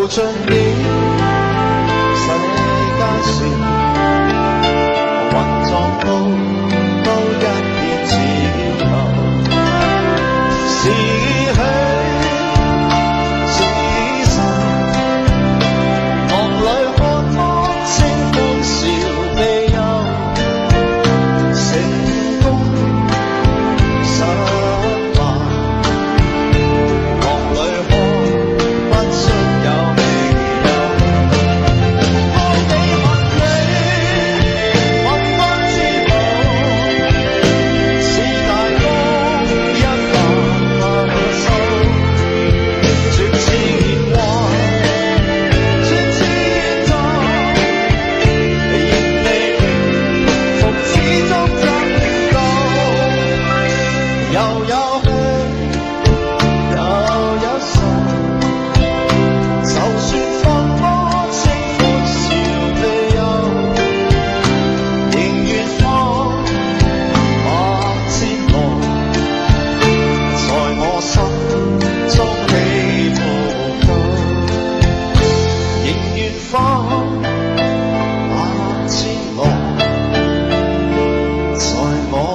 尽了世間事，混撞到一片自由，是喜是愁，夢裏看他清風笑悲憂，成功失敗，夢裏看不出有。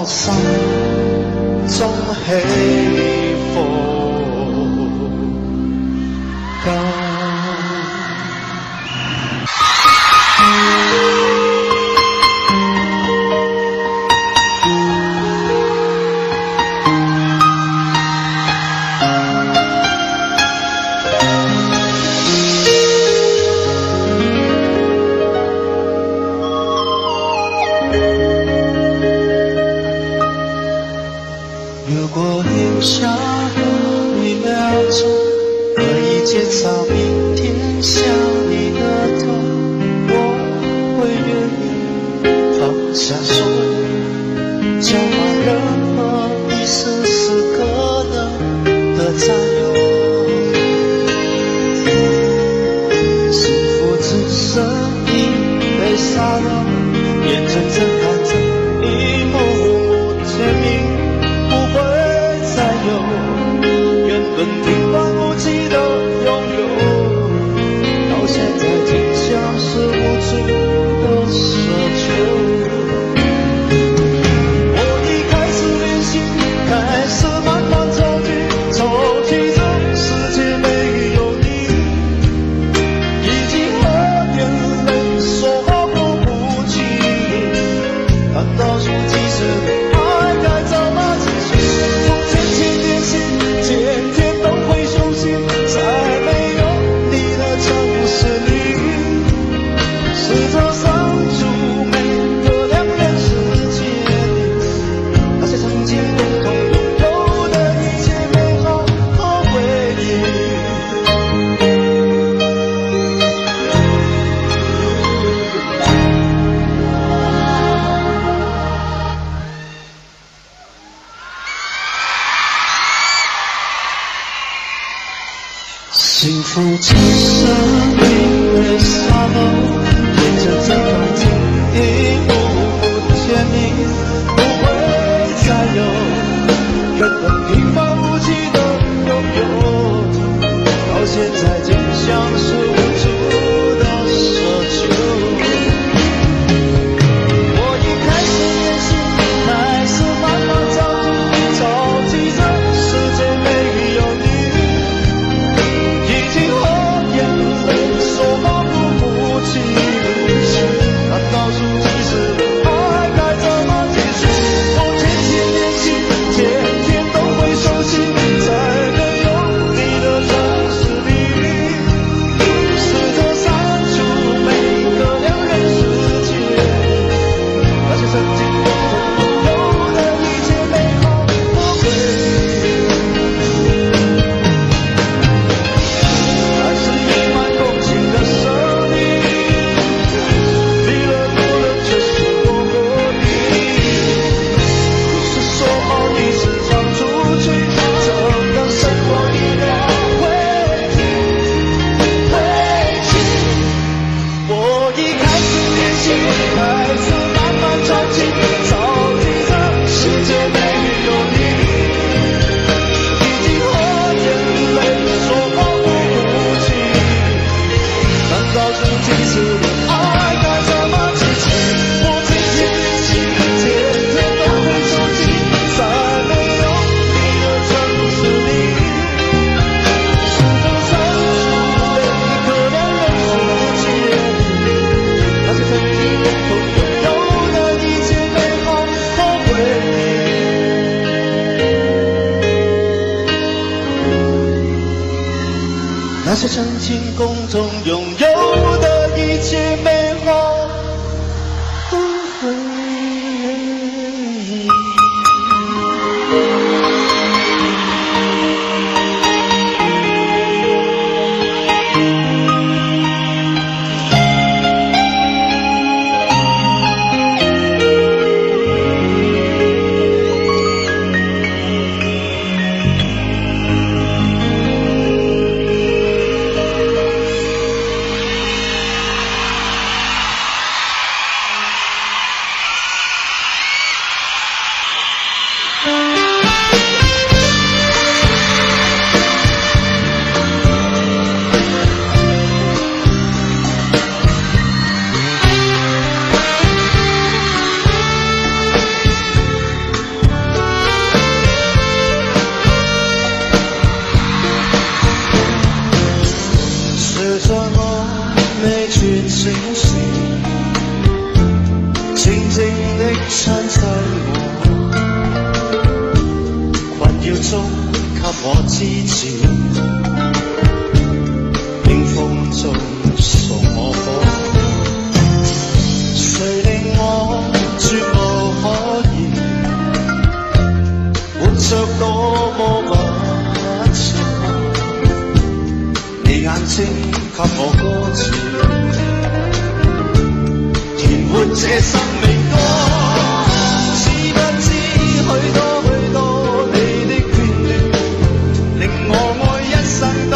心中起伏間。如果留下1秒鐘，可以剪草明天想你的痛，我會願意放下所有，交換任何一絲絲可能的佔有。幸福只剩一杯沙漏，眼睜睜看着一幕幕甜蜜原本平凡无奇的拥有，到现在竟像是无助的奢求。我已开始练习，开始慢慢抽取这世界没有你，已经和眼泪说好不哭泣。难道说其实爱该找那自己？天天都会休息，在没有你的城市里，试着守住每个两人世界里，那些曾经共同拥有的一切美好和回忆。幸福只剩一杯沙漏，眼睁睁看着一幕幕甜蜜不会再有，原本平凡无奇的拥有，到现在竟像是无助的奢求。我已开始练习，开始慢慢找集这世界没有你，已经和眼泪说好不哭泣。告诉自己，爱该怎么继续？我今天起，天天都会憧憬，在没有你的城市里，是否删除每个两人世界里，那些曾经共同拥有的一切美好和回忆。那些曾经共同拥有的一切美好和回忆。静静的親親我，困擾中給我支持，冰封中送我火，誰令我絕無可言，活着多麼不情，你眼睛給我歌詞，活這生命歌，知不知許多你的眷戀，令我愛一生。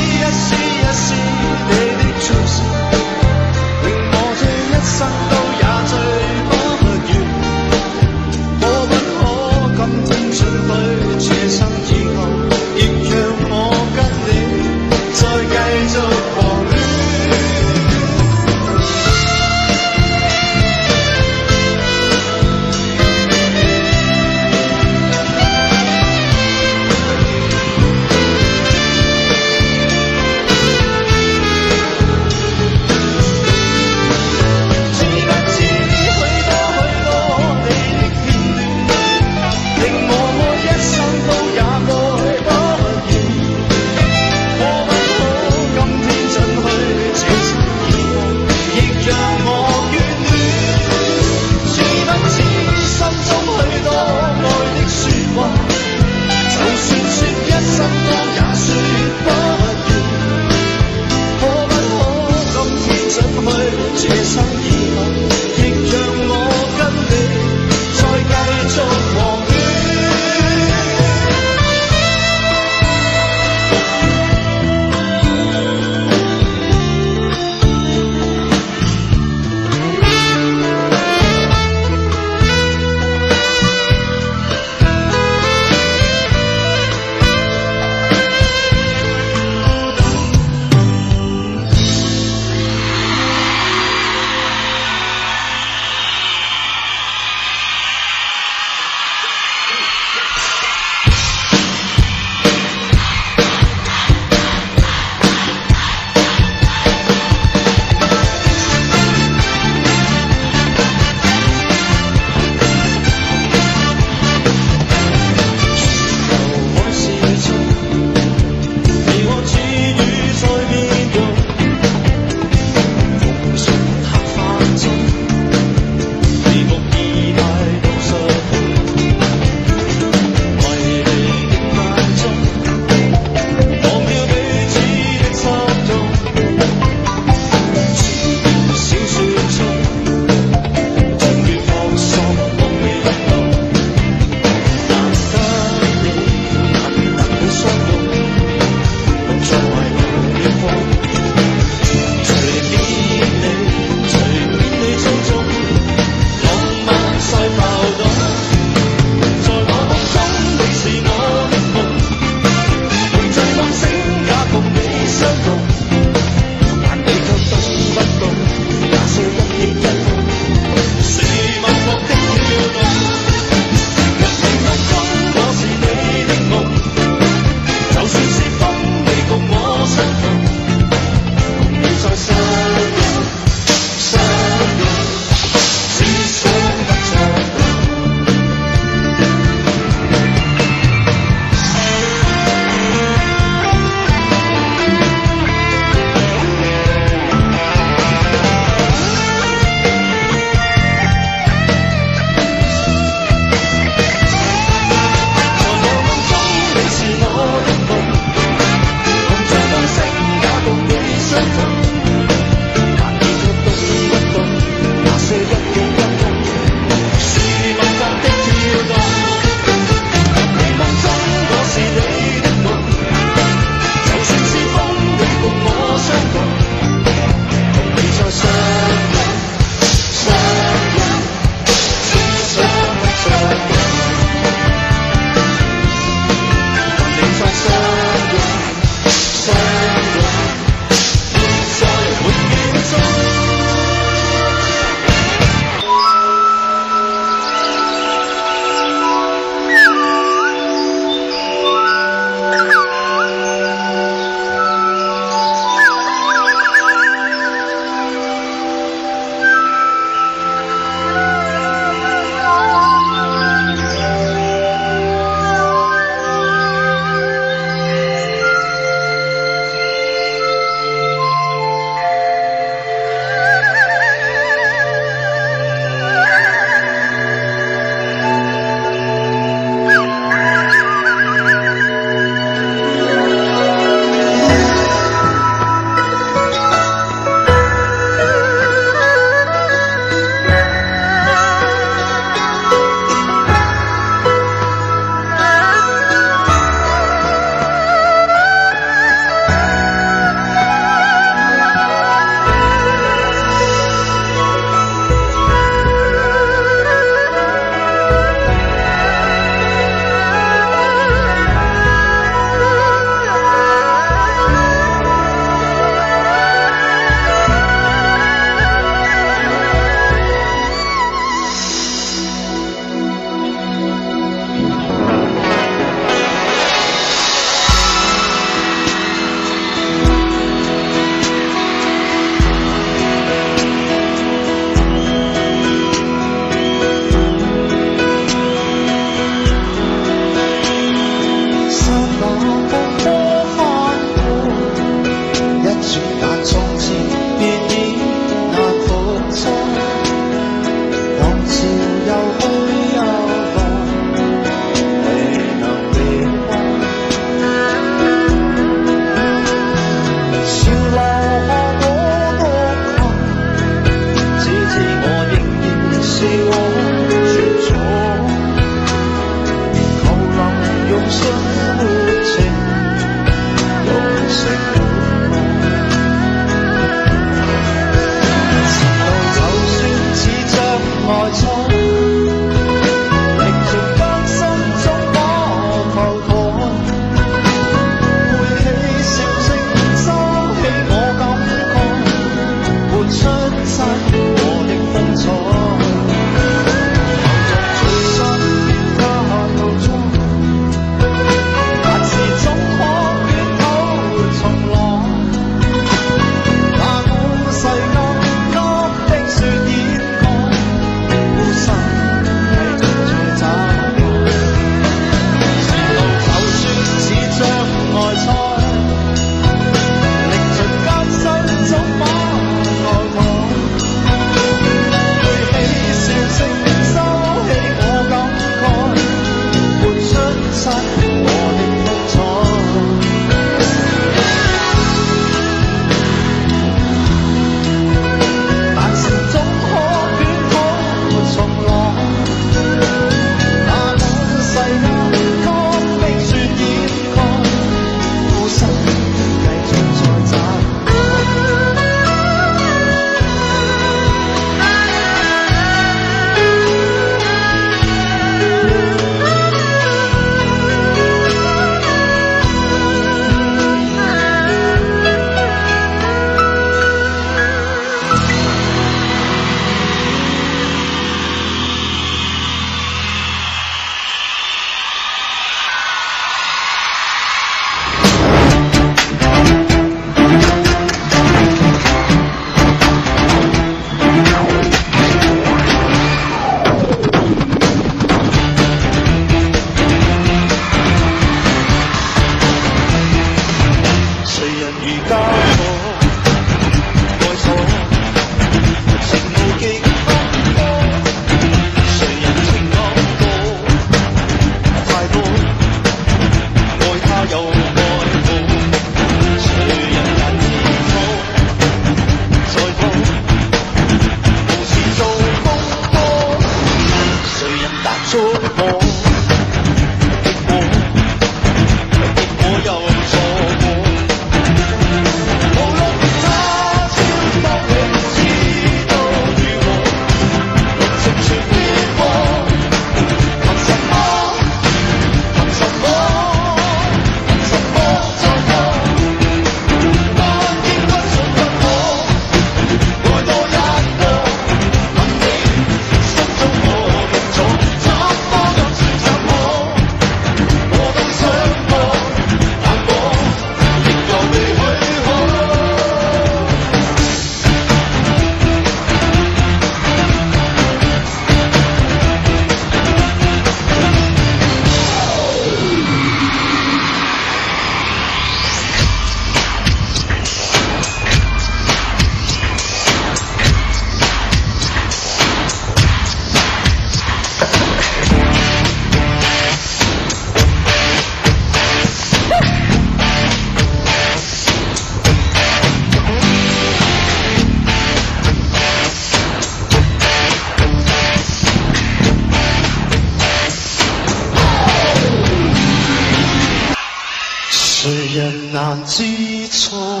難知錯，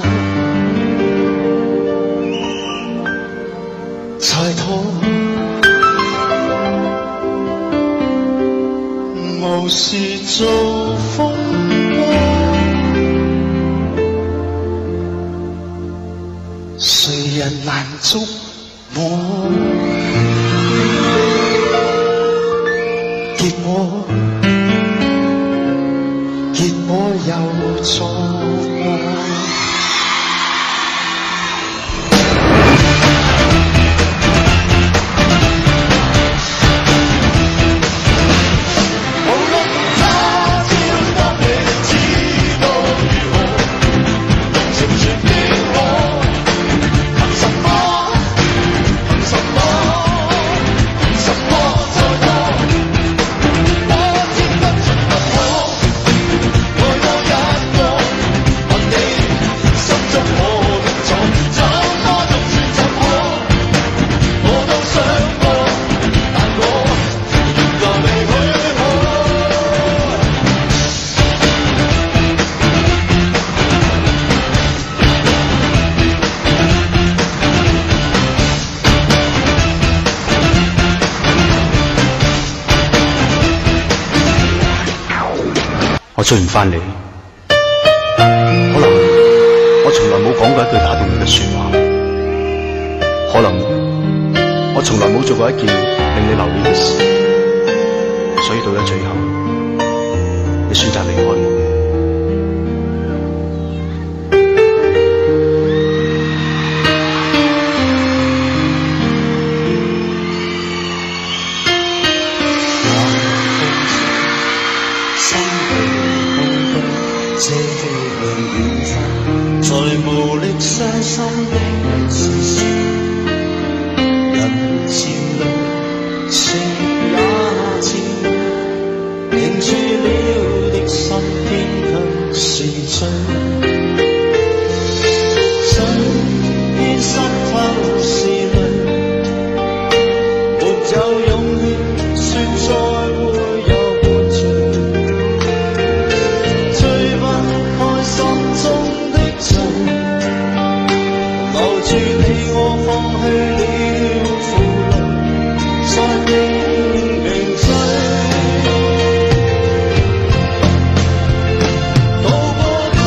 猜妥，無事做風波，誰人難捉摸，結果有錯。我追唔返你，可能我從來冇講過一句打動你嘅說話，可能我從來冇做過一件令你留意嘅事，所以到咗最後，你選擇離開我。這向遠方，在無力傷心的事實，人漸老，情也漸老，停住了的心偏向是醉，嘴邊濕透是淚，沒有勇氣說再會有活着。心中的罪，留住你我放棄了負累，再拼命追，渡過的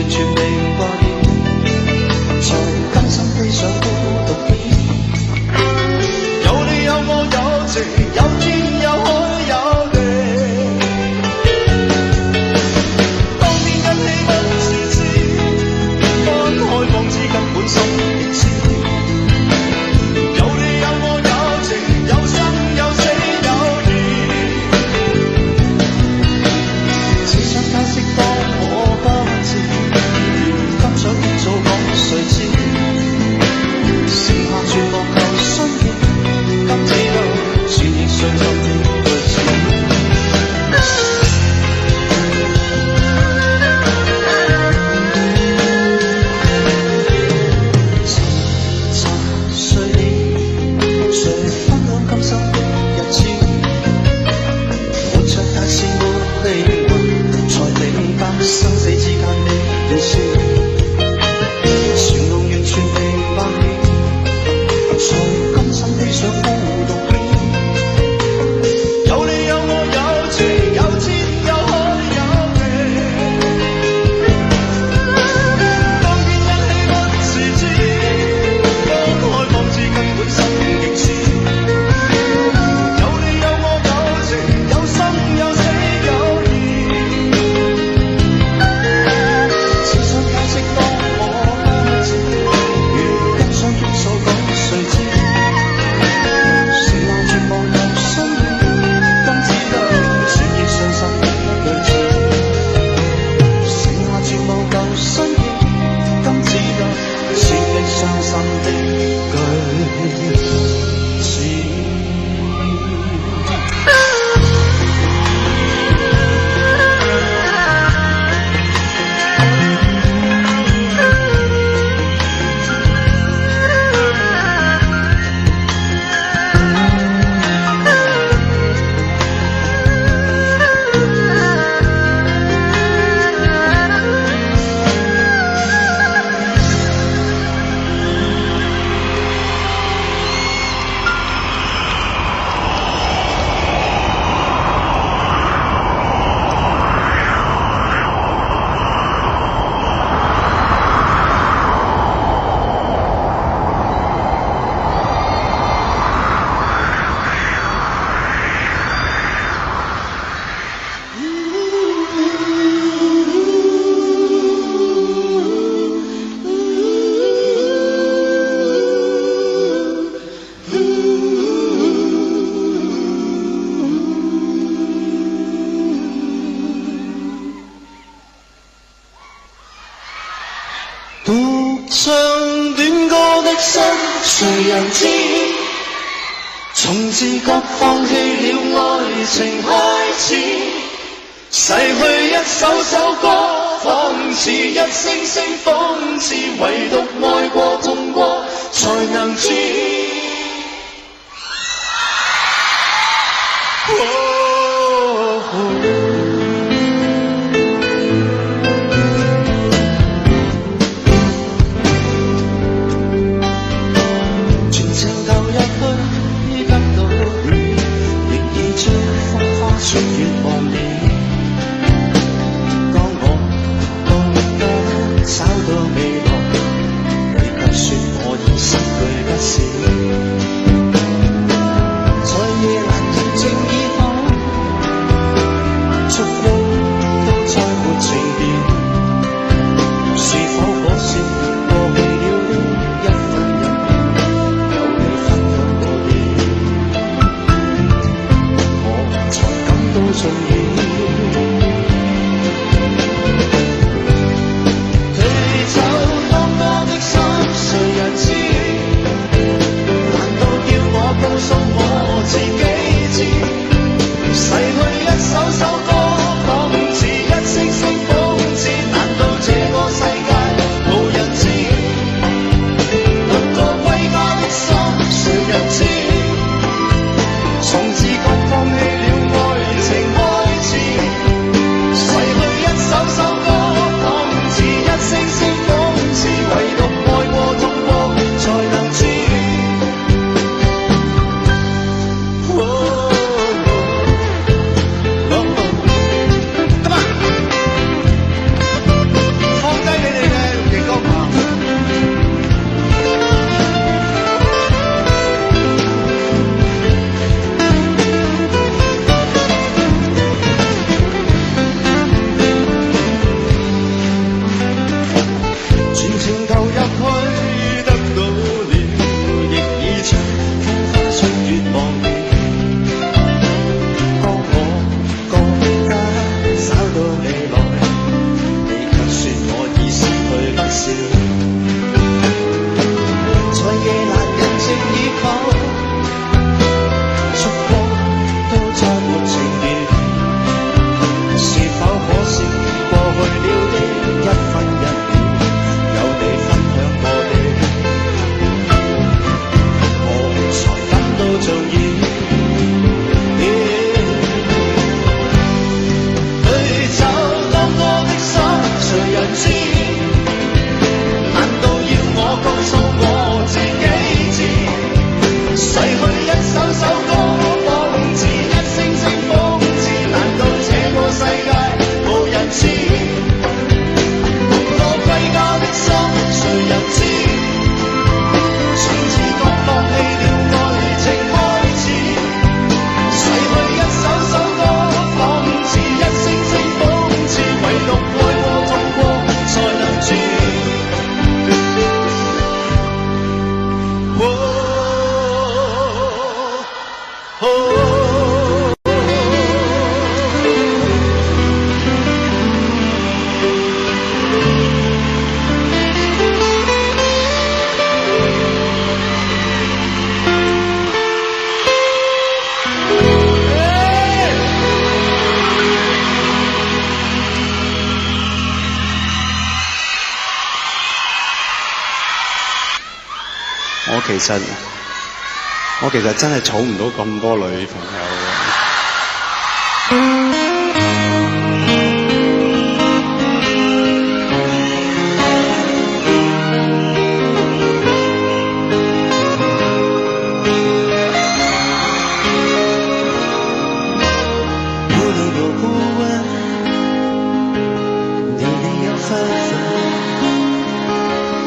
完全明白了，才甘心披上。心的句子。独唱戀歌的心，誰人知？從自覺放棄了愛情開始，逝去一首首歌，仿似一聲聲諷刺，唯獨愛過痛過才能知。穿越忘了，當我到得找到未來，你卻說我已失去不少。我其實真係儲唔到咁多女朋友無論有不問，你要分分。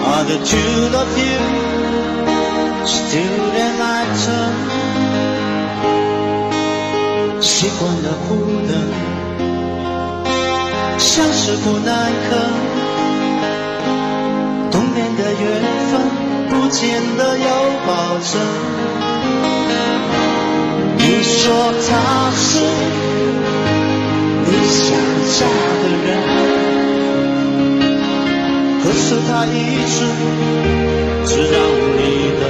Are the two of you still in my turn？ 習慣了不能，像是不耐渴，冬眠的緣分不見得有保證。你說他是你想嫁的人，可是他一直只讓你等。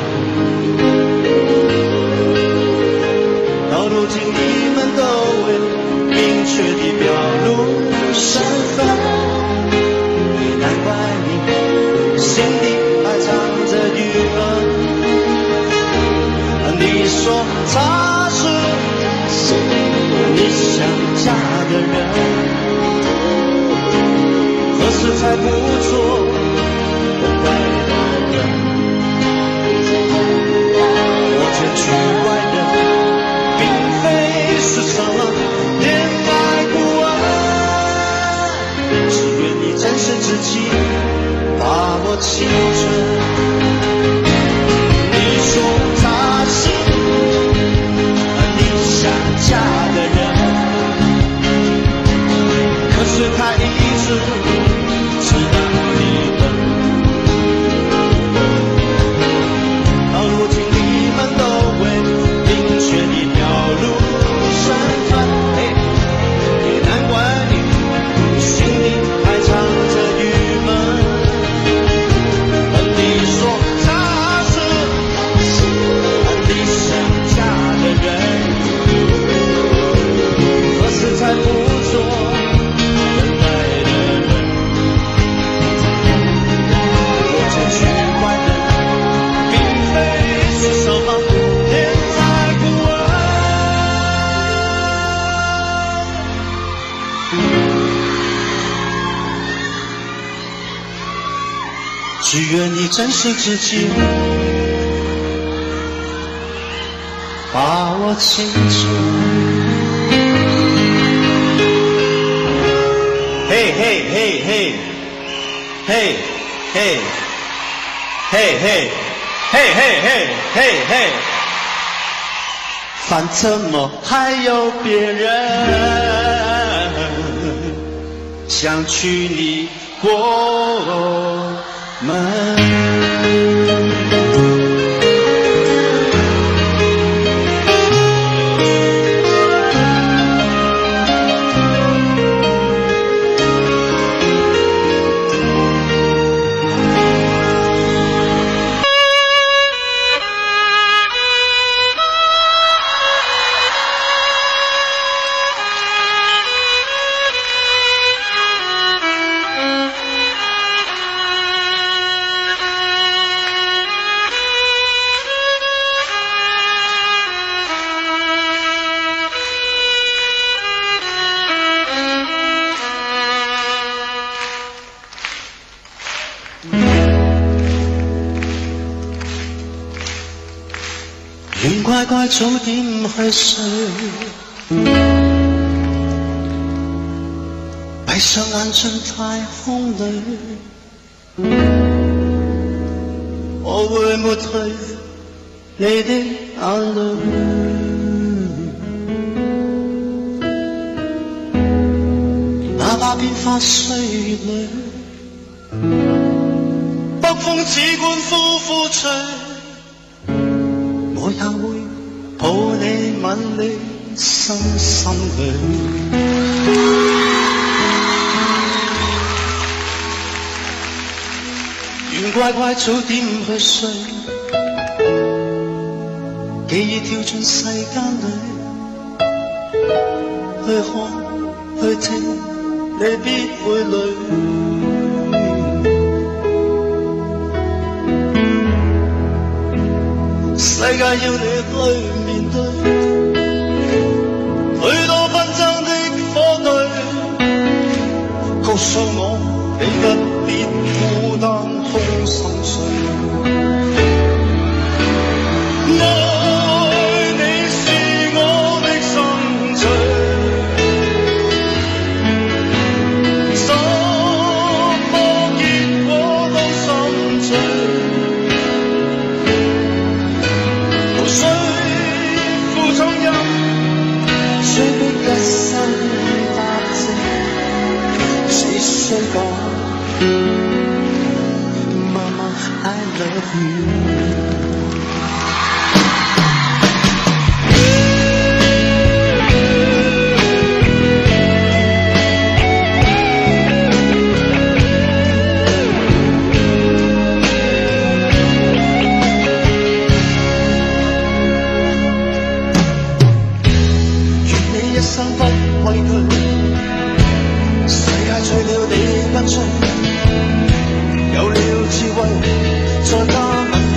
到如今你們都未明確地表露身份，也難怪你心底還藏着鬱悶。你說他是你想嫁的人，何時才不做等待的人？我這局外人並非是什麼戀愛顧問，只願你真實自己，把握青春。你說他是你想嫁的人，可是他一直只讓你等。到如今你們都未明確地表露身份，也難怪你心裡還藏着鬱悶。你說他是你想嫁的人，何時才不做等待的人？我這局外人並非是什麼戀愛顧問，只願你真實自己，把握青春。嘿嘿嘿嘿嘿嘿嘿嘿嘿嘿嘿嘿，反正我還有別人想娶你過門。願乖乖早點去睡，閉上眼進太空裏，我會抹去你的眼淚。哪怕變化歲月裏，北風只管呼呼吹，我也會抱你吻你心心裏。願乖乖早點去睡，記憶跳進世間裏，去看去聽，你必會累。世界要你去面對，許多紛爭的火堆，告訴我你不必孤單空心碎。愛你是我的心醉，什麼結果都心醉。無需負重任，雖逼一生答謝，只需講Mama I love you。一生不畏懼，世界醉了你不醉，有了智慧再加敏鋭。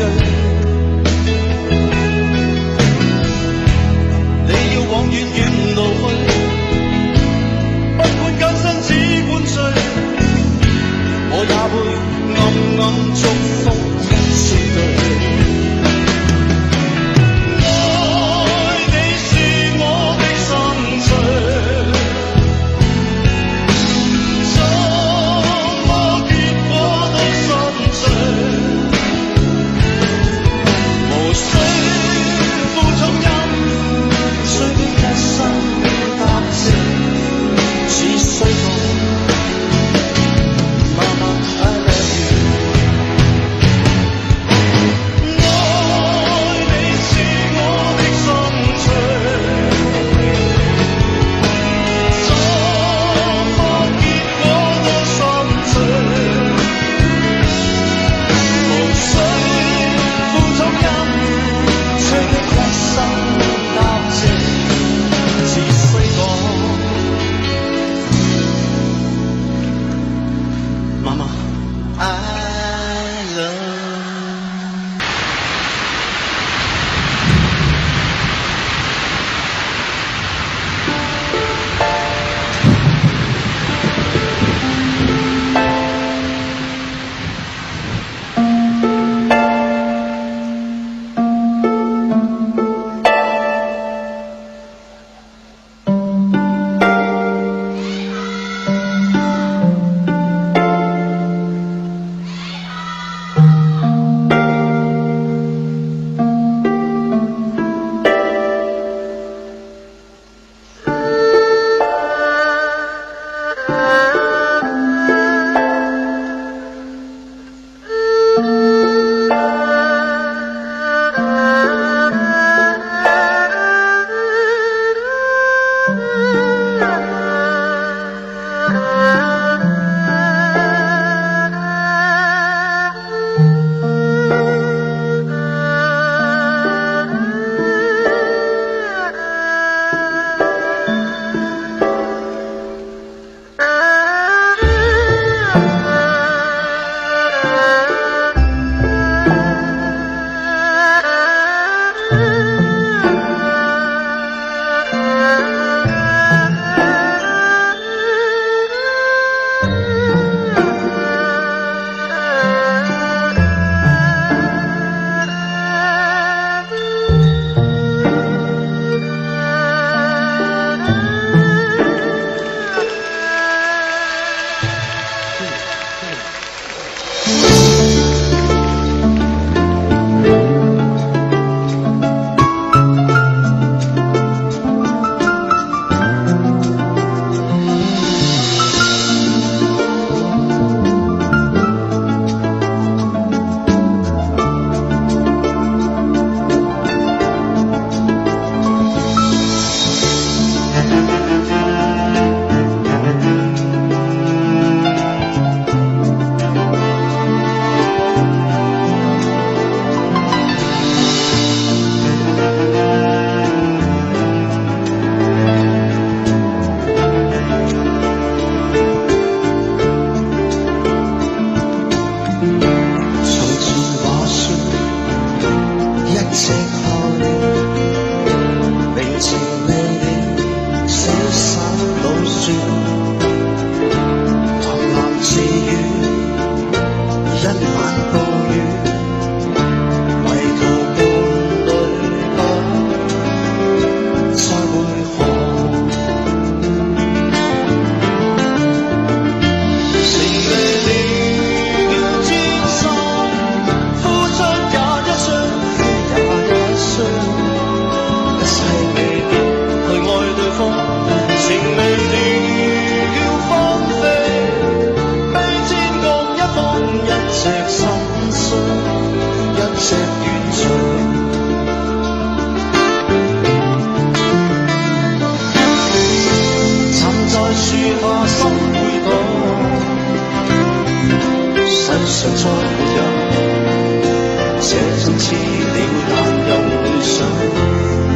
似了，但又回想，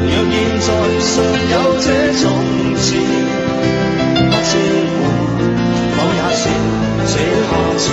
若現在尚有這種事，不知我否也是這下場。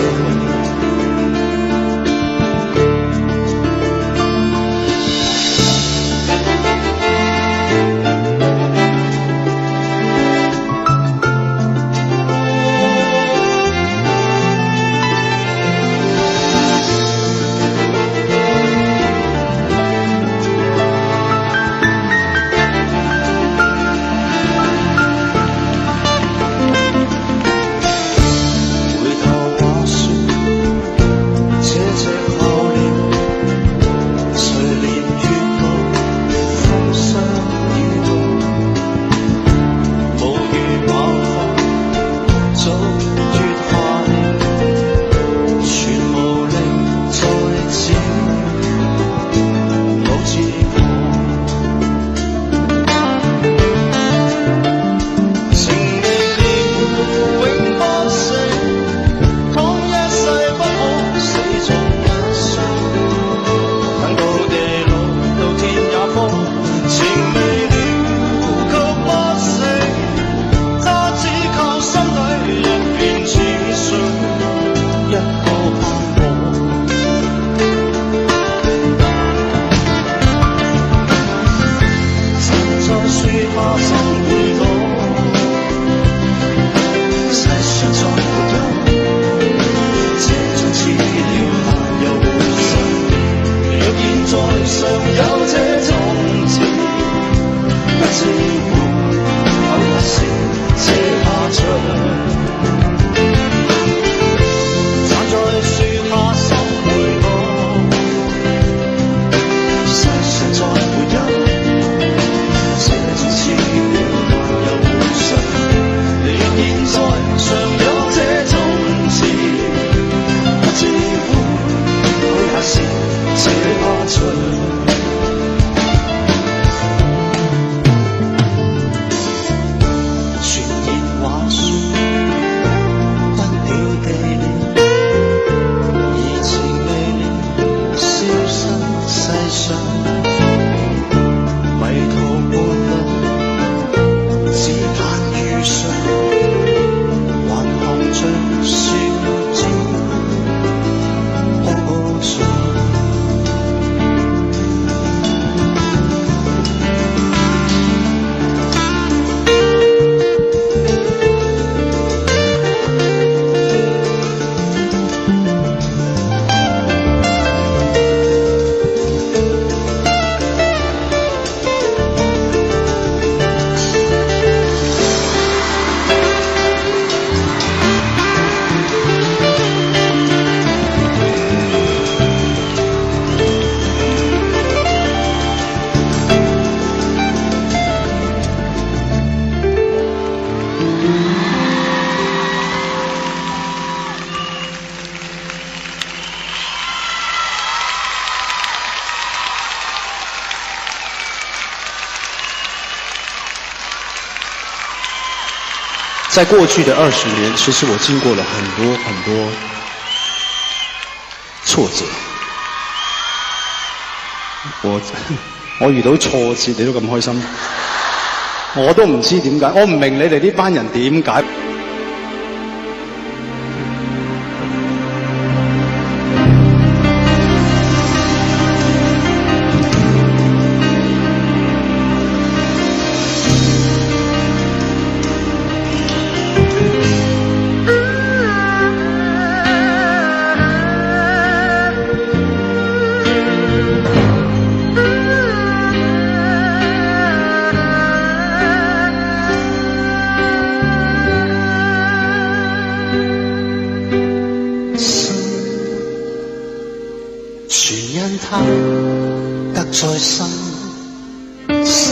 在过去的20年，其实我经过了很多挫折。我遇到挫折，你都咁開心，我都唔知點解，我唔明你哋呢班人點解。他得再生死，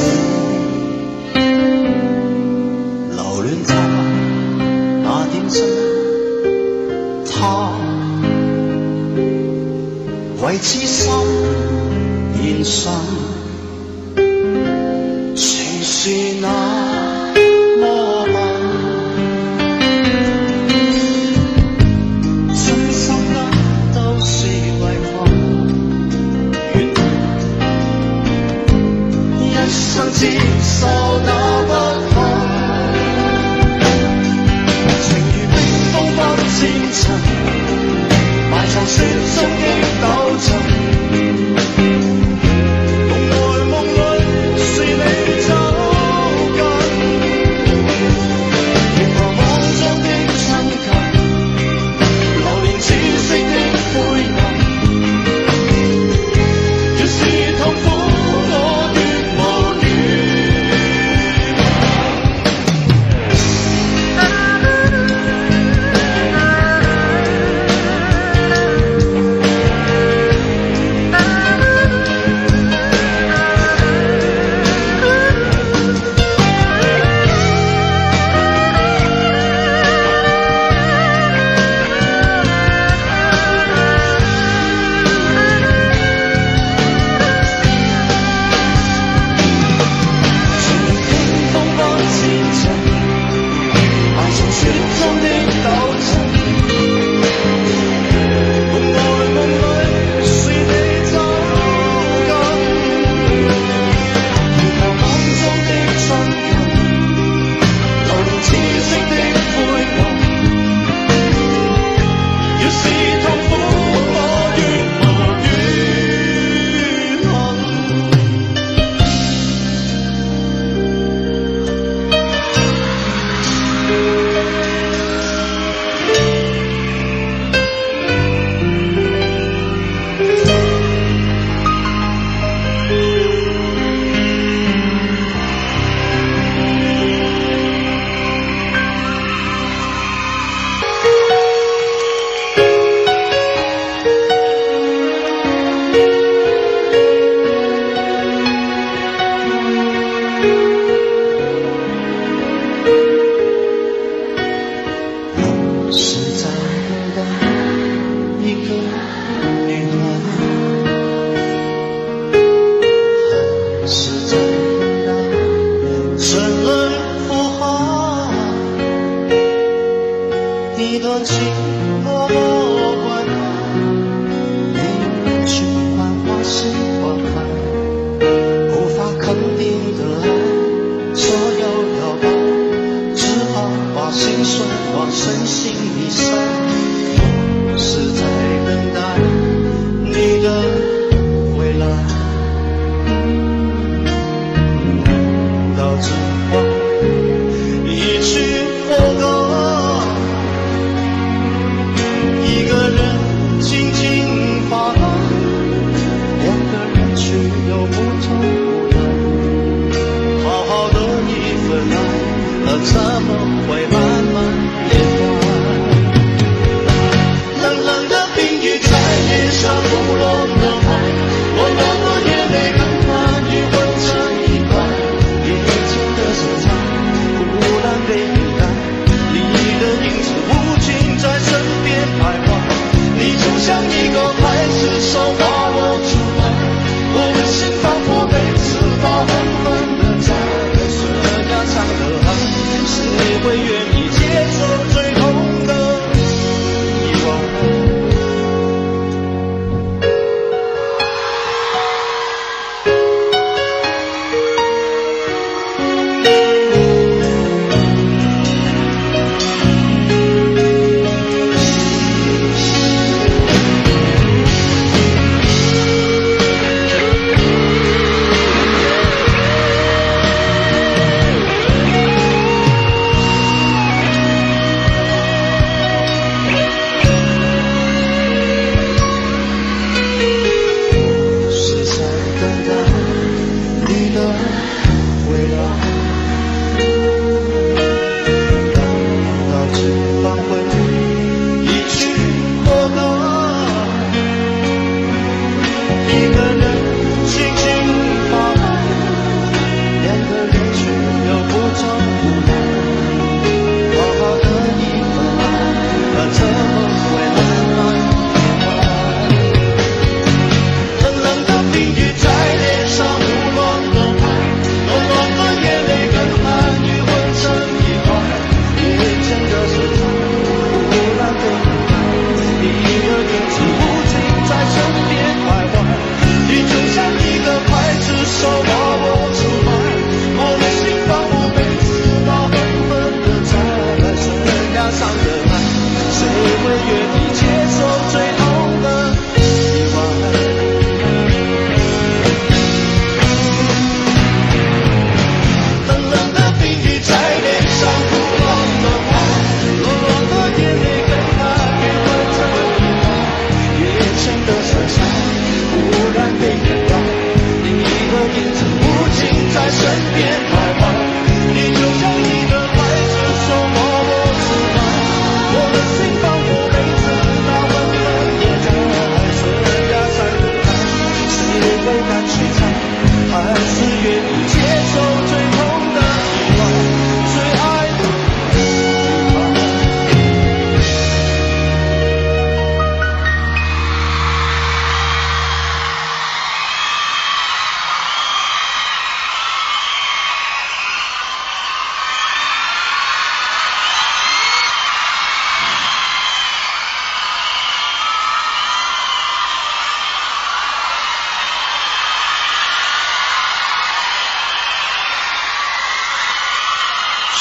留戀他那點真，他為痴心獻身，情是那麼笨，真心得都是遺憾。接受那不可。情如冰封不千塵，埋藏雪中的抖震。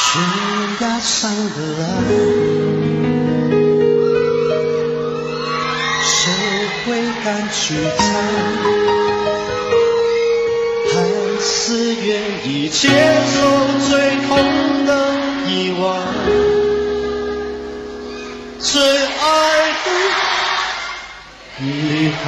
悬崖上的爱，谁会敢去猜？还是愿意接受最痛的意外，最爱的女孩。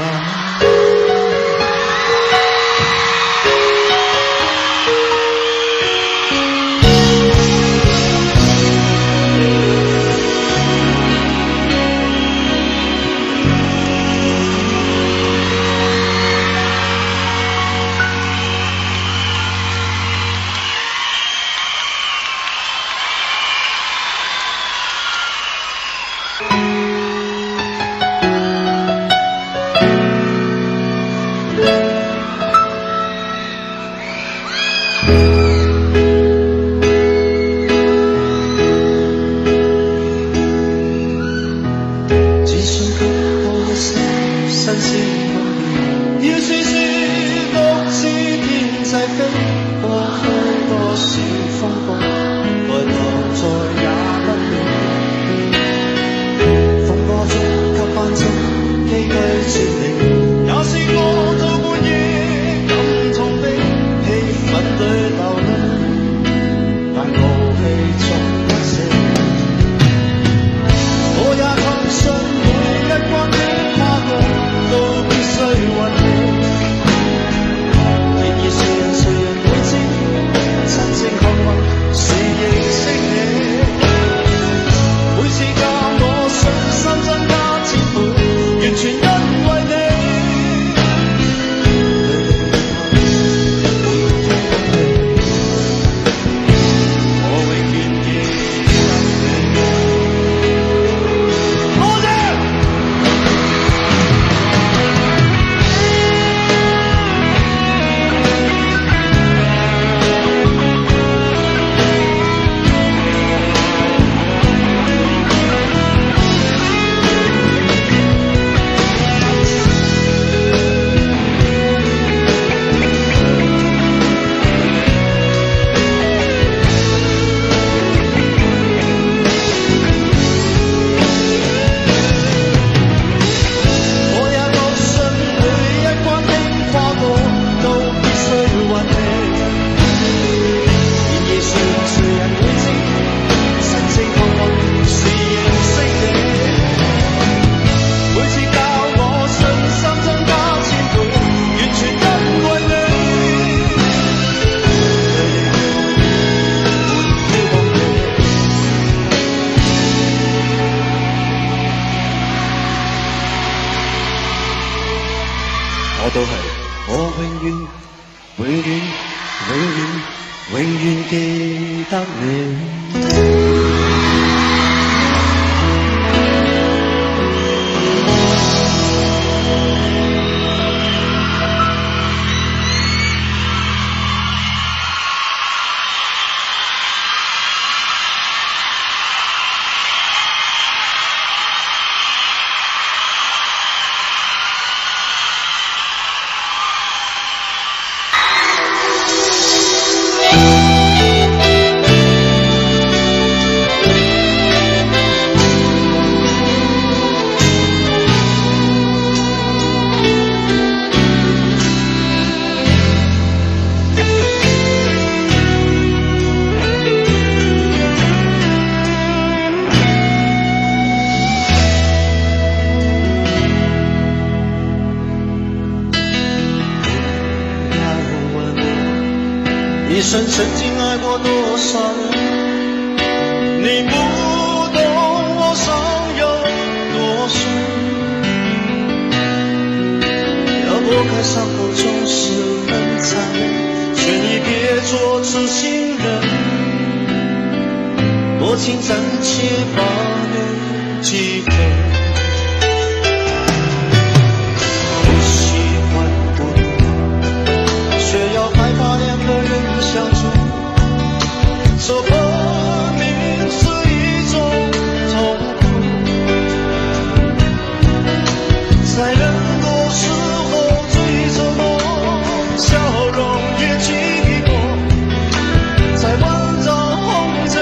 我都係，我永遠永遠永遠永遠記得你。一生曾经爱过多少人，你不懂我伤有多深。要拨开伤口总是很残忍，劝你别做痴心人，多情暂且把你击退。不喜欢孤独，却要害怕两个人相处，这分明是一种痛苦。在人多时候最折磨，笑容也寂寞，在万丈红尘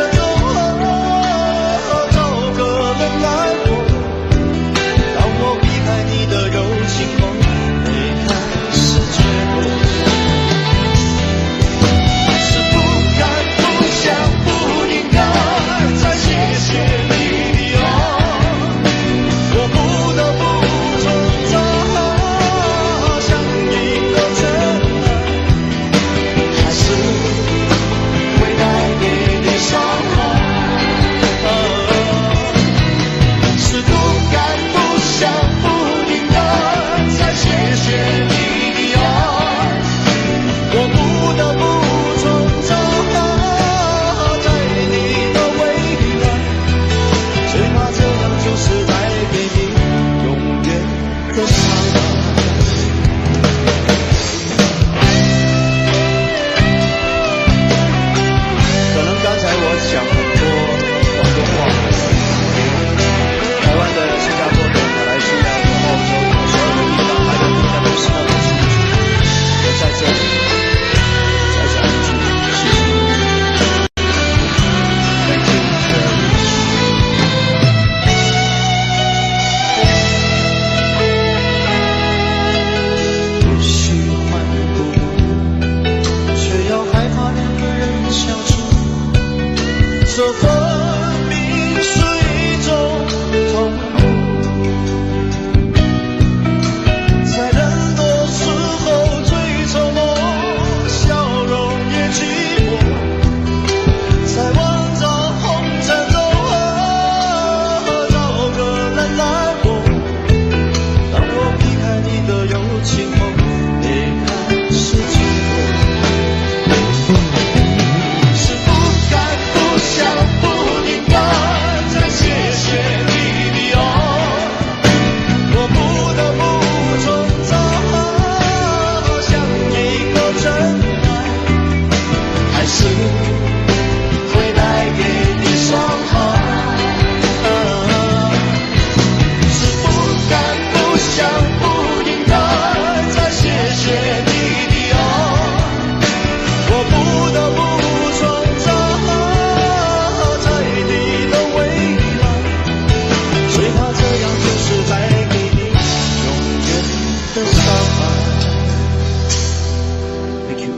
真爱，还是会带给你伤害？是不敢、不想、不应该再谢谢你的爱，我不得不存在在你的未来，最怕这样就是带给你永远的伤害。Thank you。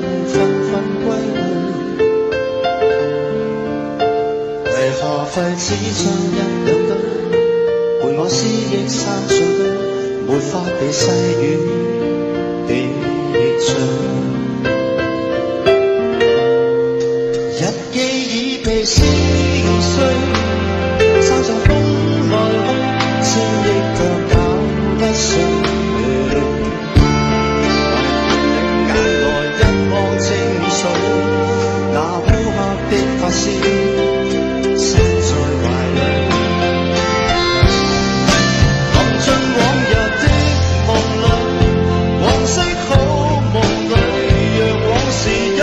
纷纷歸去，為何廢紙張一兩堆，陪我思憶山上堆，沒法被細雨滴盡。日記已被撕碎，山上風來去，千億腳跑不上。那烏黑的髮絲散在懷裏，含進往日的夢裏，黃色好夢裏，讓往事一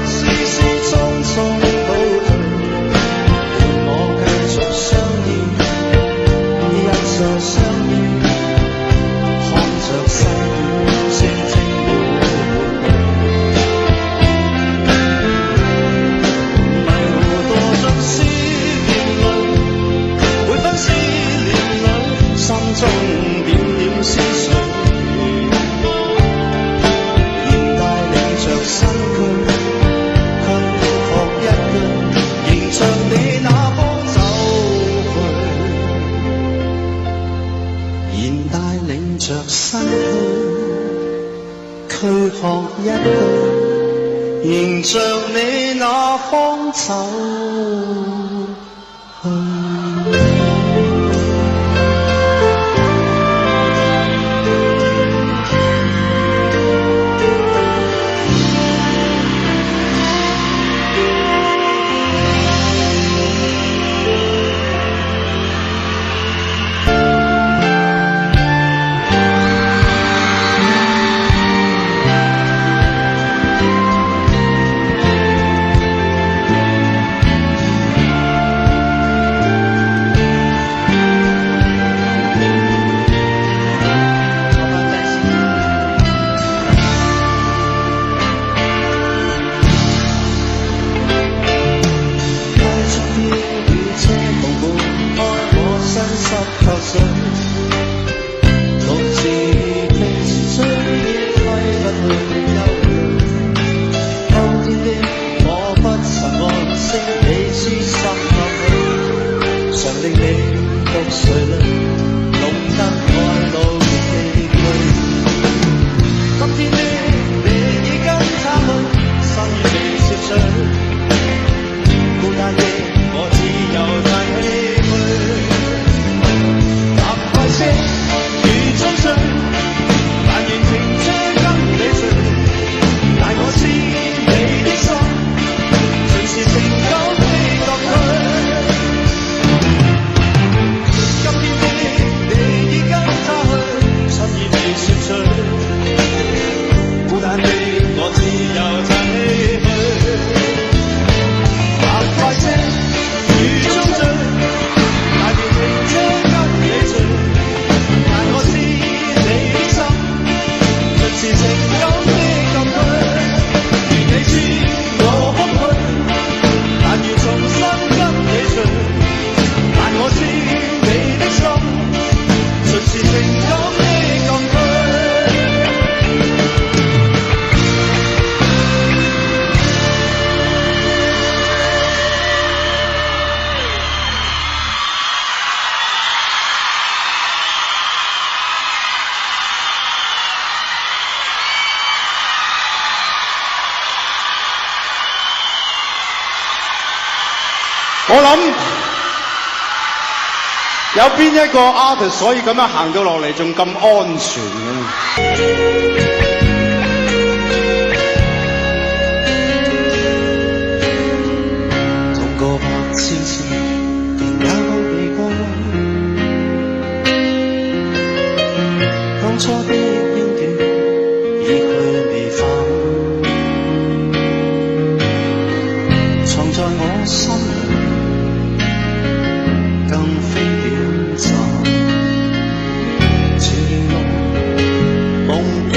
絲絲匆匆倒退，陪我繼續相依，一再相依，看着細雨靜靜心中點點思緒，現帶領着身軀，卻學一句，迎着你那方走去。現帶領着身軀，卻學一句，迎着你那方走去。我諗有邊一個 artist 可以咁樣行到落嚟仲咁安全嘅？痛過百千次，仍也冇避過。當初的片段已去未返，藏在我心裏。更非短暫，情濃夢的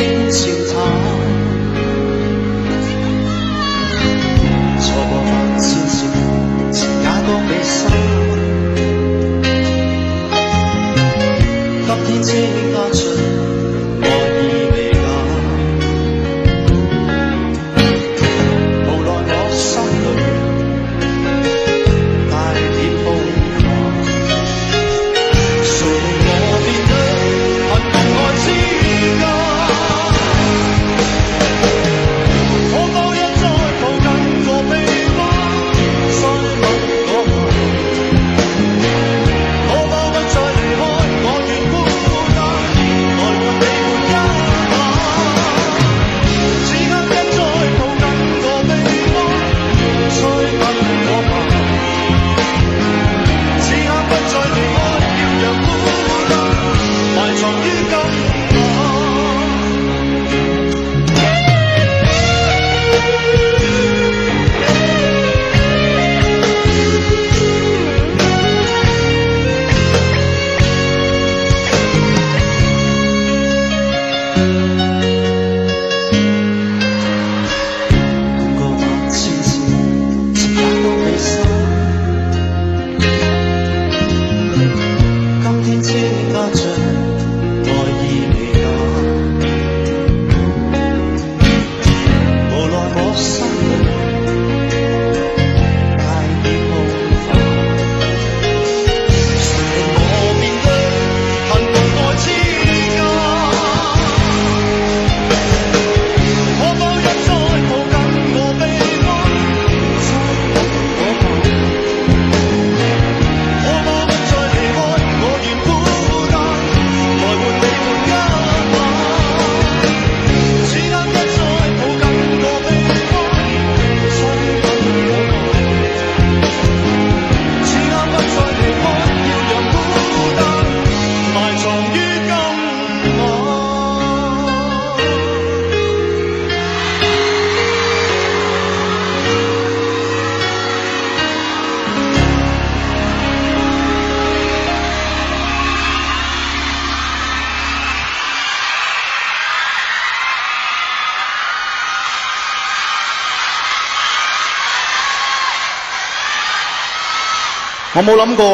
我冇諗過，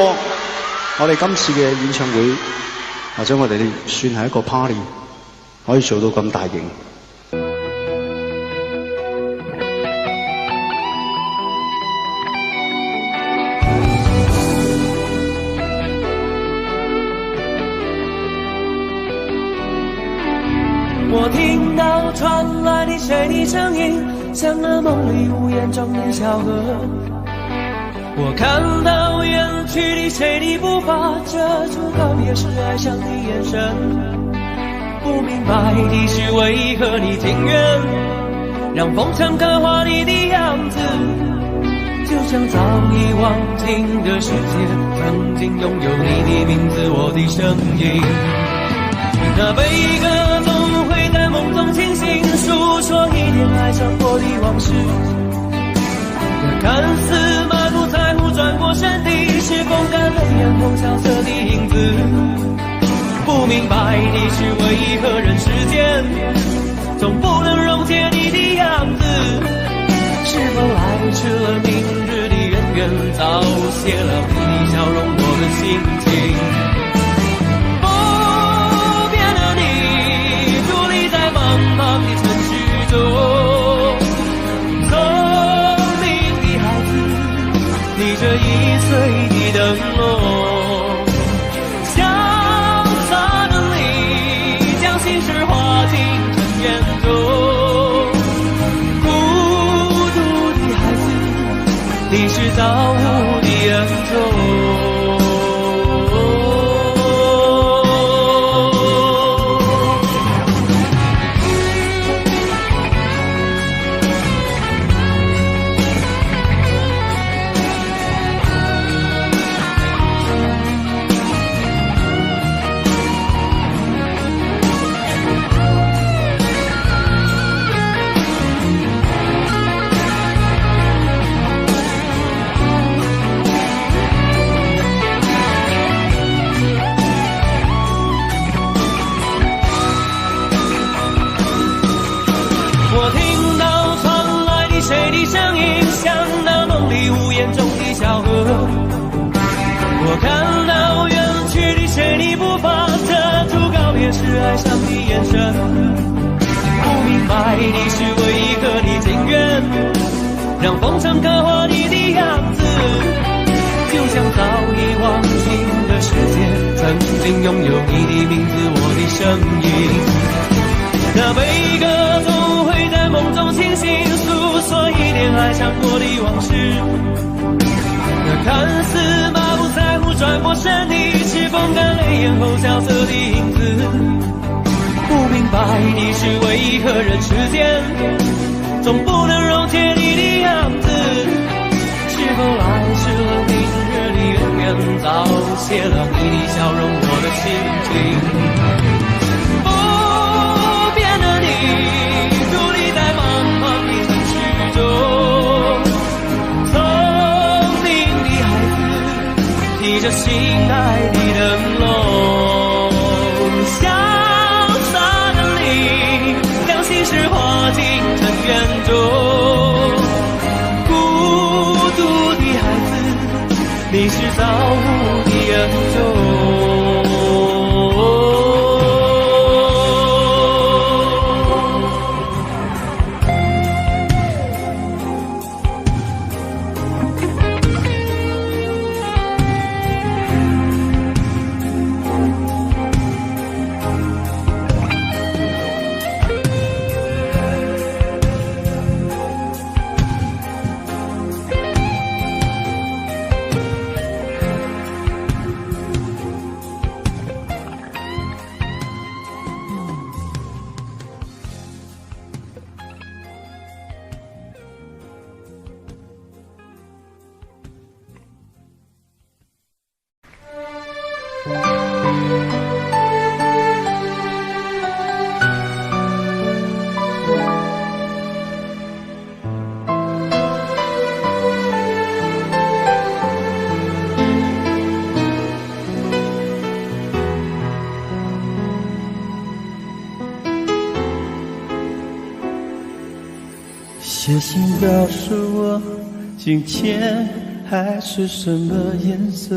我哋今次嘅演唱會，或者我哋算係一個 party， 可以做到咁大型。我聽到傳來的誰的聲音，像那夢裏無言中的小河。我看到遠去的誰的步伐，遮住告別時愛上的眼神。不明白的是為何你情願讓風塵刻畫你的樣子，就像早已忘情的世界曾經擁有你的名字，我的聲音。那悲歌總會在夢中清醒，訴說一點愛上過的往事。看似滿不在乎轉過身的是風乾淚眼後蕭瑟的影子，不明白的是為何人世間總不能溶解你的樣子，是否愛遲了明日的遠遠，早謝了你的笑容我的心情。不變的你佇立在茫茫的城市中，你這易碎的燈籠，瀟灑的你將心事化進塵緣中，孤獨的孩子，你是造物的恩寵。我看到遠去的誰的步伐，遮住告別時愛上的眼神。不明白的是為何你情願讓風塵刻畫你的樣子，就像早已忘情的世界曾經擁有你的名字，我的聲音。那悲歌總會在夢中清醒，訴說一點愛上過的往事。那看似滿不在乎轉過身的是風乾淚眼後蕭瑟的影子，不明白的是為何人世間總不能溶解你的樣子，是否愛遲了明日的遠遠，早謝了你的笑容我的心情。不變的你佇立在茫茫的城市中，提着心愛的燈籠，瀟灑的你將心事化進塵緣中，孤獨的孩子，你是造物的恩寵。写信表示我今天海是什么颜色？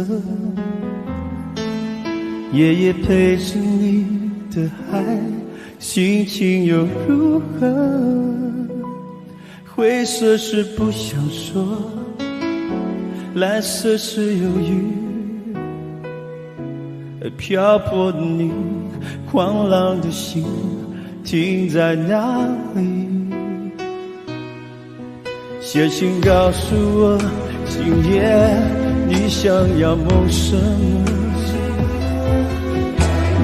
夜夜陪着你的海，心情又如何？灰色是不想说，蓝色是忧郁，而漂泊的你，狂浪的心停在哪里？写信告诉我，今夜你想要梦什么？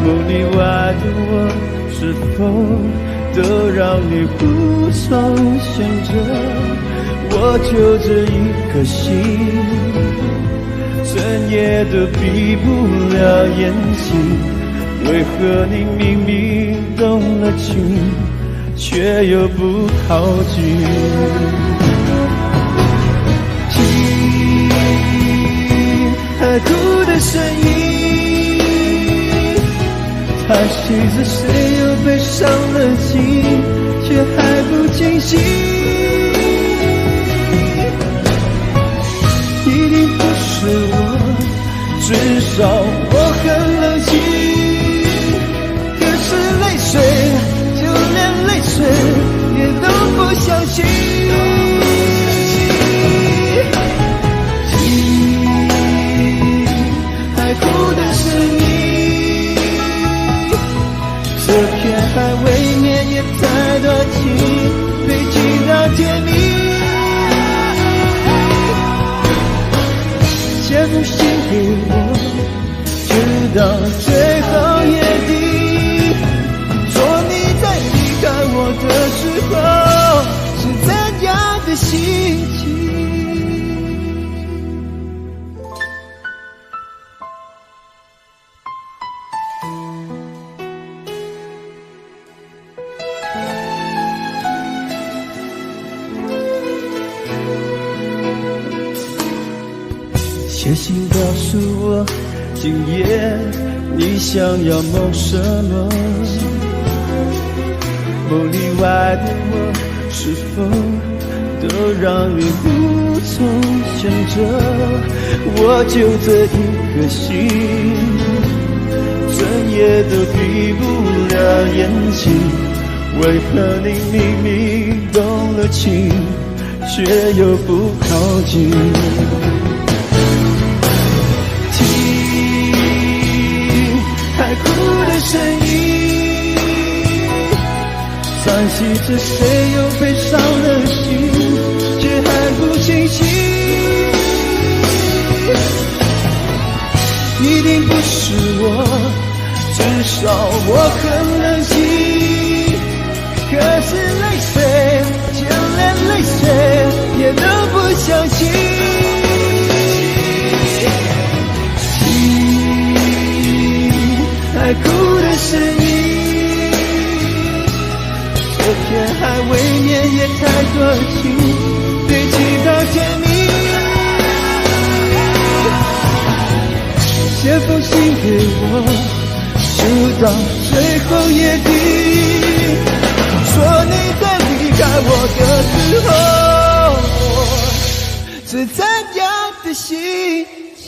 梦里外的我，是否都让你无从选择？我就这一颗心，整夜都闭不了眼睛。为何你明明动了情，却又不靠近？海哭的声音，叹息着谁又被伤了心，却还不清醒。一定不是我，至少我很冷静。可是泪水，就连泪水也都不相信。海哭的声音，这片海未免也太多情，被情到甜蜜。写封信给我，直到最后夜底，说你在离开我的时候是怎样的心情。写信告诉我，今夜你想要梦什么？梦里外的我，是否都让你无从选择？我就这一颗心，整夜都闭不了眼睛。为何你明明动了情，却又不靠近？海哭的声音，叹息着谁又被伤了心，却还不清醒。一定不是我，至少我很冷静。可是泪水，就连泪水也都不相信。海哭的声音，这片海未免也太多情，堆积到甜蜜。写封信给我，直到最后夜底，说你在离开我的时候是怎样的心情。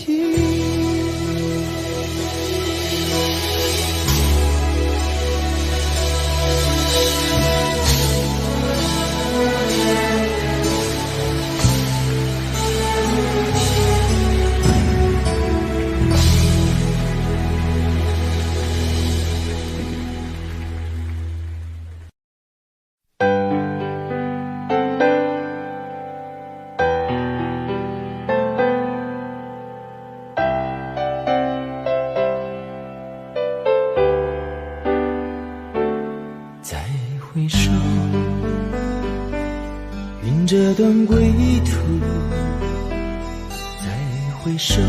回首，云这段归途，再回首，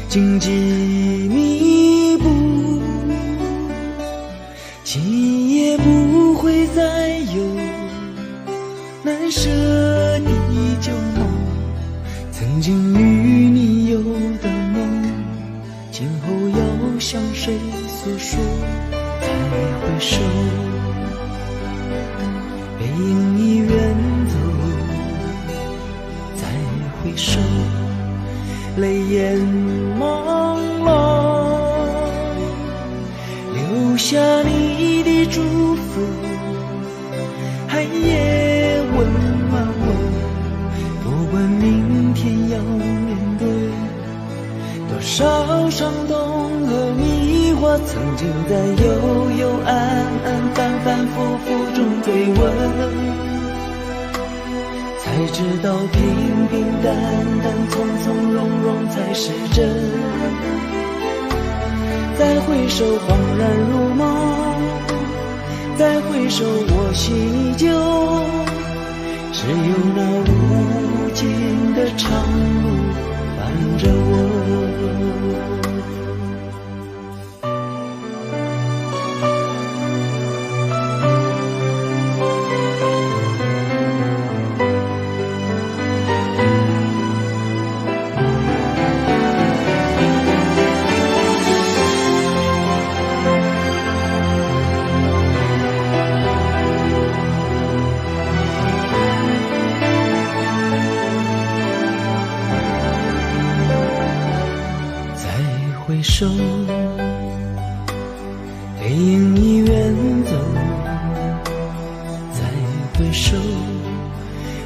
荆棘密布，今夜不会再有难舍的旧梦，曾经与你有的梦，今后要向谁诉说？再回首，背影已远走，再回首。泪眼朦胧，留下你的祝福，寒夜温暖我，不管明天要面对多少伤痛和迷惑，曾经在幽幽暗暗反反复复中追问，才知道平平淡淡从从容容才是真，再回首恍然如梦，再回首我心依旧，只有那无尽的长路伴着我。回首，背影已远走，再回首，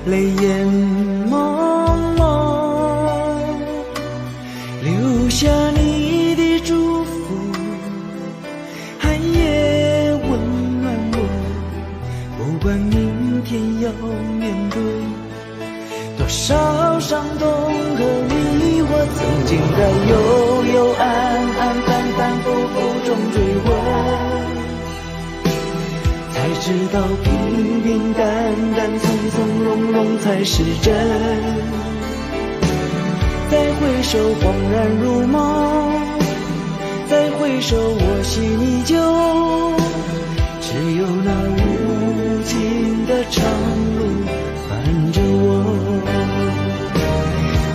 泪眼朦胧，留下你的祝福，寒夜温暖我，不管明天要面对多少伤痛和迷惑，曾经在幽幽暗暗反反复复中追问，才知道平平淡淡从从容容才是真，再回首恍然如梦，再回首我心依旧，只有那无尽的长路伴着我，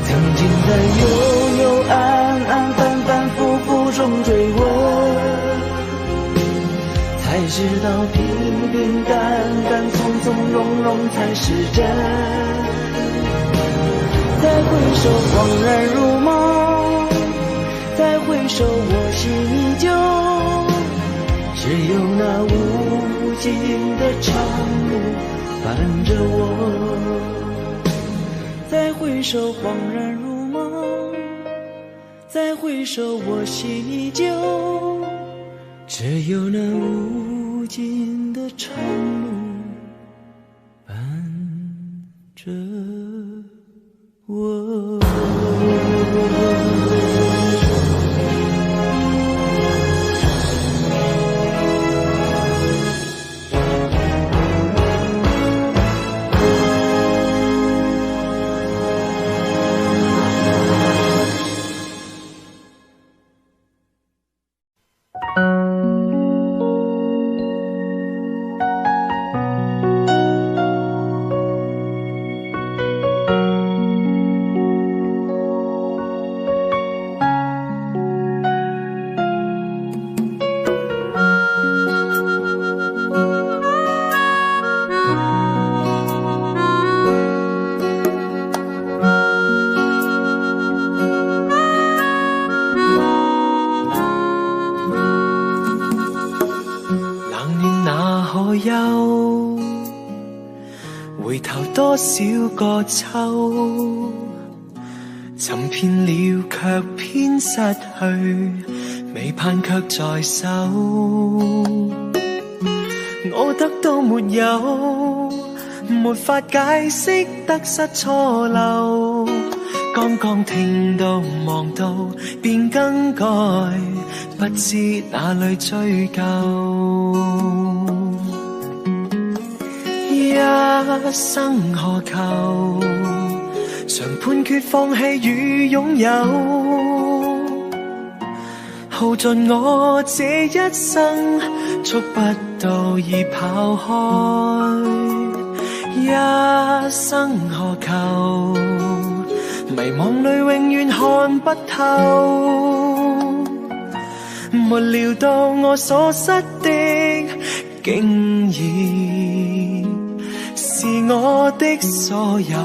曾经在幽幽暗暗反反复复中追问，才知道平平淡淡从从容容才是真，再回首恍然如梦，再回首我心依旧，只有那无尽的长路伴着我，再回首恍然如梦，再回首我心依旧，只有那无尽的长路伴着我。回頭多少個秋，尋遍了卻偏失去，未盼卻在手。我得到沒有，沒法解釋得失錯漏。剛剛聽到望到便更改，不知哪裏追究。一生何求，常判決放棄與擁有，耗盡我這一生，觸不到已跑開。一生何求，迷惘裏永遠看不透，沒料到我所失的竟然是我的所有。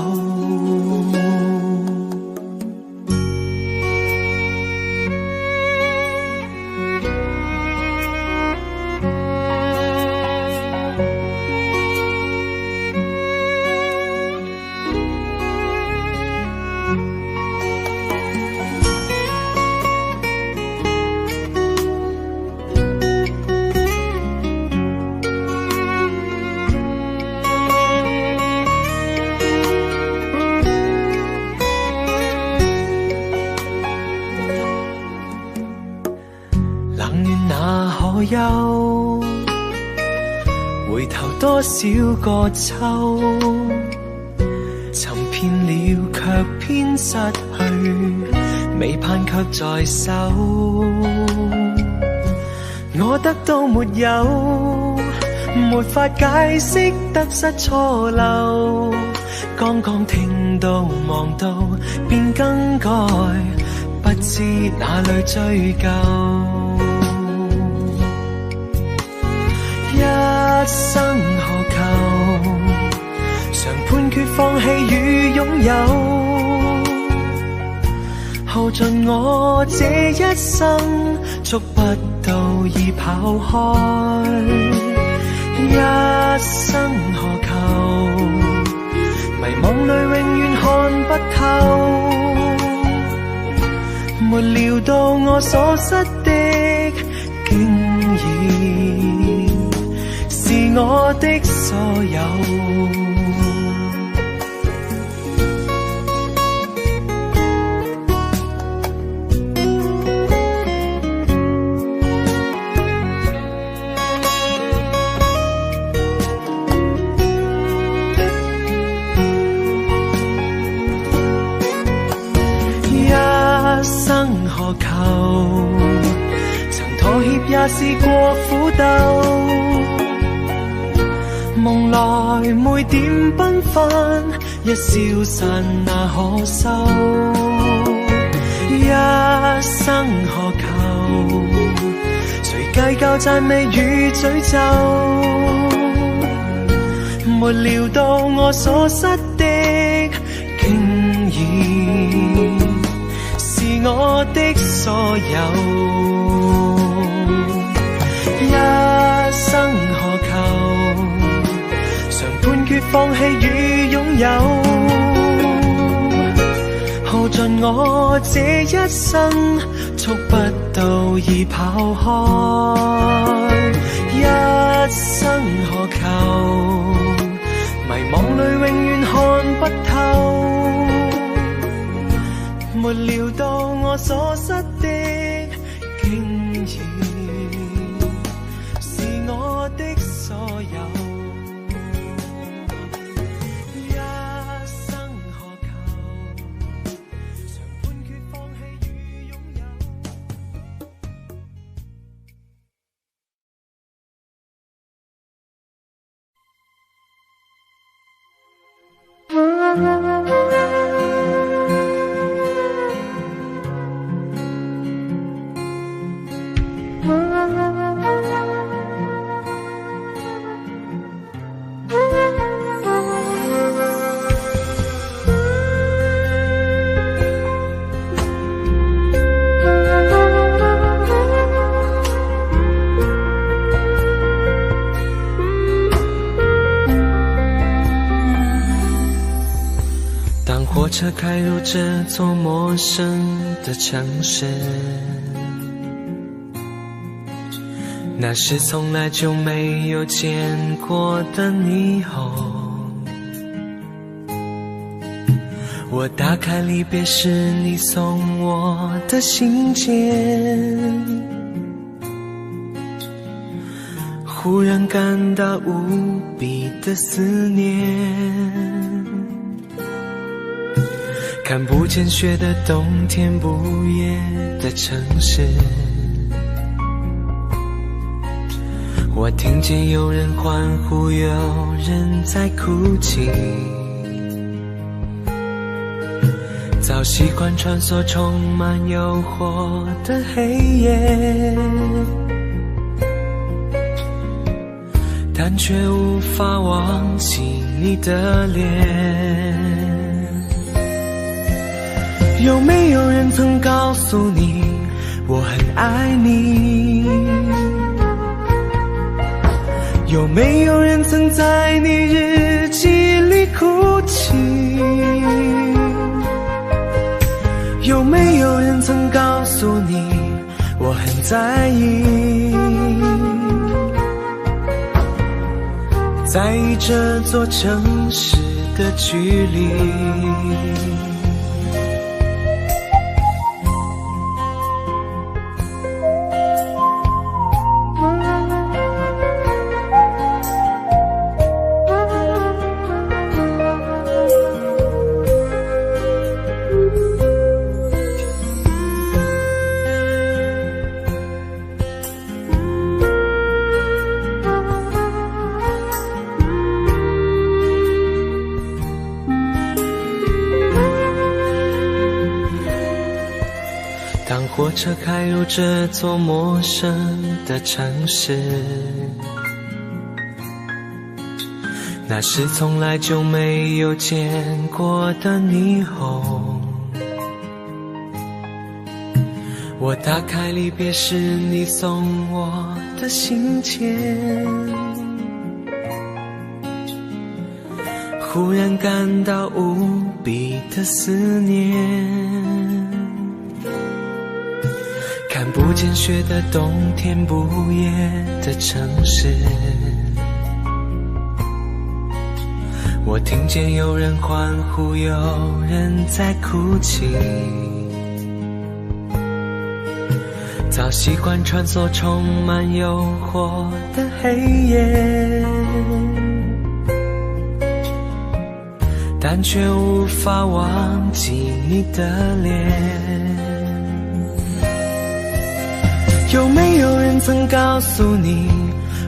有，回頭多少個秋，尋遍了卻偏失去，未盼卻在手。我得到沒有，沒法解釋得失錯漏，剛剛聽到望到便更改，不知哪裏追究。一生何求，常判決放棄與擁有，耗盡我這一生，觸不到已跑開。一生何求，迷惘裏永遠看不透，沒料到我所失的竟然是我的所有。曾妥協也試過苦鬥，夢來每點繽紛，一消散那可收。一生何求，誰計較讚美與詛咒，沒料到我所失的竟然是我的所有。一生何求，常判決放棄與擁有，耗盡我這一生，觸不到已跑開。一生何求，迷惘裏永遠看不透，沒料到我所失的竟然是我的所有。一生何求，常判決放棄與擁有。火车开入这座陌生的城市，那是从来就没有见过的霓虹。我打开离别时你送我的信件，忽然感到无比的思念。看不见雪的冬天，不夜的城市，我听见有人欢呼，有人在哭泣，早习惯穿梭充满诱惑的黑夜，但却无法忘记你的脸。有没有人曾告诉你我很爱你？有没有人曾在你日记里哭泣？有没有人曾告诉你我很在意？在意这座城市的距离。火车开入这座陌生的城市，那是从来就没有见过的霓虹。我打开离别时你送我的信件，忽然感到无比的思念。看不见雪的冬天，不夜的城市，我听见有人欢呼，有人在哭泣。早习惯穿梭充满诱惑的黑夜，但却无法忘记你的脸。有没有人曾告诉你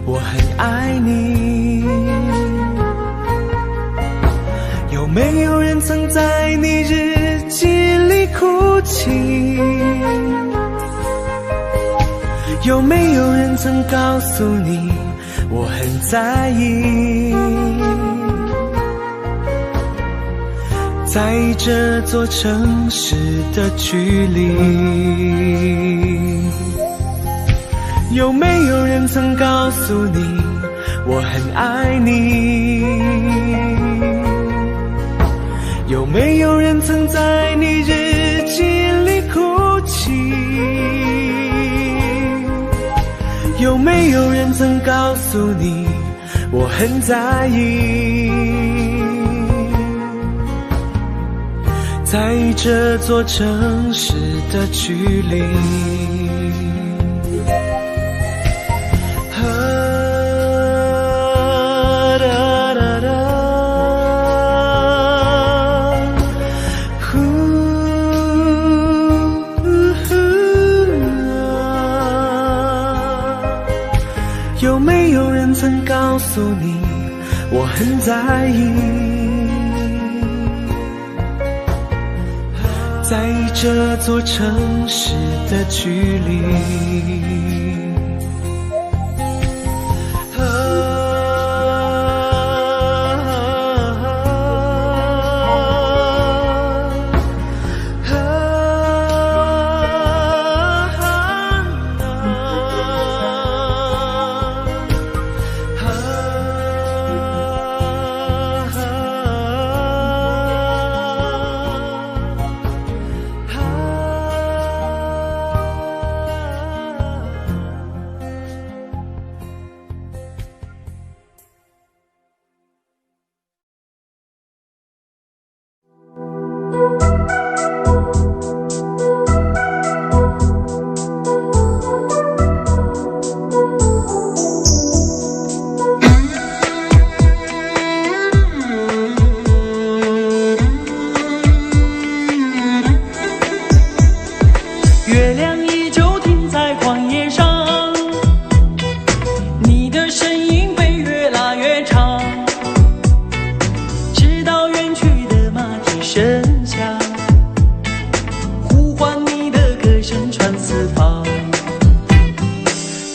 我很爱你？有没有人曾在你日记里哭泣？有没有人曾告诉你我很在意？在这座城市的距离，有没有人曾告诉你我很爱你？有没有人曾在你日记里哭泣？有没有人曾告诉你我很在意？在这座城市的距离，有没有人曾告诉你我很在意？在这座城市的距离，月亮依旧停在旷野上，你的身影被越拉越长，直到远去的马蹄声响，呼唤你的歌声传四方。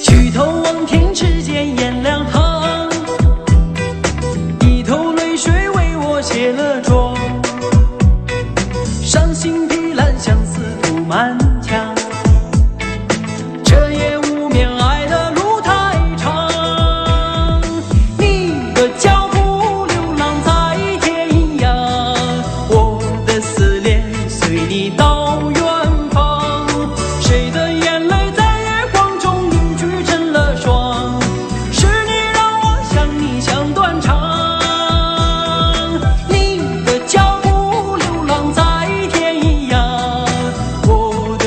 举头望天，只见颜良堂，一头泪水为我卸了妆，伤心的蓝相思涂满墙，这夜无眠，爱的路太长，你的脚步流浪在天涯，我的思念随你到远方，谁的眼泪在月光中凝聚成了霜，是你让我想你想断肠，你的脚步流浪在天涯，我的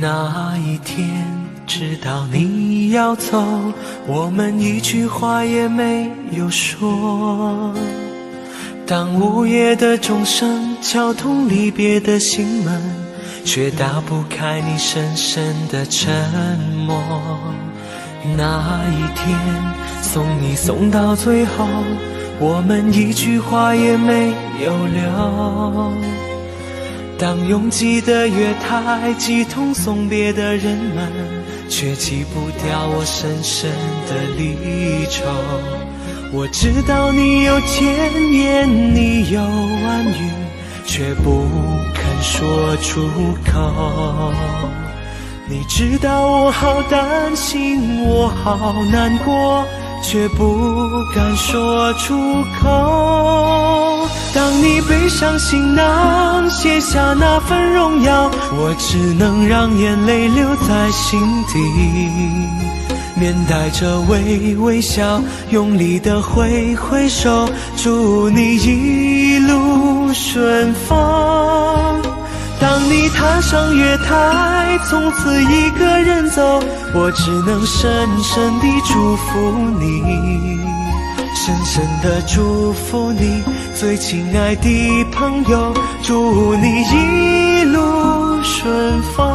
那一天知道你要走，我们一句话也没有说。当午夜的钟声敲痛离别的心门，却打不开你深深的沉默。那一天送你送到最后，我们一句话也没有留。当拥挤的月台挤痛送别的人们，却挤不掉我深深的离愁。我知道你有千言，你有万语，却不肯说出口。你知道我好担心，我好难过，却不敢说出口。当你背上行囊，卸下那份荣耀，我只能让眼泪留在心底，面带着微笑，用力地挥挥手，祝你一路顺风。当你踏上月台，从此一个人走，我只能深深地祝福你，深深地祝福你，最亲爱的朋友，祝你一路顺风。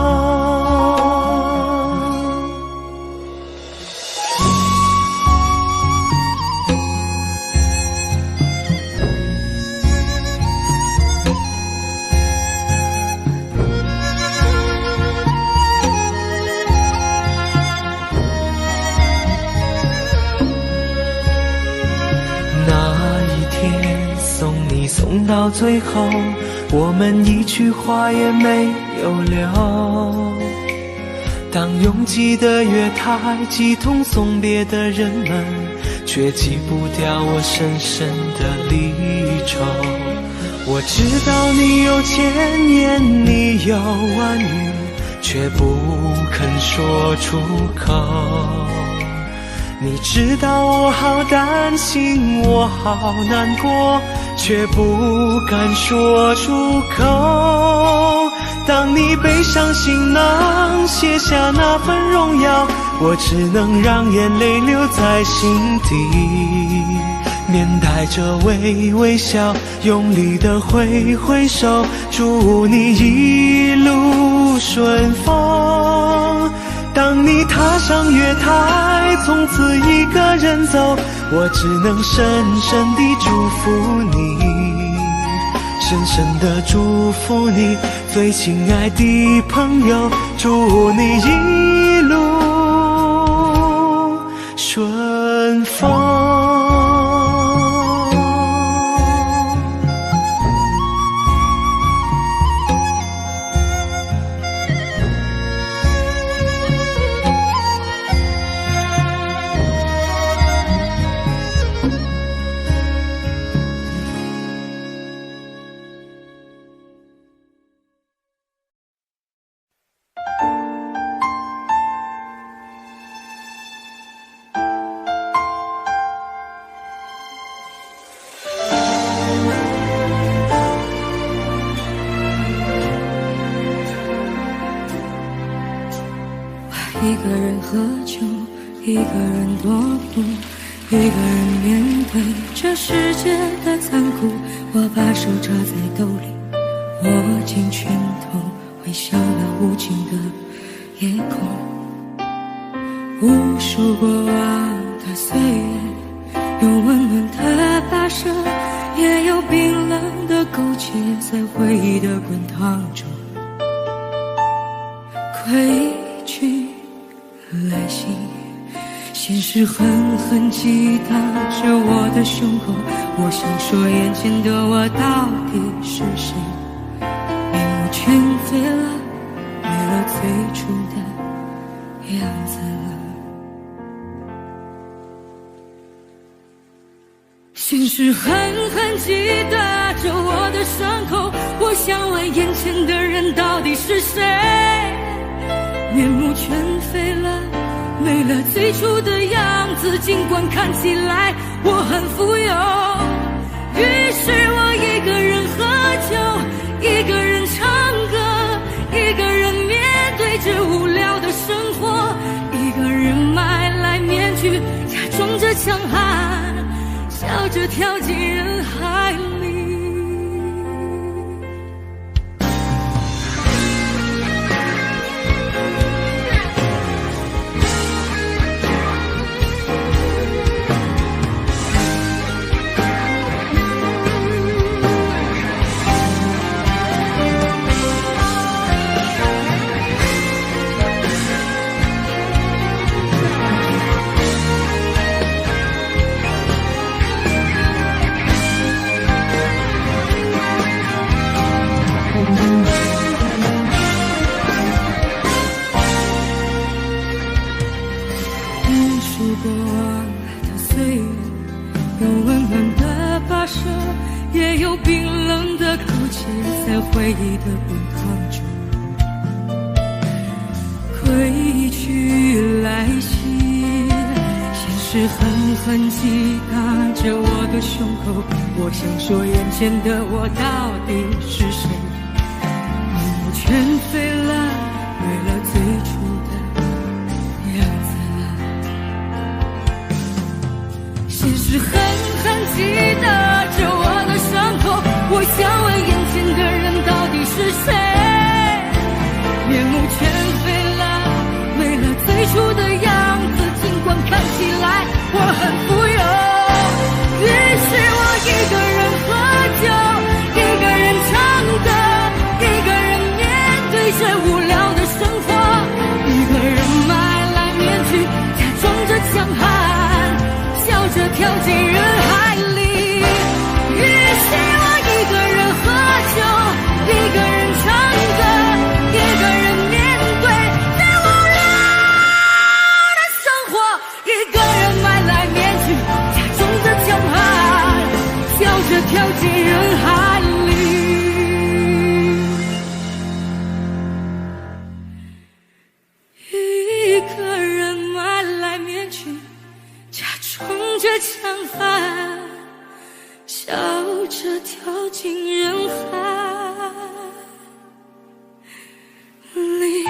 送到最后，我们一句话也没有留。当拥挤的月台挤痛送别的人们，却挤不掉我深深的离愁。我知道你有千言，你有万语，却不肯说出口。你知道我好担心，我好难过，却不敢说出口。当你背上行囊，卸下那份荣耀，我只能让眼泪留在心底，面带着微笑，用力地挥挥手，祝你一路顺风。当你踏上月台，从此一个人走，我只能深深地祝福你，深深地祝福你，最亲爱的朋友，祝你一路顺风。一个人喝酒，一个人踱步，一个人面对这世界的残酷。我把手插在兜里，握紧拳头，微笑那无尽的夜空。无数过往的岁月，有温暖的跋涉，也有冰冷的苟且，在回忆的滚烫中归去来袭，现实狠狠击打着我的胸口。我想说，眼前的我到底是谁？面目全非了，没了最初的样子了。现实狠狠击打着我的伤口。我想问，眼前的人到底是谁？面目全非了，没了最初的样子，尽管看起来我很富有。于是我一个人喝酒，一个人唱歌，一个人面对着汗，笑着跳进人海里。也有冰冷的口气，在回忆的滚烫中归去来兮。现实狠狠击打着我的胸口，我想说眼前的我到底是谁？面目全非了，为了最初的样子。现实狠狠击打着我的伤口，我想问眼前的人到底是谁？面目全非了，为了最初的样子，尽管看起来我很富有。于是我一个人喝酒，一个人唱歌，一个人面对着无聊的生活，一个人买来面具，假装着强悍，笑着跳进人海里。于是我一个人喝酒，一个人唱歌，一个人面对最无聊的生活，一个人买来面具，假装着强悍，笑着跳进人海里。一个人买来面具，假装着强悍，笑着跳进人海里。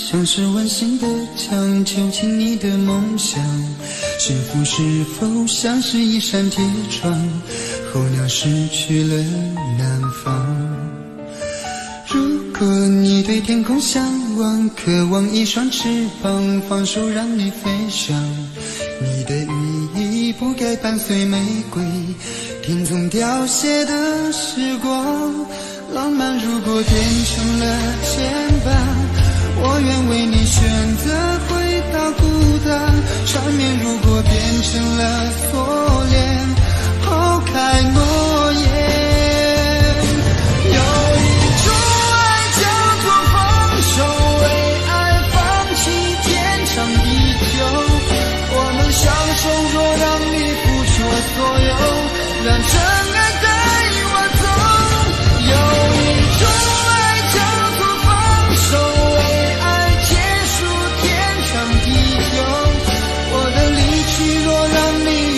像是温馨的墙，囚禁你的梦想。幸福是否像是一扇铁窗，候鸟失去了南方。如果你对天空向往，渴望一双翅膀，放手让你飞翔。你的羽翼不该伴随玫瑰，听从凋谢的时光。浪漫如果变成了牵绊，我愿为你选择回到孤单。缠绵如果变成了锁链，抛开诺言。有一种爱叫做放手，为爱放弃天长地久。我们相守，若让你付出所有，让真爱带我走。有一种爱叫做放手，为爱结束天长地久。我的离去，若让你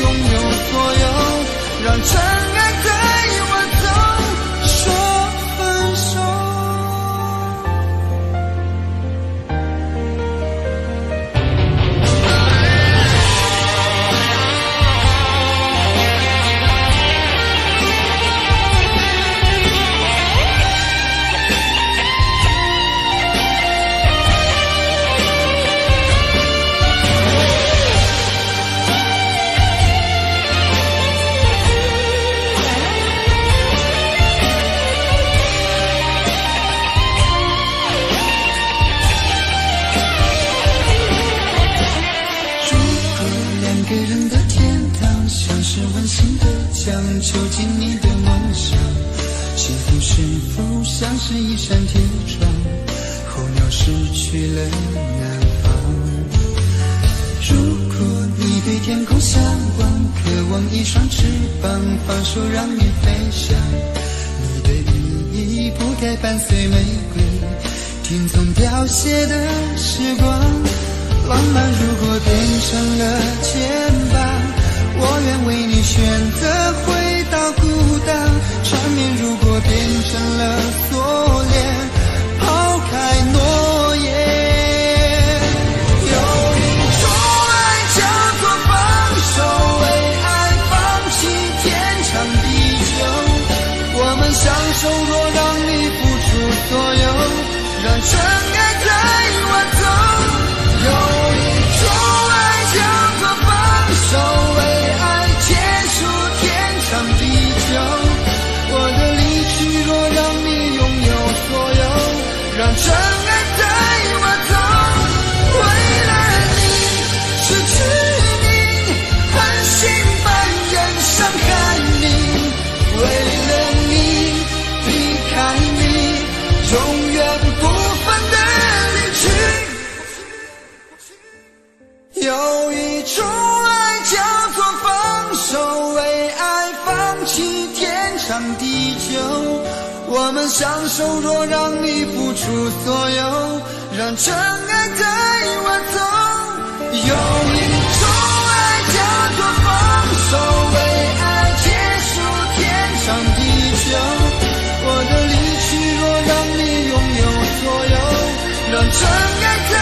是否像是一扇铁窗，候鸟失去了南方？如果你对天空向往，渴望一双翅膀，放手让你飞翔，你的羽翼不该伴随玫瑰，听从凋谢的时光。浪漫如果变成了肩膀，我愿为你选择回到孤岛。缠绵如果变成了锁链，抛开诺言。有一种爱叫做放手，为爱放弃天长地久。我们相守，若让你付出所有，让真爱在我走。有一种爱叫做放手，为爱结束天长地久。我的离去若让你拥有所有，让真爱带我走。为了你失去你，狠心把人伤害你，为了你离开你，永远不分的离去。有一种爱叫做放手，为爱放弃天长地久。我们相守，若让你付出所有，让真爱带我走。有一种爱叫做放手，为爱结束天长地久。我的离去若让你拥有所有，让真爱带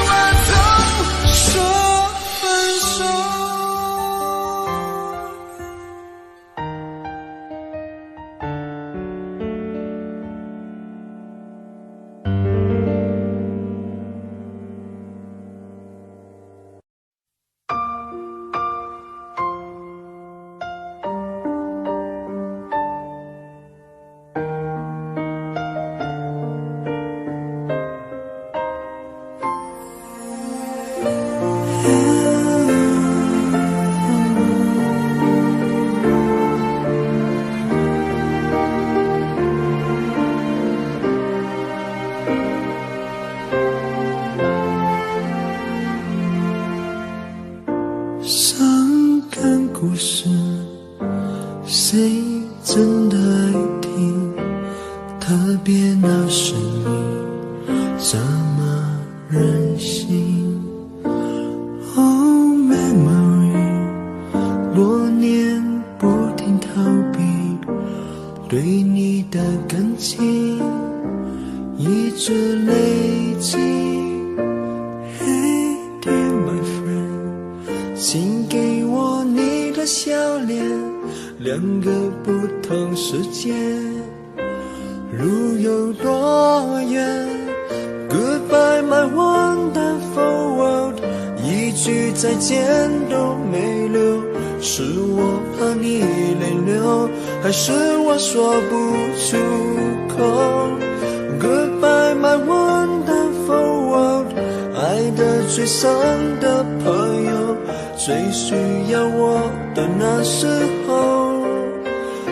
我走。说分手。伤感故事，谁真的爱听？特别那声音这么任性。Oh memory， 多年不停逃避，对你的感情一直累积。Hey dear my friend，请给我你的笑脸，两个不同世界，路有多远 ？Goodbye my wonderful world， 一句再见都没留，是我怕你泪流，还是我说不出口 ？Goodbye my wonderful world， 爱得最深的朋友。最需要我的那时候，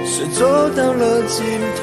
却走到了尽头。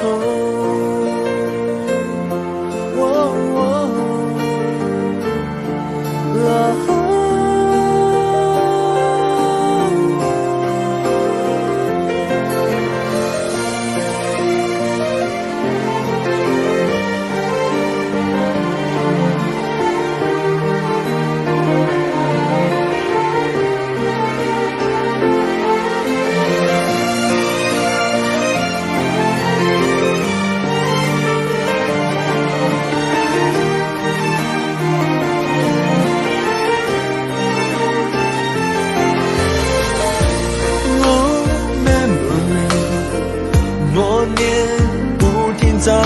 在逃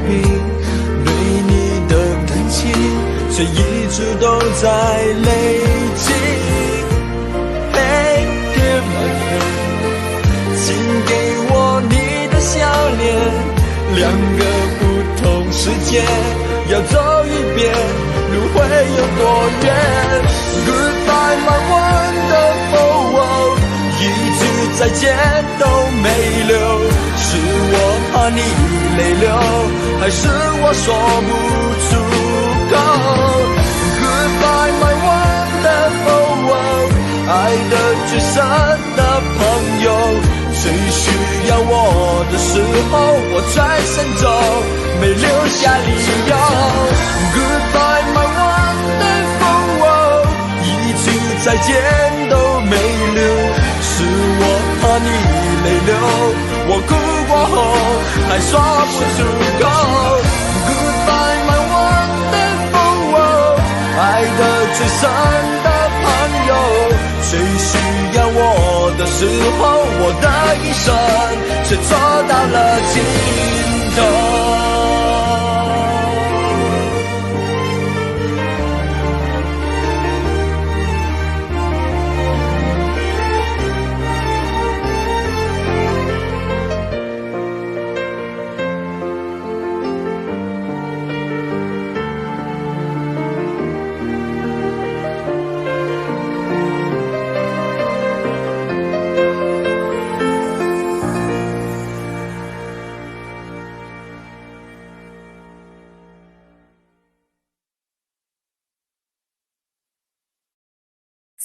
避对你的感情，却一直都在累积。Hey dear my friend， 请给我你的笑脸，两个不同世界，要走一遍，路会有多远 ？Goodbye my wonderful world， 一句再见都没留，是我怕你泪流，还是我说不出口 Goodbye my wonderful world， 爱的最深的朋友，最需要我的时候，我转身走，没留下理由 Goodbye my wonderful world， 一句再见都没留，是我怕你泪流，我哭过后还说不出口 Goodbye my wonderful world， 爱的最深的朋友，最需要我的时候，我的一生却走到了尽头。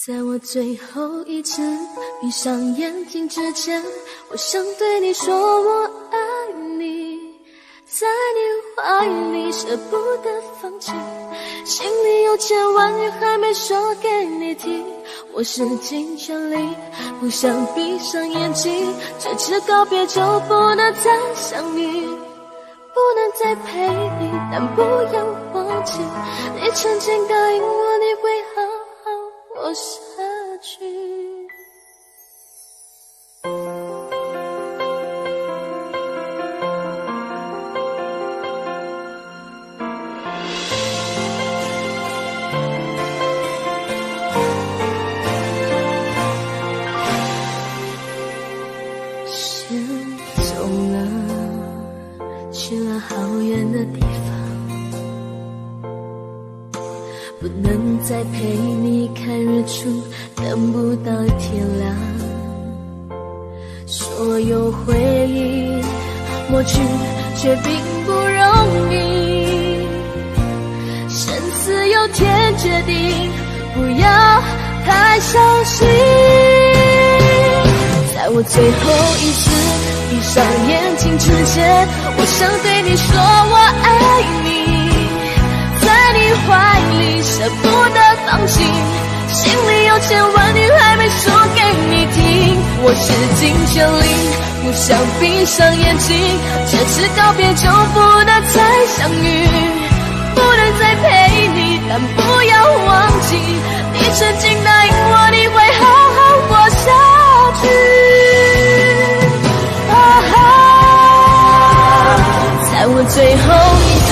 在我最后一次闭上眼睛之前，我想对你说我爱你，在你怀里舍不得放弃，心里有千万语还没说给你听，我使尽全力不想闭上眼睛，这次告别就不能再相遇，不能再陪你，但不要忘记你曾经答应我你会好好活下去。先走了，去了好远的地方，不能再陪你看日出，等不到天亮，所有回忆抹去却并不容易，生死有天决定，不要太伤心。在我最后一次闭上眼睛之前，我想对你说我爱你，在你怀里舍不得放弃，心里有千万语还没说给你听，我使尽全力不想闭上眼睛，这次告别就不能再相遇，不能再陪你，但不要忘记你曾经答应我你会好好活下去。在我最后一次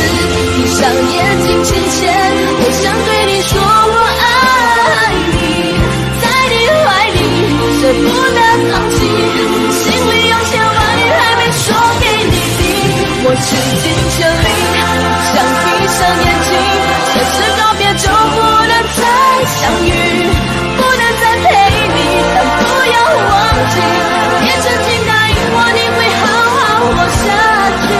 闭上眼睛之前，我想对你说我爱你，在你怀里舍不得放弃，心里有千万语还没说给你听，我使尽全力不想闭上眼睛，这次告别就不能再相遇，不能再陪你，但不要忘记你曾经答应我你会好好活下去。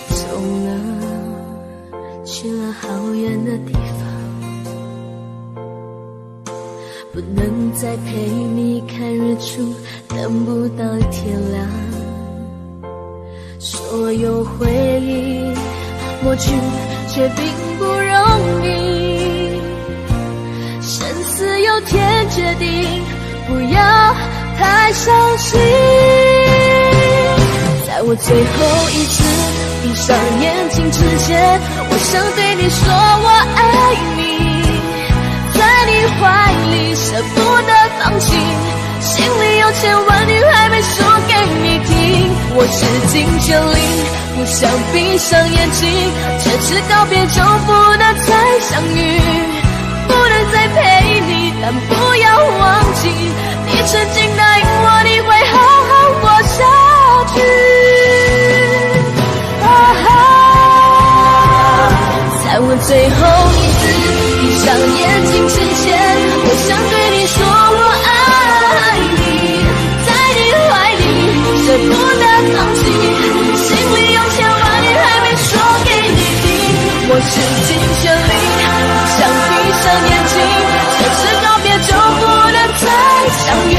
走了，去了好远的地方，不能再陪你看日出，等不到天亮，所有回忆抹去却并不容易，生死有天决定，不要太伤心。在我最后一次闭上眼睛之前，我想对你说我爱你，在你怀里舍不得放弃，心里有千万语还没说给你听，我使尽全力不想闭上眼睛，这次告别就不能再相遇，不能再陪你，但不要忘记，你曾经答应我你会好好活下去。在我最后一次闭上眼睛之前，我想对你说我爱你，在你怀里舍不得放弃，心里有千万言还没说给你听，我使尽全力想闭上眼睛，可是告别就不能再相遇，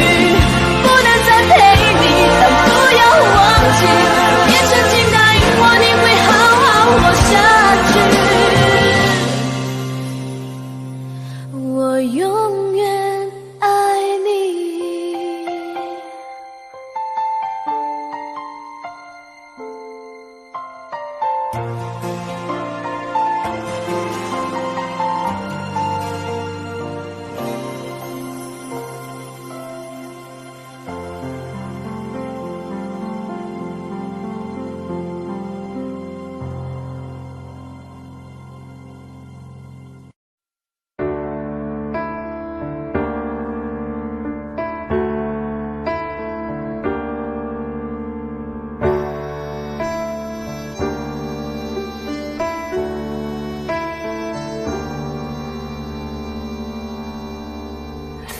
不能再陪你，但不要忘记，你曾经答应我你会好好活下去，我永远爱你。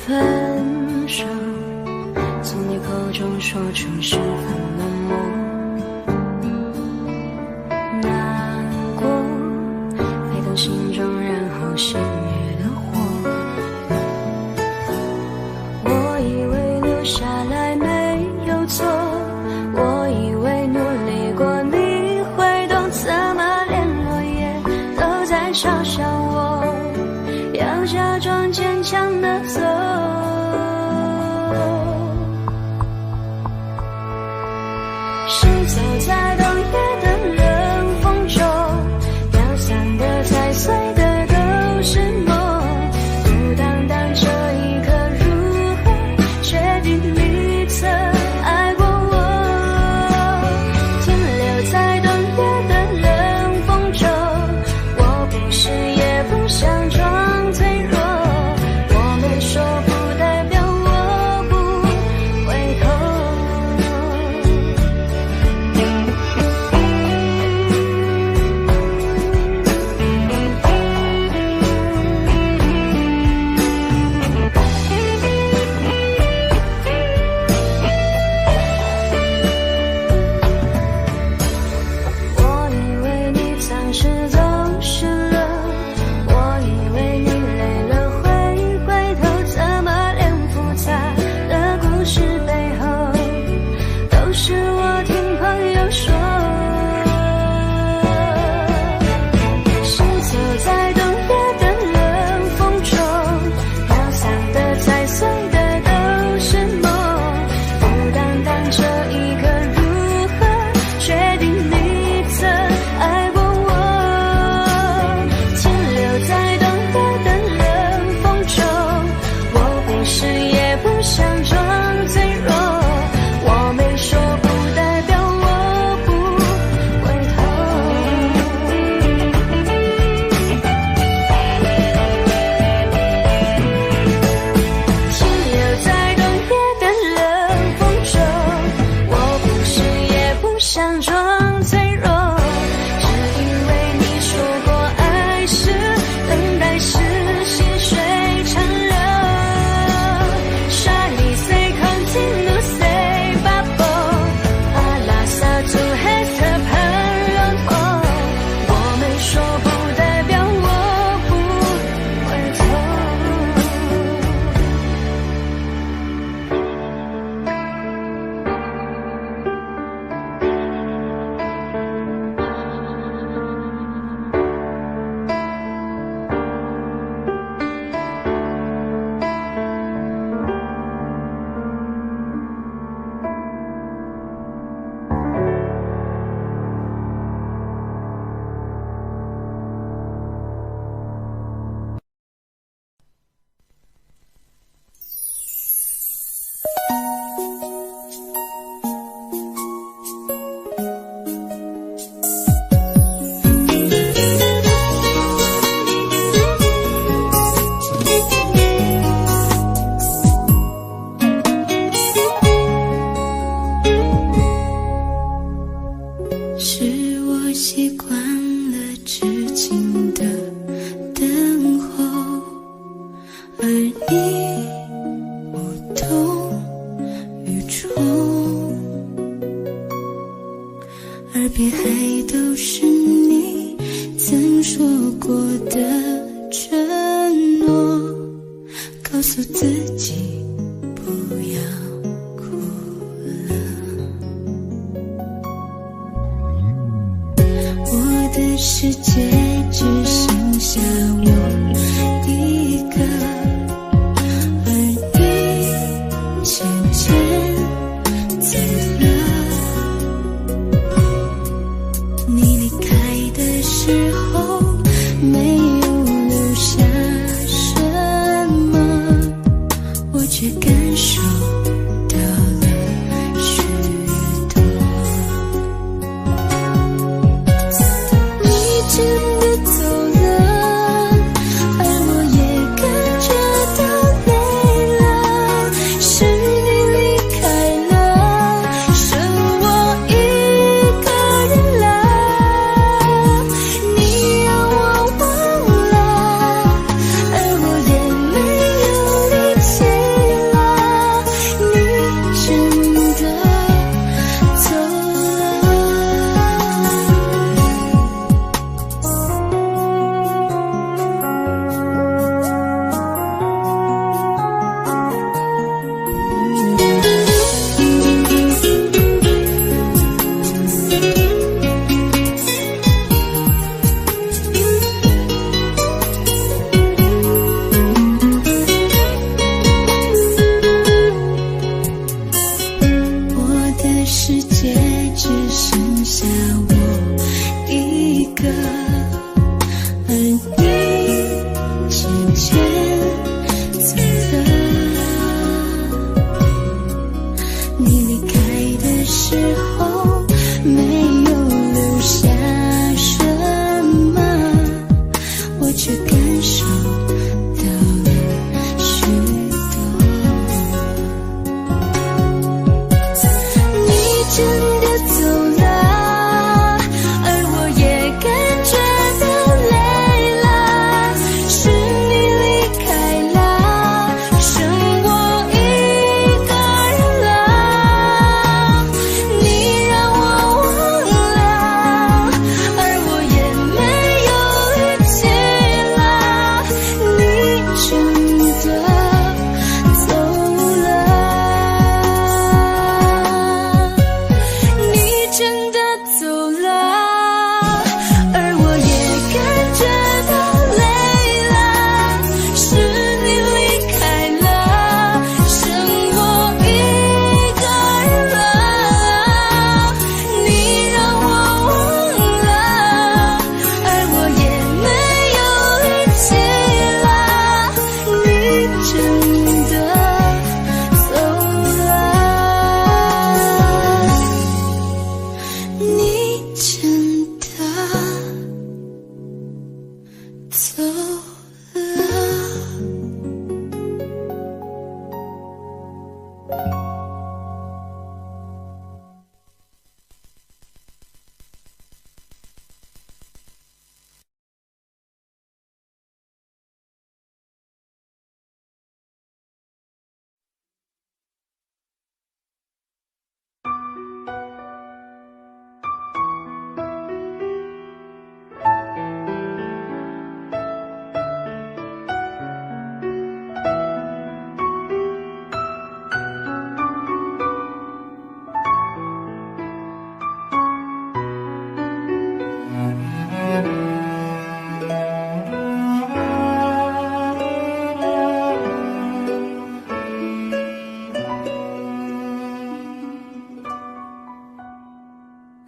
分手，从你口中说出十分冷漠，难过沸腾心中，然后熄灭的火。我以为留下来没有错，我以为努力过你会懂，怎么连落叶都在嘲笑我，要假装坚强的走。是走在冬夜的冷风中，飘散的踩碎的都是梦，不单单这一刻如何确定你曾爱过我，停留在冬夜的冷风中，我不是也不想装脆弱，我没说不代表我不回头。我以为你暂时走失了，我以为你累了会回头，怎么连复杂的故事背后都是我听朋友说，是走在冬夜的冷风中，飘散的踩碎的都是梦，不单单这一刻如何确定你曾爱过我，停留在冬夜的冷风中，我不是也不想装脆弱，我没说不习惯了至今的等候，而你无动于衷，耳边还都是你曾说过的承诺，告诉自己不要哭了。我的世界只剩下我一个，而你渐渐走了。你离开的时候没有留下什么，我却感受到了许多。你真的走了，而我也跟着都累了，是你离开了，剩我一个人了。你让我忘了，而我也没有力气了，你真的走了。我的世界只剩下我一个，而你渐渐走了。你离开的时候没有留下什么，我却感受到了许多。你真的走了，而我也跟着都累了，是你离开了，剩我一个人了。你让我忘了，而我也没有力气了，你真的走了。你真的走了，而我也跟着都累了，是你离开了，剩我一个人了。你让我忘了，而我也没有力气了，你真的走了。你真的走了。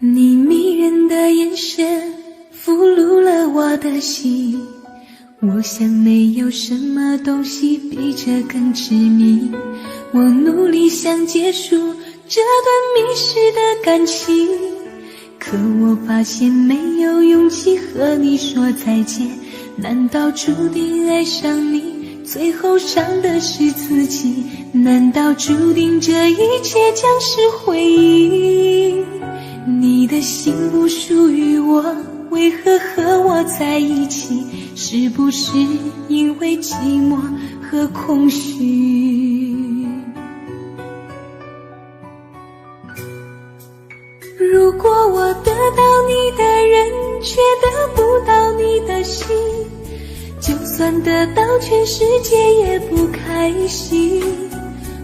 你迷人的眼神俘虏了我的心，我想没有什么东西比这更致命。我努力想结束这段迷失的感情，可我发现没有勇气和你说再见。难道注定爱上你，最后伤的是自己？难道注定这一切将是回忆？你的心不属于我，为何和我在一起？是不是因为寂寞和空虚？如果我得到你的人，却得不到你的心，就算得到全世界也不开心。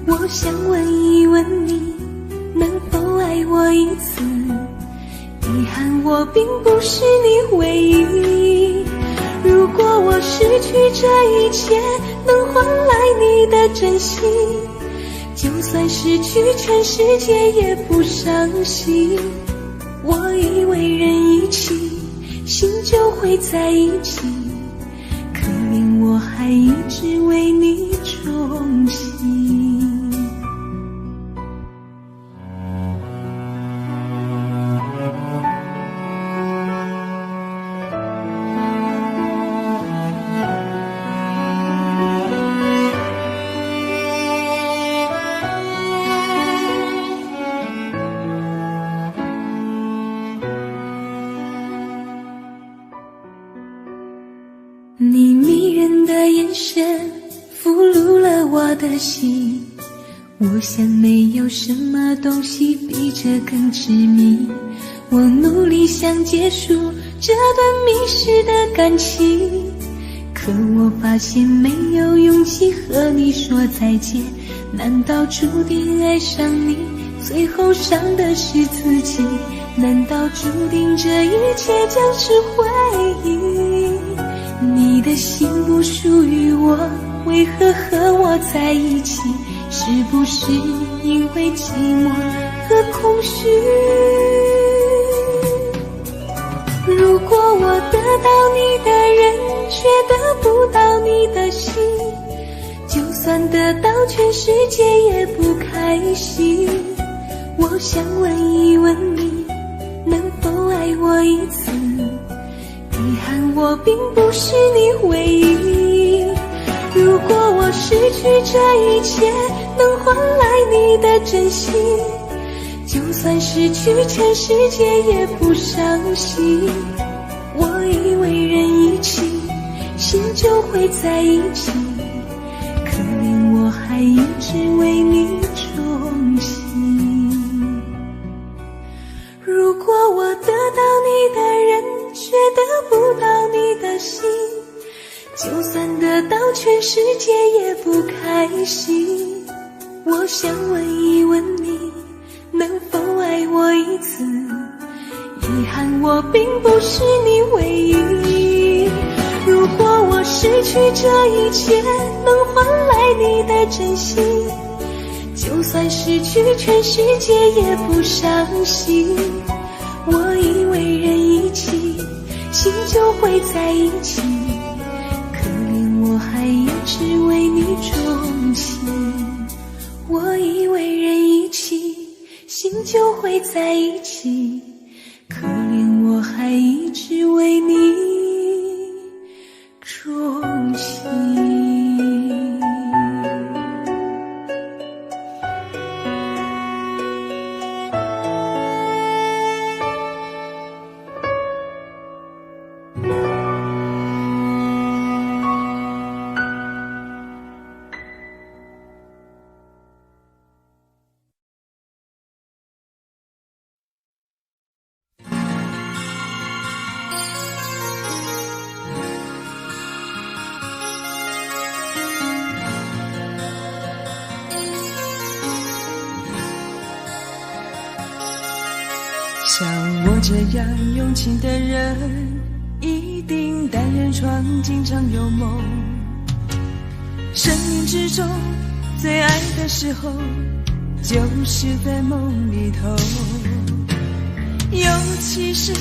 我想问一问你，能否爱我一次？遗憾我并不是你唯一。如果我失去这一切，能换来你的真心，就算失去全世界也不伤心。我以为人一起，心就会在一起，可怜我还一直为你钟情。你迷人的眼神俘虏了我的心，我想没有什么东西比这更执迷。我努力想结束这段迷失的感情，可我发现没有勇气和你说再见。难道注定爱上你，最后伤的是自己？难道注定这一切将是回忆？你的心不属于我，为何和我在一起？是不是因为寂寞和空虚？如果我得到你的人，却得不到你的心，就算得到全世界也不开心。我想问一问你，能否爱我一次？遗憾我并不是你唯一。如果我失去这一切，能换来你的真心，就算失去全世界也不伤心。我以为人一起，心就会在一起，可怜我还一直为你钟情。如果我得到你的人，却得不到你的心，就算得到全世界也不开心。我想问一问你，能否爱我一次？遗憾我并不是你唯一。如果我失去这一切，能换来你的真心，就算失去全世界也不伤心。我以为人一起，心就会在一起，可怜我还一直为你钟情。我以为人一起，心就会在一起，可怜我还一直为你钟情。像我这样用情的人，一定单人床，经常有梦。生命之中最爱的时候，就是在梦里头。尤其是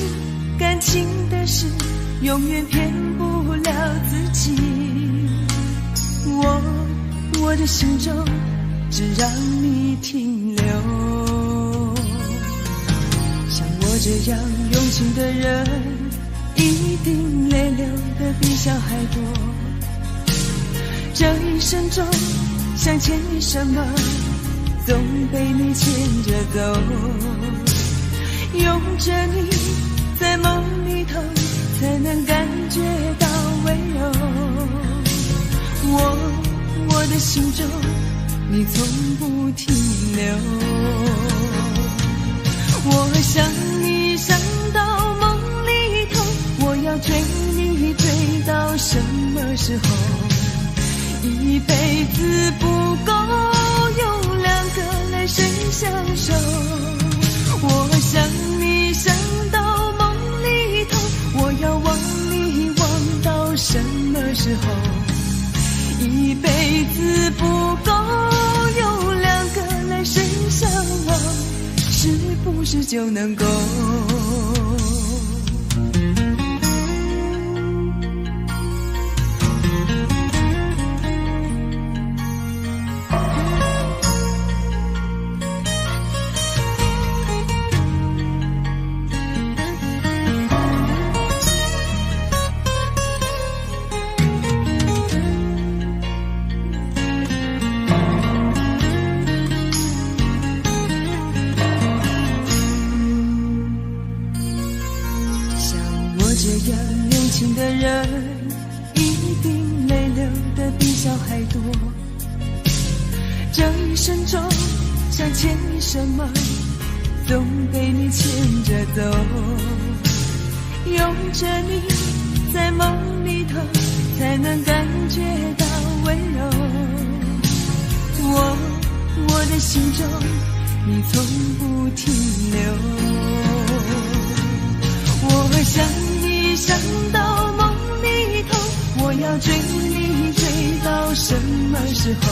感情的事，永远骗不了自己。我的心中只让你停留。像我这样用情的人，一定泪流的比小孩多。这一生中想牵你什么，总被你牵着走。拥着你在梦里头才能感觉到温柔。我的心中你从不停留，我想你想到梦里头，我要追你追到什么时候？一辈子不够用两个来生相守，我想你想到梦里头，我要忘你忘到什么时候？一辈子不够用两个来生相望，是不是就能够？这样年轻的人一定泪流的比小孩多，这一生中想牵你什么总被你牵着走，拥着你在梦里头才能感觉到温柔，我的心中你从不停留，我想你想到梦里头，我要追你追到什么时候？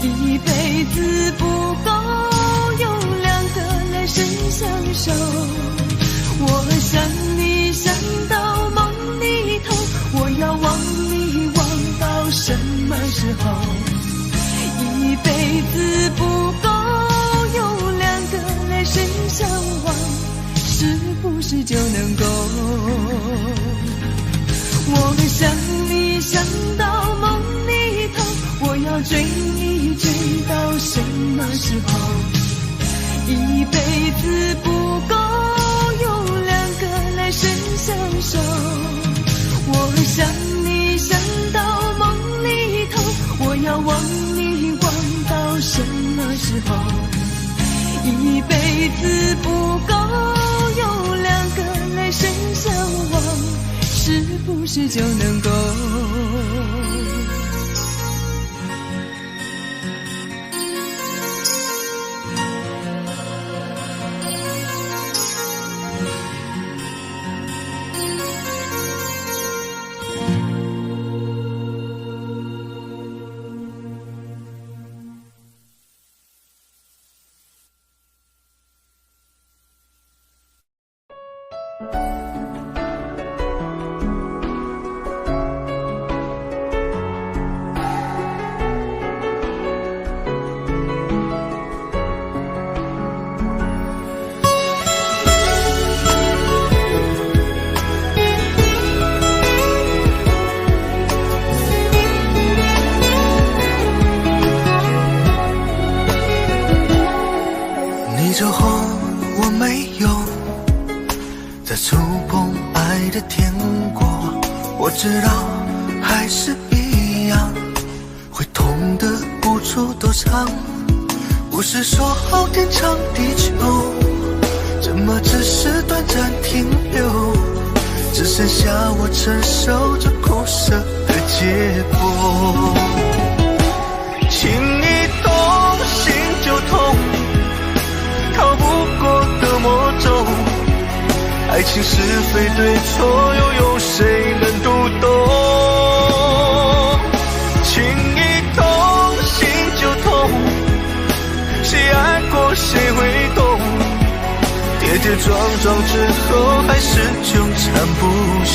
一辈子不够用两个来生相守，我想你想到梦里头，我要忘你忘到什么时候？一辈子不够用两个来生相望，是不是就能够？我想你想到梦里头，我要追你追到什么时候？一辈子不够用两个来生相守，我想你想到梦里头，我要忘你忘到什么时候？一辈子不够用两个来生相望，是不是就能够？之后我没有再触碰爱的天国，我知道还是一样会痛得无处躲藏，不是说好天长地久，怎么只是短暂停留，只剩下我承受着苦涩的结果。情一动心就痛，逃不过的魔咒，爱情是非对错，又有谁能读懂？情一动心就痛，谁爱过谁会懂？跌跌撞撞之后，还是纠缠不休。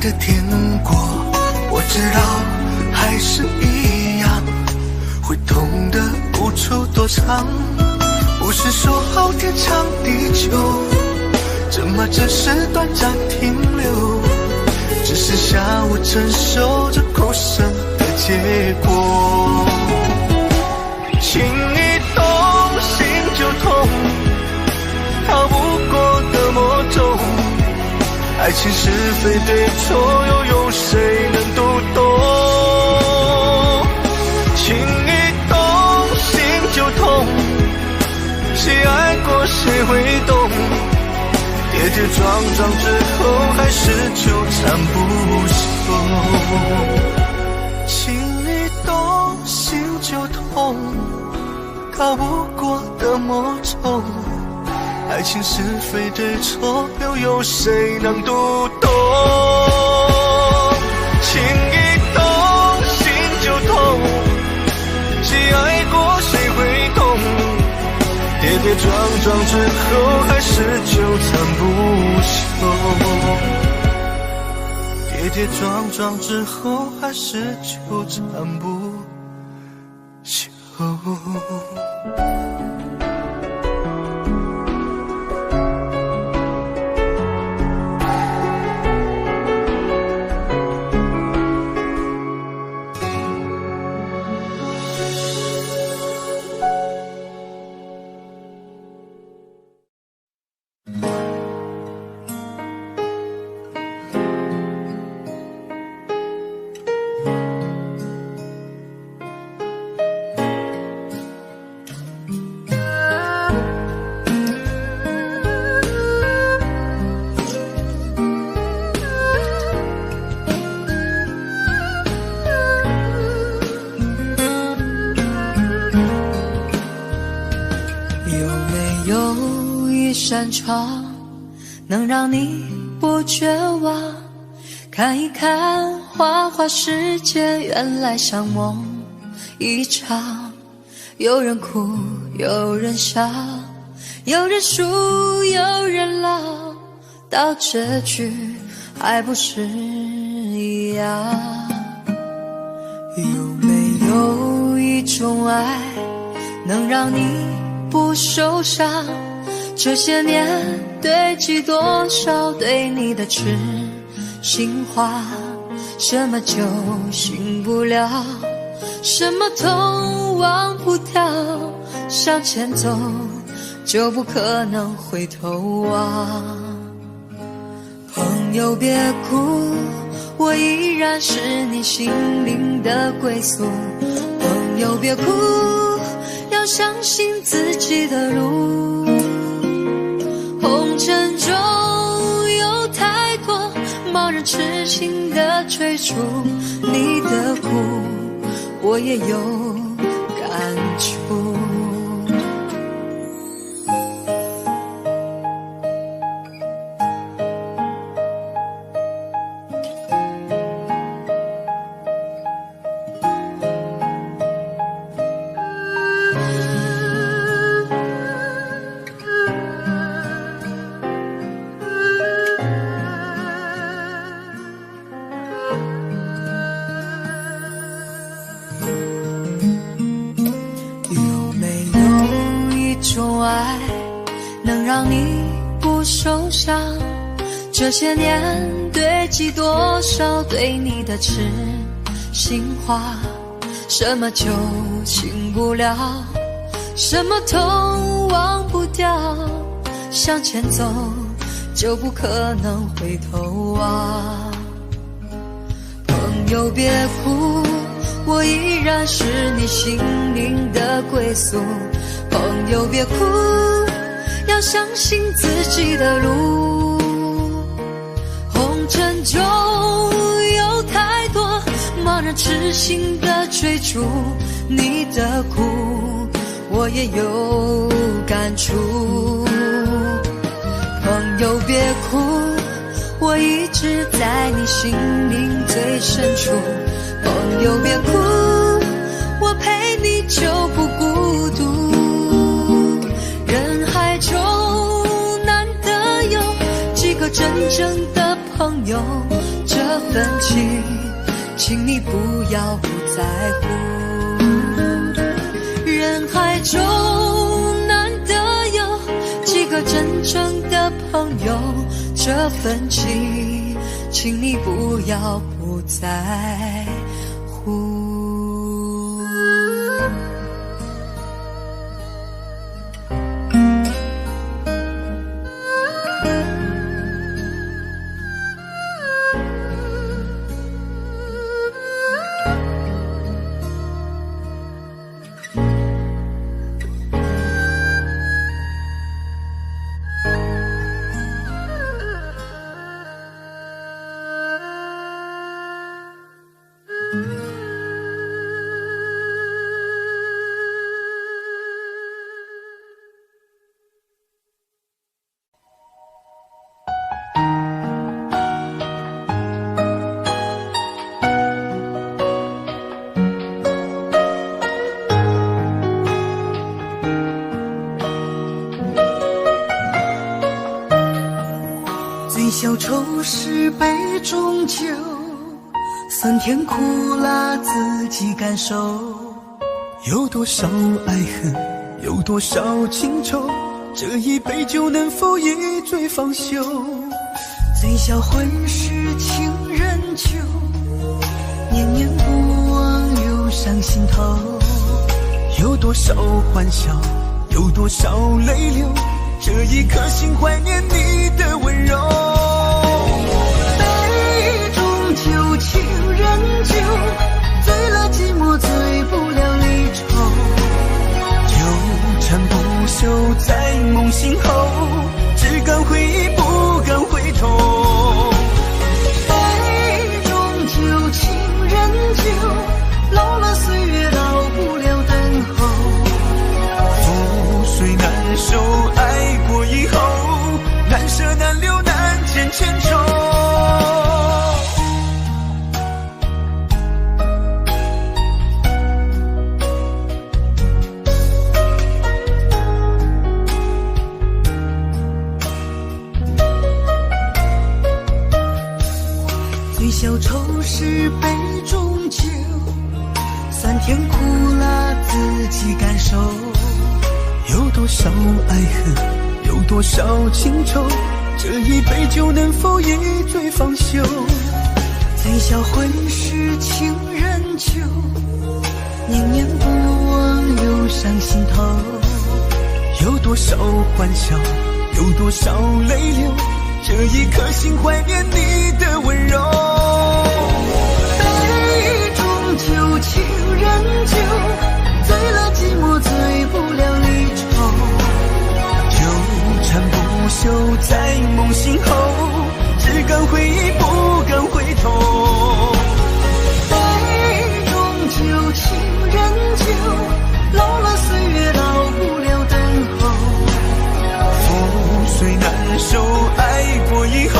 的天国，我知道还是一样，会痛的无处躲藏。不是说好天长地久，怎么只是短暂停留？只剩下我承受着苦涩的结果。情一动心就痛，逃不过的魔咒。爱情是非对错，又有谁能读懂？情一动心就痛，谁爱过谁会懂？跌跌撞撞之后，还是纠缠不休。情一动心就痛，逃不过的魔咒。爱情是非对错，又有谁能读懂？情一动心就痛，谁爱过谁会懂？跌跌撞撞之后，还是纠缠不休。跌跌撞撞之后，还是纠缠不休。扇窗能让你不绝望，看一看花花世界，原来像梦一场。有人哭，有人笑，有人输，有人老，到结局还不是一样？有没有一种爱能让你不受伤？这些年堆积多少对你的痴心话，什么酒醒不了，什么痛忘不掉，向前走就不可能回头望。朋友别哭，我依然是你心灵的归宿。朋友别哭，要相信自己的路。红尘中有太多茫然痴心的追逐，你的苦我也有感触。这些年堆积多少对你的痴心话，什么酒醒不了，什么痛忘不掉，向前走就不可能回头望。朋友别哭，我依然是你心灵的归宿。朋友别哭，要相信自己的路。红尘中有太多茫然痴心的追逐，你的苦我也有感触。朋友别哭，我一直在你心灵最深处。朋友别哭，我陪你就不孤独。人海中难得有几个真正的朋友，这份情，请你不要不在乎。人海中难得有几个真正的朋友，这份情，请你不要不在乎。小丑是杯中酒，酸甜苦辣自己感受。有多少爱恨，有多少情愁，这一杯酒能否一醉方休？醉销魂是情人酒，念念不忘忧伤心头。有多少欢笑，有多少泪流，这一颗心怀念你的温柔。酒情人酒，醉了寂寞，醉不了离愁。纠缠不休在梦醒后，只敢回忆不敢回头。杯中酒，情人酒，老了岁月，老不了等候。覆水难收，爱过以后，难舍难留难见千愁。小丑是杯中酒，酸甜苦辣自己感受。有多少爱恨，有多少情愁，这一杯酒能否一醉方休？醉销魂是情人酒，念念不忘忧伤心头。有多少欢笑，有多少泪流，这一颗心怀念你的温柔。酒情人酒，醉了寂寞，醉不了离愁。纠缠不休在梦醒后，只敢回忆不敢回头。杯中酒，情人酒，老了岁月，老不了等候。覆水难收，爱过以后，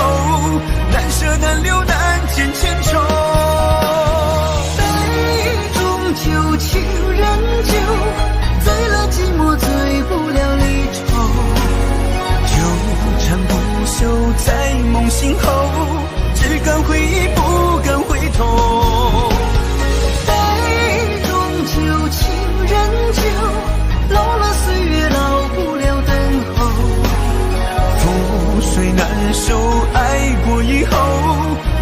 难舍难留难见千愁。酒情人酒，醉了寂寞，醉不了离愁。纠缠不休在梦醒后，只敢回忆不敢回头。杯中酒，情人酒，老了岁月，老不了等候。覆水难收，爱过以后，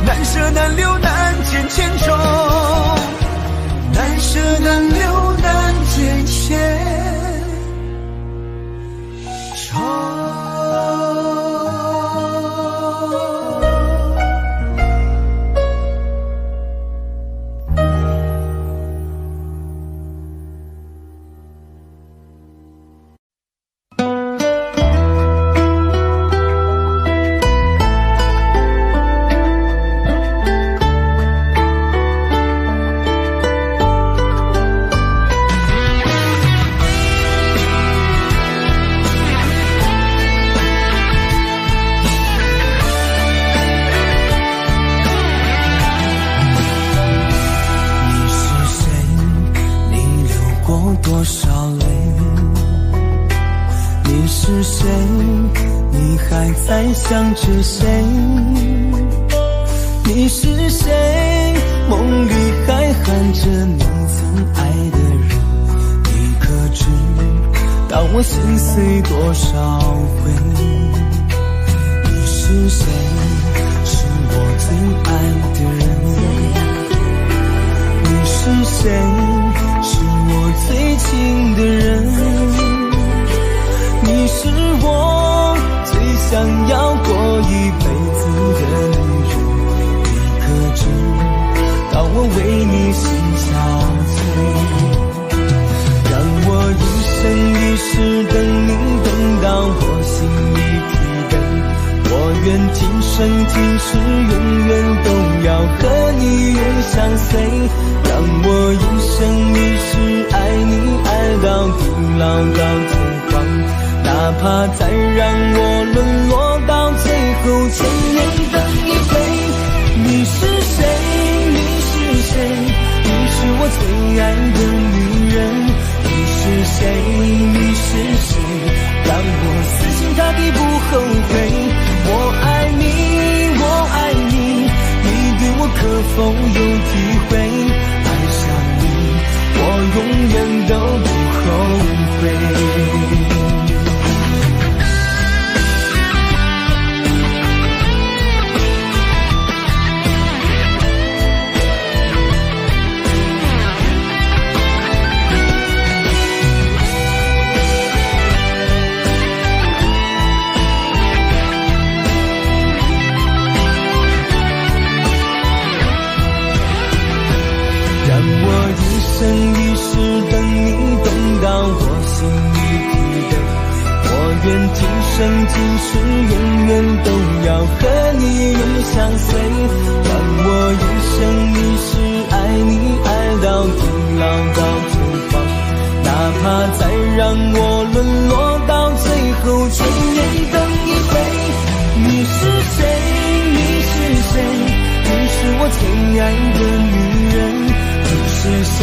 难舍难留难见千愁。难舍难留难见千愁。多少泪？你是谁？你还在想着谁？你是谁？梦里还喊着你曾爱的人，你可知道我心碎多少回？你是谁？是我最爱的人。你是谁？是我最亲的人。你是我最想要过一辈子的女人。你可知道我为你心憔悴？让我一生一世等你，等到我心里疲惫。我愿今生今世永远都要和你永相随。让我一生一世爱你，爱到地老到天荒。哪怕再让我沦落到最后，千年等一回。你是谁？你是谁？你是我最爱的女人。你是谁？你是谁？让我死心塌地不后悔。我爱你，我爱你，你对我可否有体会？爱上你，我永远都不后悔。一生一世等你，等到我心里疲惫。我愿今生今世永远都要和你永相随。让我一生一世爱你，爱到地老到天荒。哪怕再让我沦落到最后，千年等一回。你是谁？你是谁？你是我最爱的女人。你是谁？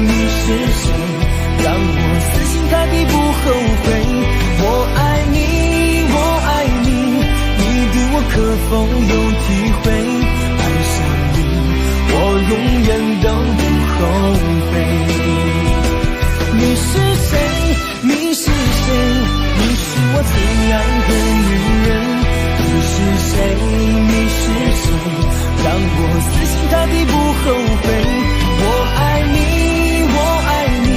你是谁？让我死心塌地不后悔。我爱你，我爱你，你对我可否有体会？爱上你，我永远都不后悔。你是谁？你是谁？你是我最爱的女人。你是谁？你是谁？让我死心塌地不后悔。我爱你，我爱你，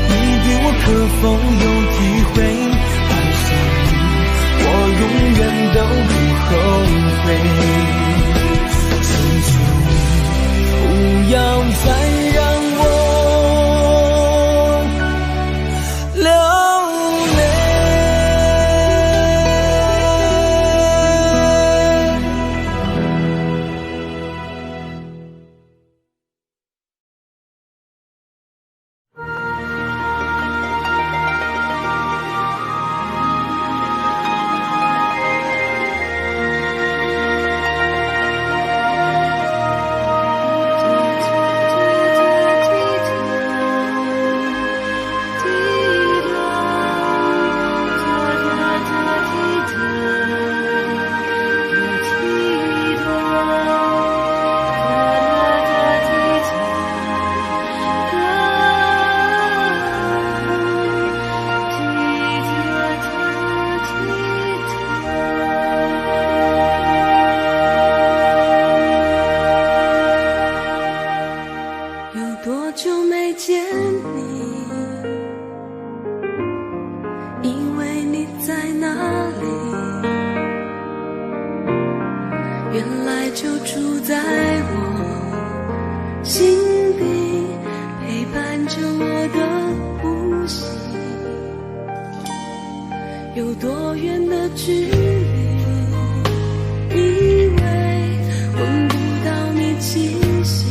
你对我可否有体会？爱上你，我永远都不后悔。求求你，不要再让我流泪。有多远的距离，以为闻不到你气息，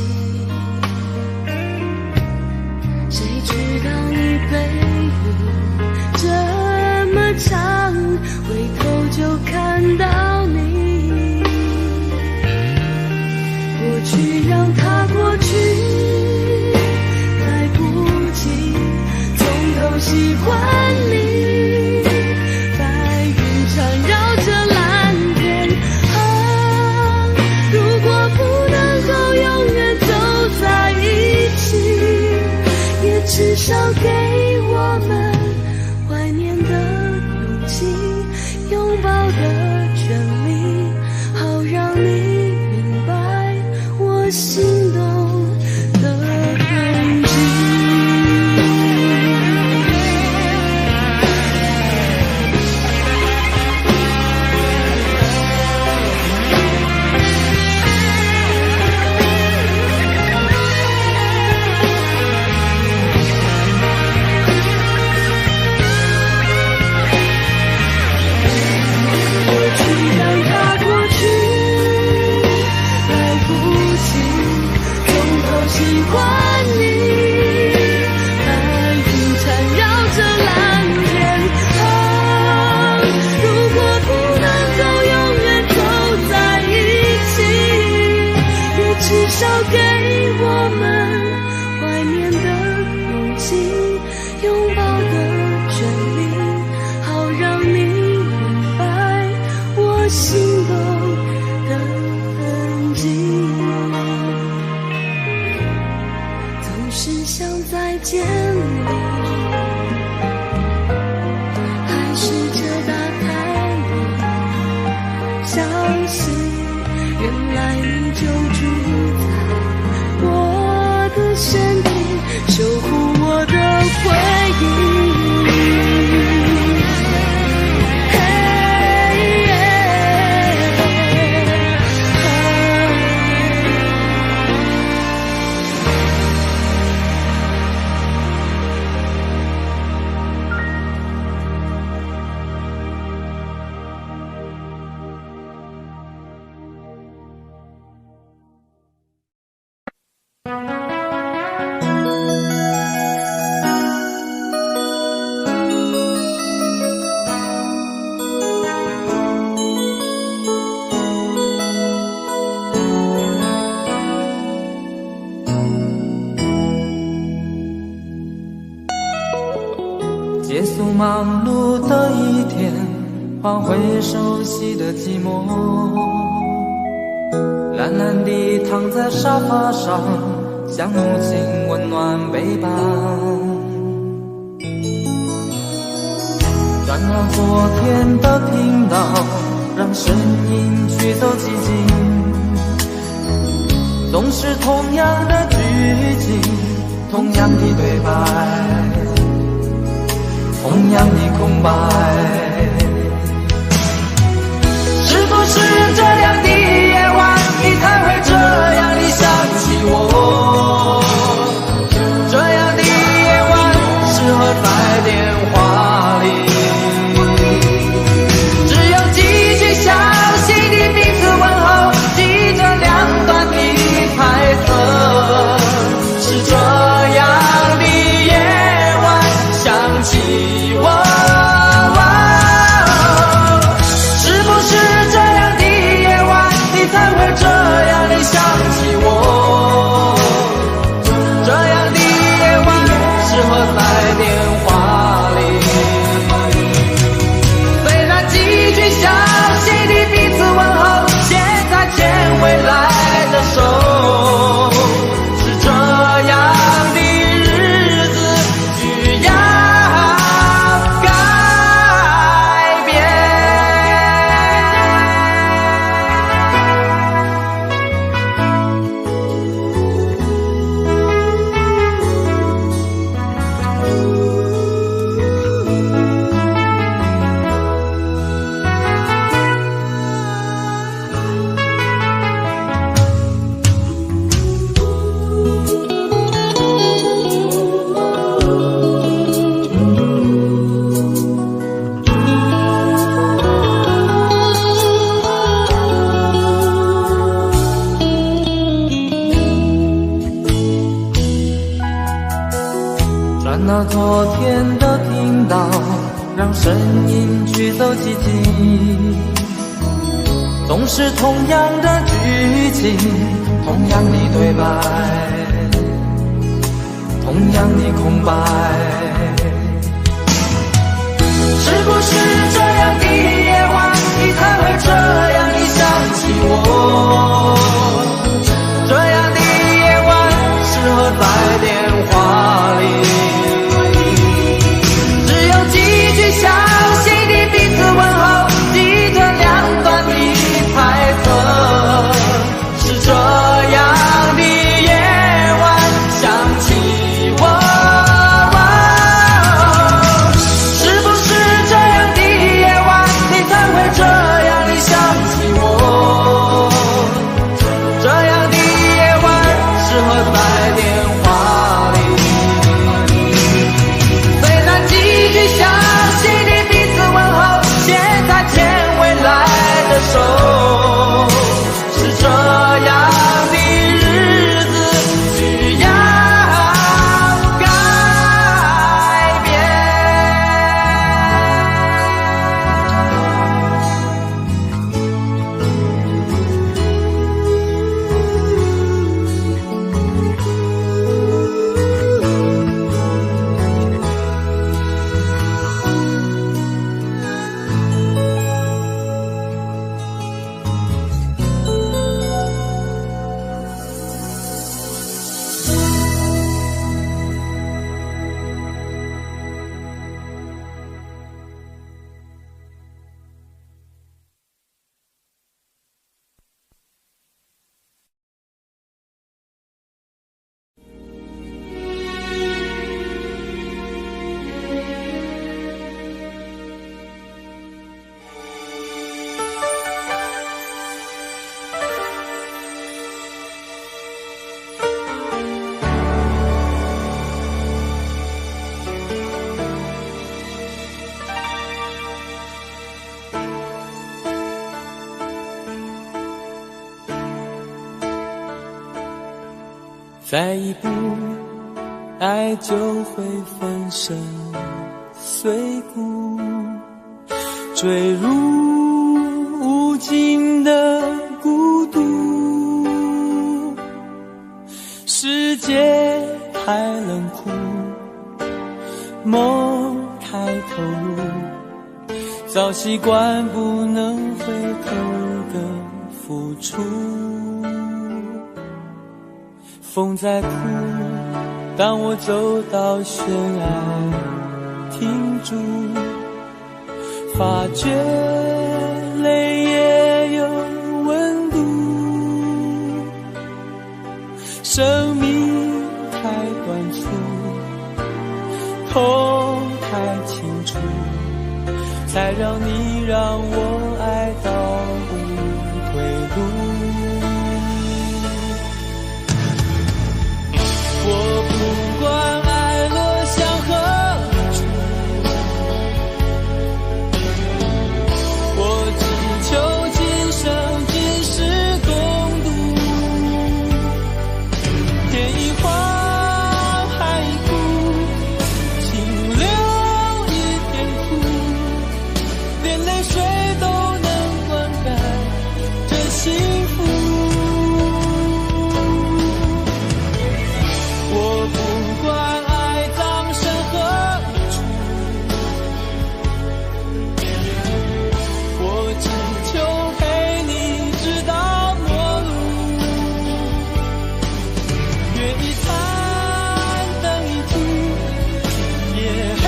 谁知道你背影这么长，回头就看到你。过去让它过去，来不及从头喜欢你。缠绕着来少给我们怀念的勇气，拥抱的权利，好让你明白我心动的痕迹。总是想再见你，还试着打开你，相信原来你就住在我的身体，守护我的回忆。结束忙碌的一天，换回熟悉的寂寞，懒懒地躺在沙发上，像母亲温暖背膀。转到昨天的频道，让声音驱走寂静，总是同样的剧情，同样的对白，同样的空白。是不是这样的夜晚，你才会这样地想起我？这样的夜晚适合在电话里，只有几句小心的彼此问候，记着两端的猜测。是这样的夜晚想起我，是不是这样的夜晚你才会这样的想起我？这样的夜晚适合在电话里，虽然几句小心的彼此问候，现在牵回来的手，是这样的日子需要改变。转到昨天的频道，让声音驱走寂静，总是同样的剧情，同样的对白，同样的空白。是不是这样的夜晚，你才会这样地想起我？这样的夜晚适合在电话里，只有几句小心的彼此问候，记着两端的猜测。是这样的夜晚想起我，再一步，爱就会粉身碎骨，坠入无尽的孤独。世界太冷酷，梦太投入，早习惯不能回头的付出。风在哭，当我走到悬崖停住，发觉泪也有温度。生命太短促，痛太清楚，才让你让我爱到无退路。我不管爱落向何处，我只求今生今世共度。天一荒，海一枯，清流一片土，连泪水都能灌溉这幸福。我不管爱葬身何处，我只求陪你直到末路。月一残，灯一停，夜黑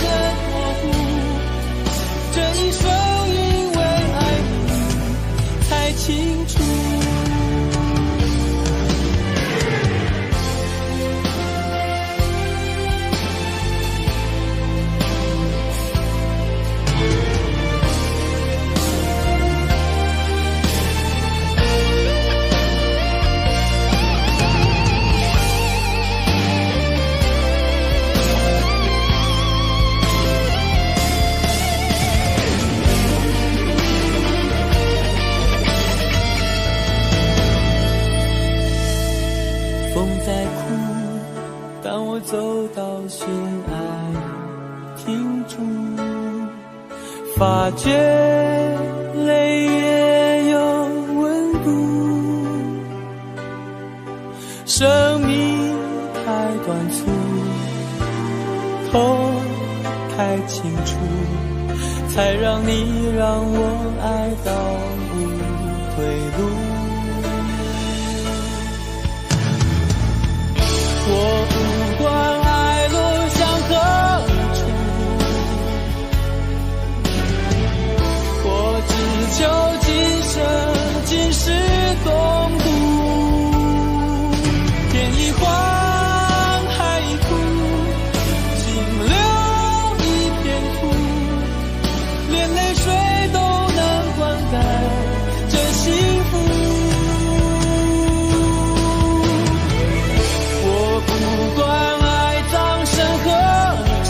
人模糊，这一生因为爱你才清楚。风在哭，当我走到悬崖停住，发觉泪也有温度。生命太短促，痛太清楚，才让你让我爱到无退路。我不管爱落向何处，我只求今生今世共度。天一荒，海一枯，清流一片土，连泪水都能灌溉这幸福。不管爱葬身何处，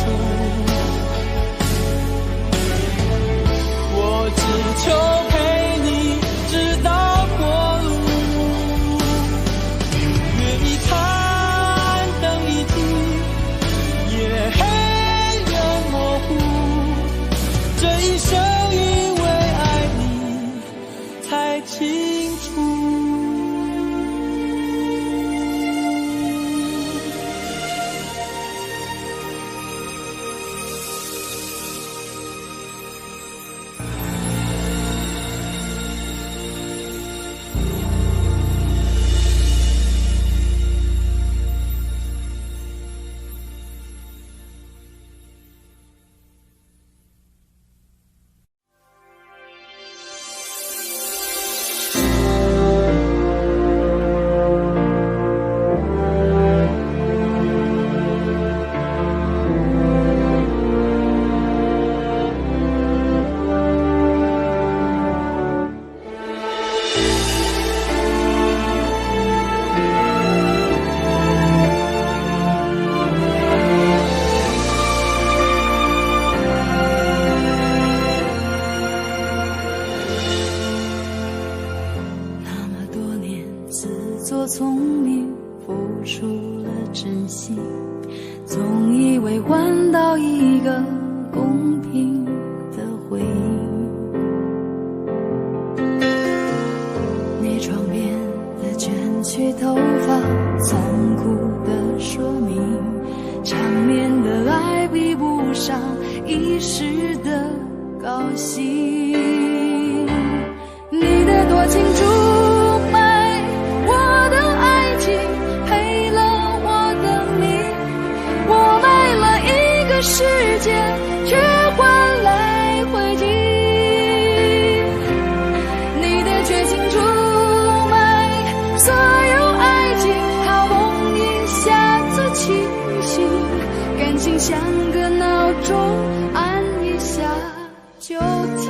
我只求陪你直到末路。月一残，灯一停，夜黑人模糊，这一生因为爱你才清楚。付出了真心，总以为换到一个公平的回应。你床边的卷曲头发，残酷的说明，缠绵的爱比不上一时的高兴。你的多情出卖我的爱情，赔了我的命，我卖了一个世界，却换来灰烬。你的绝情出卖所有爱情，好梦一下子清醒，感情像个闹钟，按一下就停。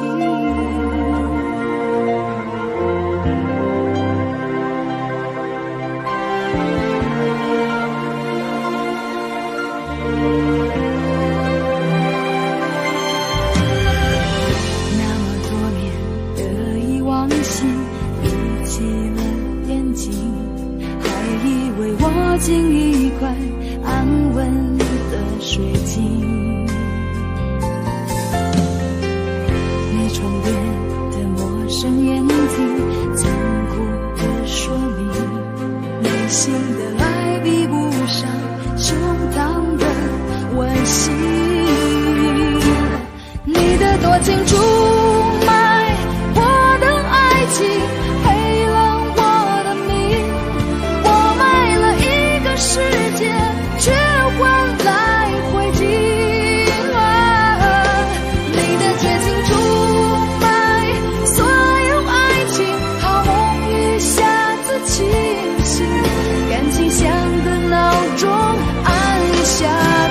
进一块安稳的水晶，你床边的陌生眼睛，残酷的说明，内心的爱比不上胸膛的温馨。你的多情出卖我的爱情，赔了我的命，我卖了世界，却换来灰烬。你的绝情出卖所有爱情，好梦一下子清醒，感情像个闹钟，按一下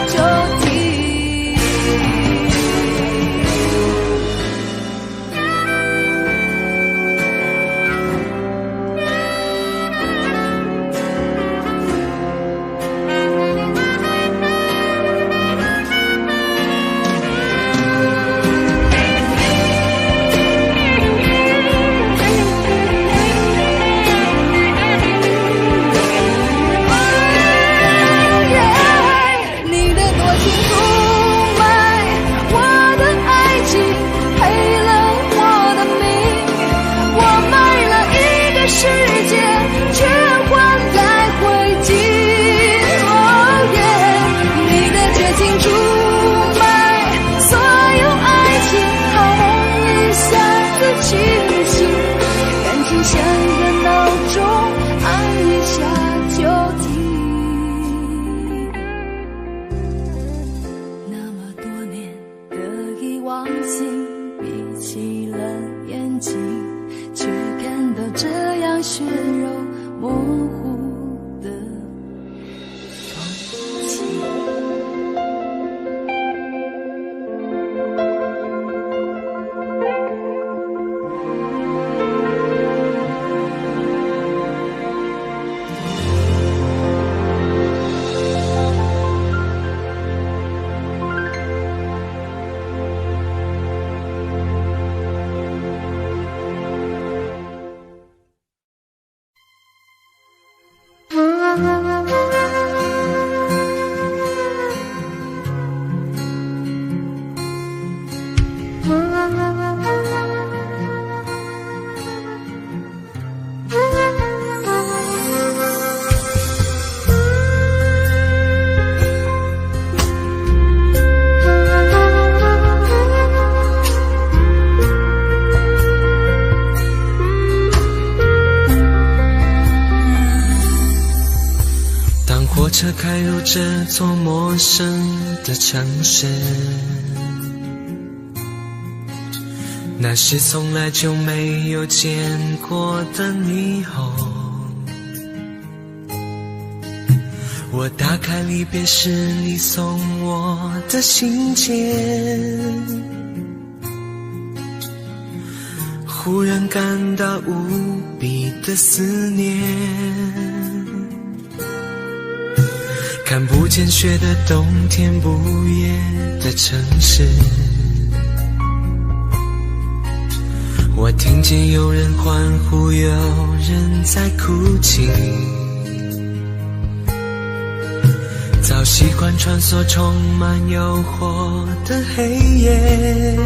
就停。火车开入这座陌生的城市，那是从来就没有见过的霓虹。我打开离别时你送我的信件，忽然感到无比的思念。看不见雪的冬天，不夜的城市，我听见有人欢呼，有人在哭泣。早习惯穿梭充满诱惑的黑夜，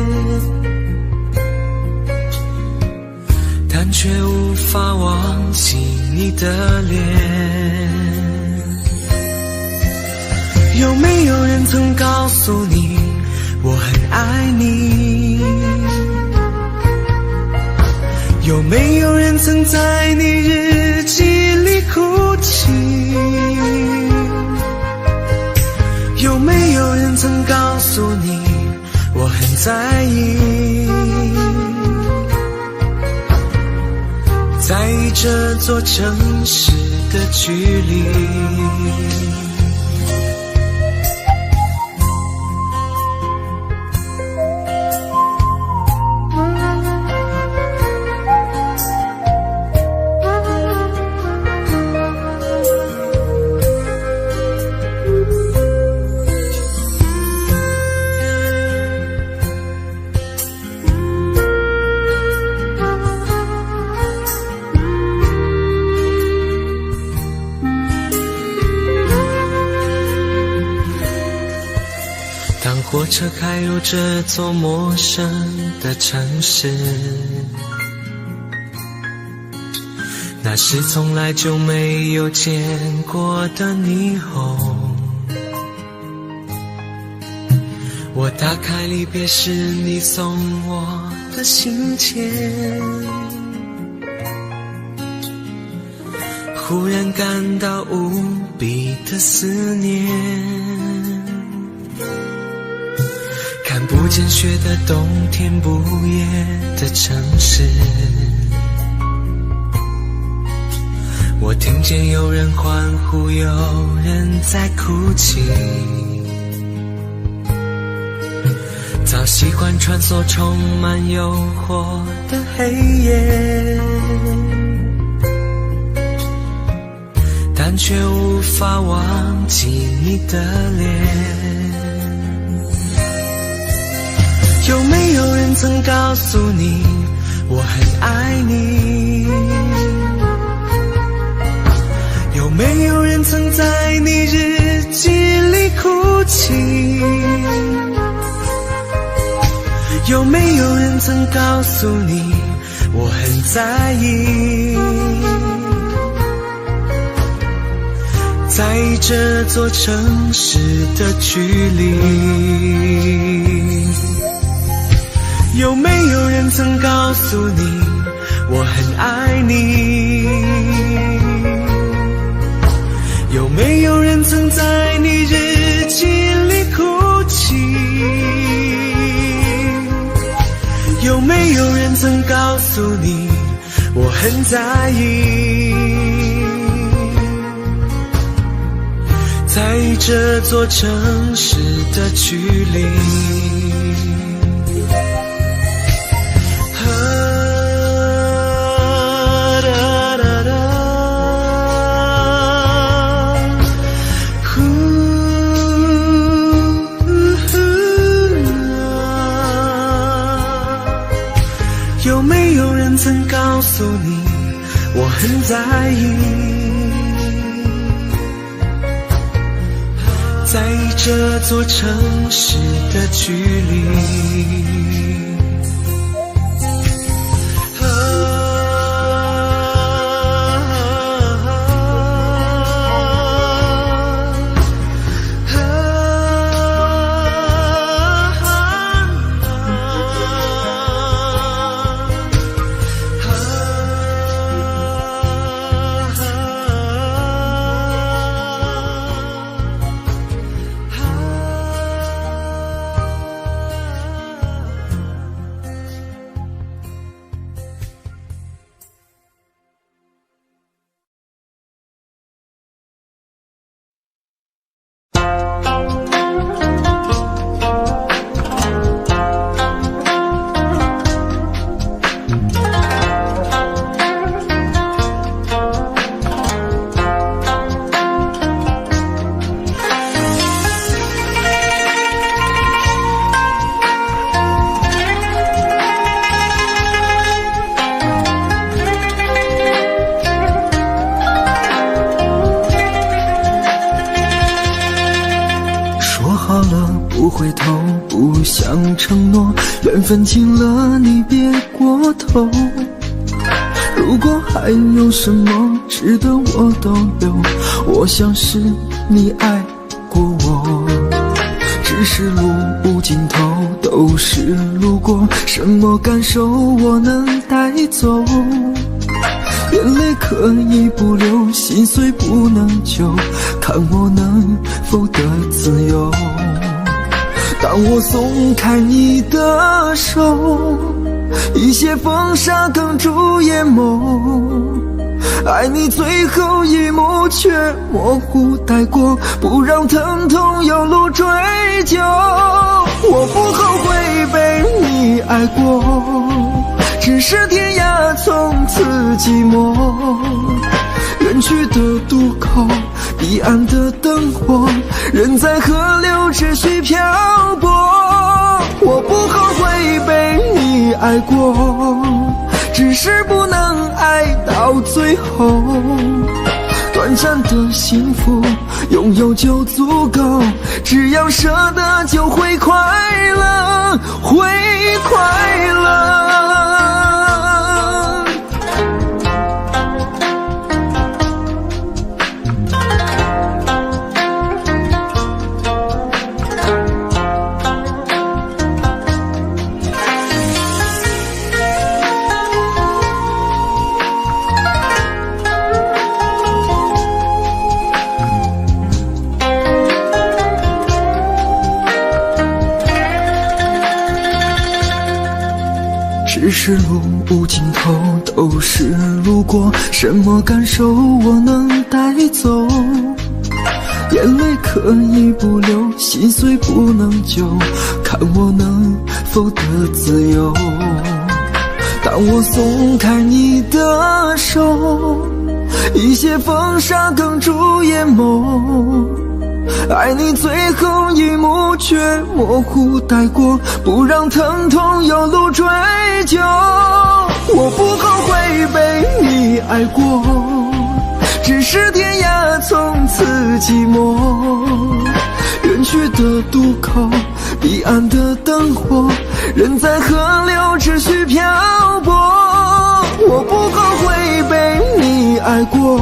但却无法忘记你的脸。有没有人曾告诉你我很爱你？有没有人曾在你日记里哭泣？有没有人曾告诉你我很在意？在意这座城市的距离。火车开入这座陌生的城市，那是从来就没有见过的霓虹。我打开离别时你送我的信笺，忽然感到无比的思念。看不见雪的冬天，不夜的城市，我听见有人欢呼，有人在哭泣。早习惯穿梭充满诱惑的黑夜，但却无法忘记你的脸。有没有人曾告诉你我很爱你？有没有人曾在你日记里哭泣？有没有人曾告诉你我很在意？在意这座城市的距离。有没有人曾告诉你我很爱你？有没有人曾在你日记里哭泣？有没有人曾告诉你我很在意？在意这座城市的距离。有没有人曾告诉你我很在意？在意这座城市的距离。承诺，缘分尽了你别过头。如果还有什么值得我都有，我想是你爱过我。只是路无尽头，都是路过，什么感受我能带走？眼泪可以不流，心碎不能救，看我能否得自由。当我松开你的手，一些风沙哽住眼眸，爱你最后一幕却模糊带过，不让疼痛有路追究。我不后悔被你爱过，只是天涯从此寂寞。远去的渡口，彼岸的灯火，人在河流持续漂泊。我不后悔被你爱过，只是不能爱到最后。短暂的幸福拥有就足够，只要舍得就会快乐，会快乐。只是路无尽头，都是路过，什么感受我能带走？眼泪可以不流，心碎不能救，看我能否得自由。当我松开你的手，一些风沙哽住眼眸，爱你最后一幕却模糊带过，不让疼痛有路追究。我不后悔被你爱过，只是天涯从此寂寞。远去的渡口，彼岸的灯火，人在河流持续漂泊。我不后悔被你爱过，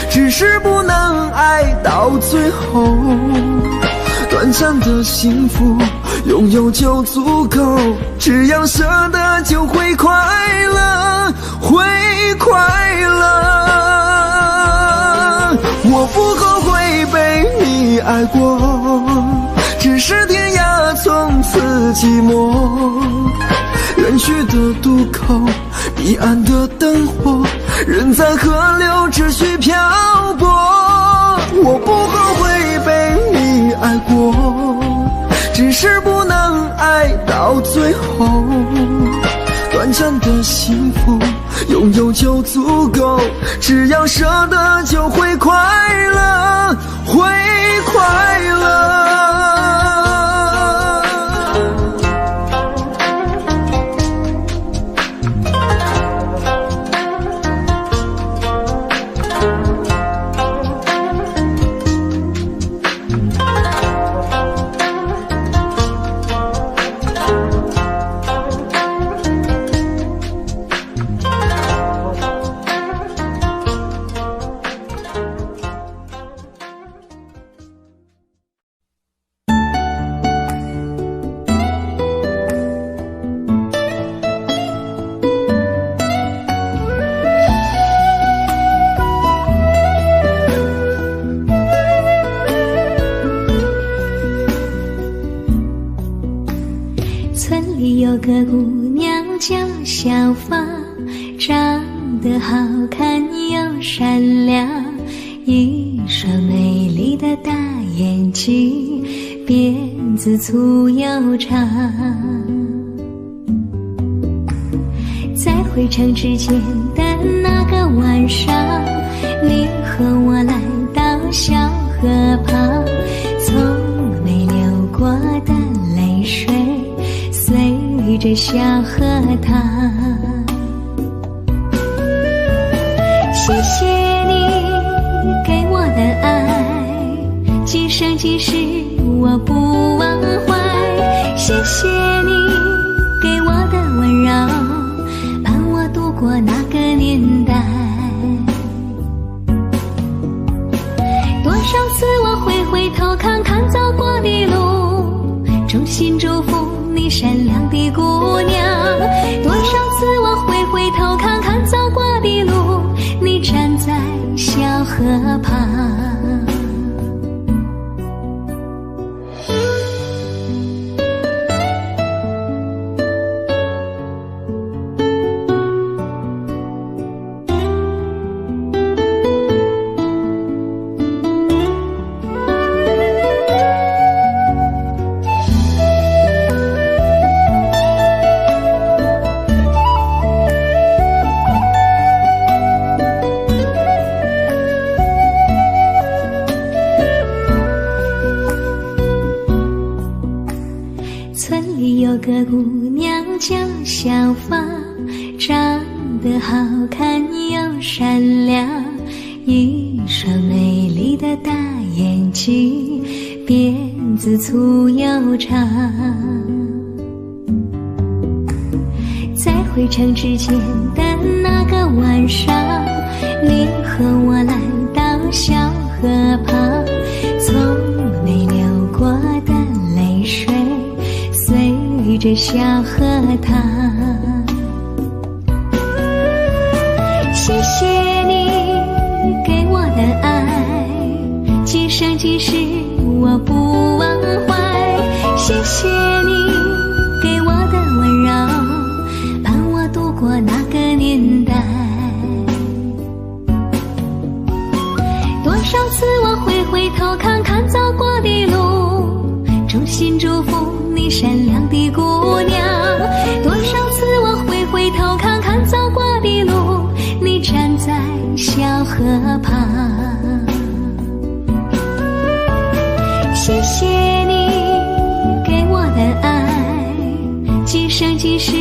只是不能爱到最后。短暂的幸福拥有就足够，只要舍得就会快乐，会快乐。我不后悔被你爱过，只是天涯从此寂寞。远去的渡口，彼岸的灯火，人在河流持续漂泊。我不后悔被你爱过，只是不能爱到最后。短暂的幸福拥有就足够，只要舍得就会快乐，会快乐。有个姑娘叫小芳，长得好看又善良，一双美丽的大眼睛，辫子粗又长。在回城之前的那个晚上，你和我来到小河旁，从没流过的泪水随着小河淌。谢谢你给我的爱，今生今世我不忘怀。谢谢你给我的温柔，伴我度过那个年代。多少次我回头看看走过的路，衷心祝福你善良的姑娘。多少次我回头看看走过的路，你站在小河旁。村里有个姑娘叫小芳，长得好看又善良，一双美丽的大眼睛，辫子粗又长。在回城之前的那个晚上，你和我来到小河旁，从没流过的泪水随着小河淌。谢谢你给我的爱，今生今世我不忘怀。谢谢你给我的温柔，伴我度过那个年代。多少次我回头看看走过的路，衷心祝福你善良的姑娘。多少次我回头看看走过的路，你站在小河旁。谢谢你给我的爱，今生今世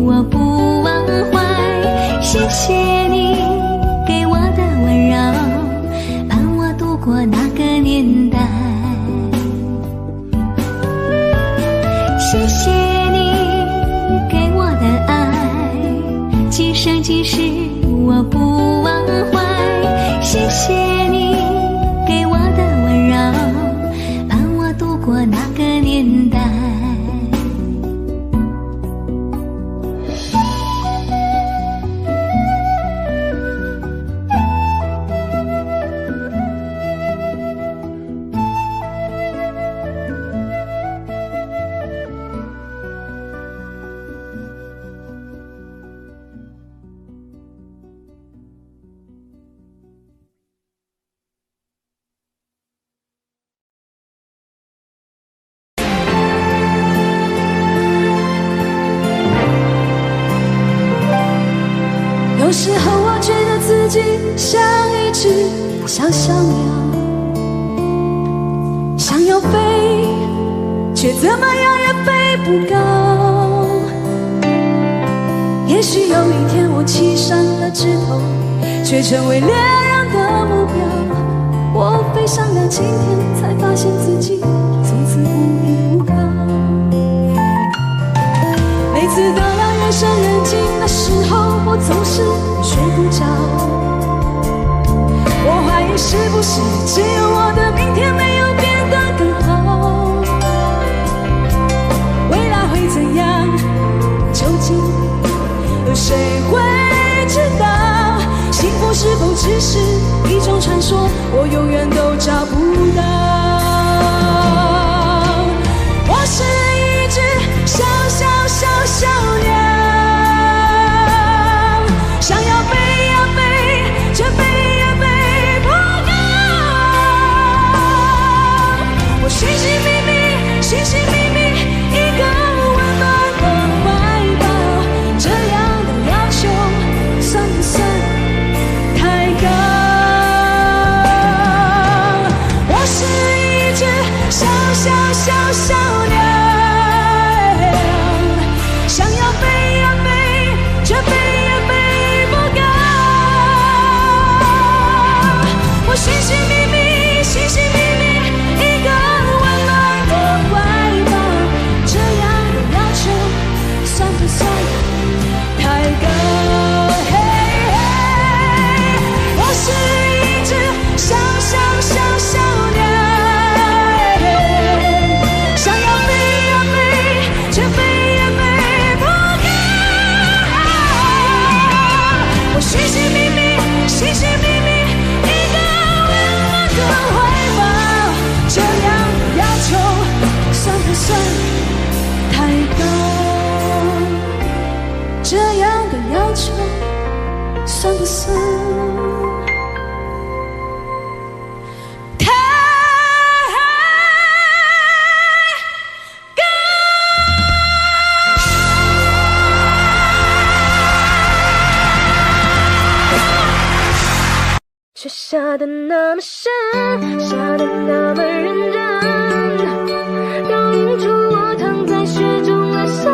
我不忘怀。谢谢你给我的温柔，伴我度过那个年代。谢谢你给我的爱，今生今世我不忘怀。谢谢你给我的温柔，伴我度过那个年代。有时候我觉得自己像一只小小鸟，想要飞，却怎么样也飞不高。也许有一天我栖上了枝头，却成为猎人的目标。我飞上了青天，才发现自己从此无依无靠。每次当夜深人静的时候，我总是睡不着。我怀疑是不是只有我的明天没有变得更好？未来会怎样？究竟有谁会知道？幸福是否只是一种传说？我永远都找不到。我是一只小小小小鸟，想要飞呀飞，却飞也飞不高。我寻寻觅觅，寻寻觅觅一个温暖的怀抱，这样的要求算不算太高？下的那么深，下的那么认真，倒映出我躺在雪中的伤。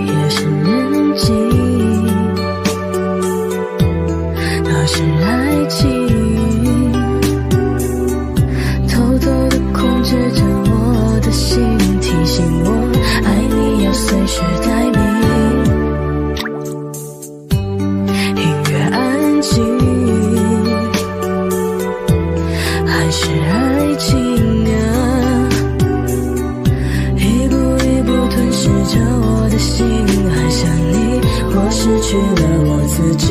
夜深人静，那是爱情，偷偷地控制着我的心，提醒我爱你要随时待命。音乐安静，还是爱情啊，一步一步吞噬着我的心，爱上你，我失去了我自己。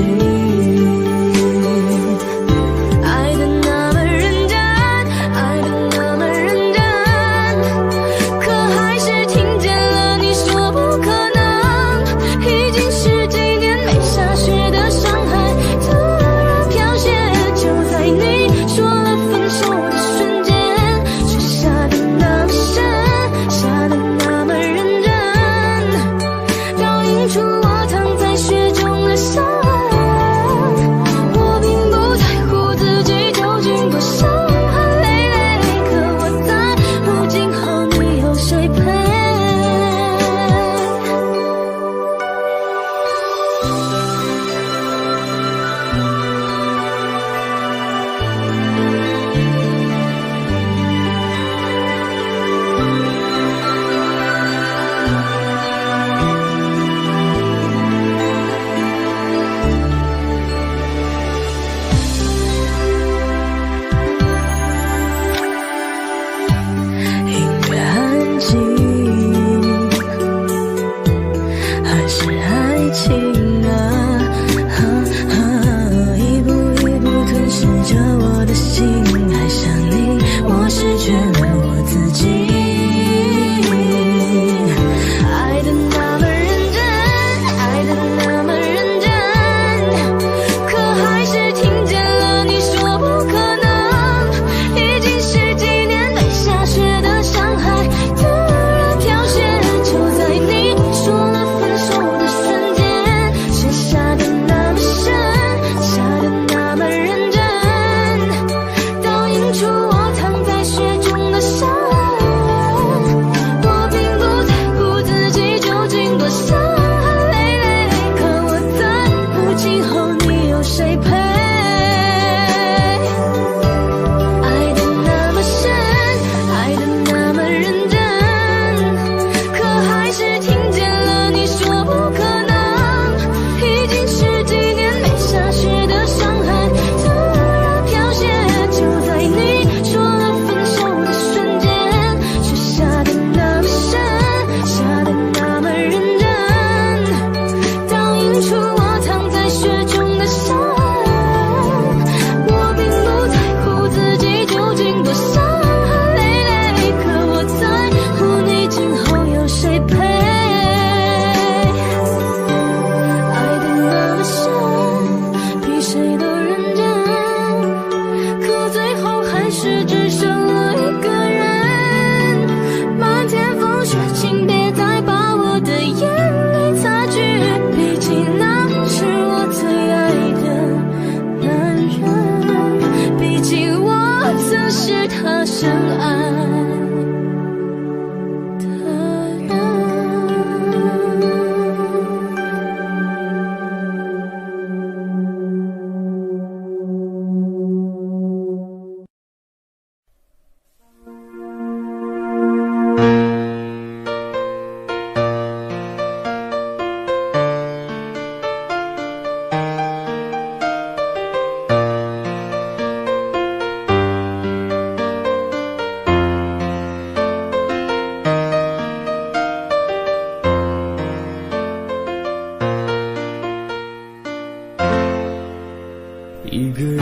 一个人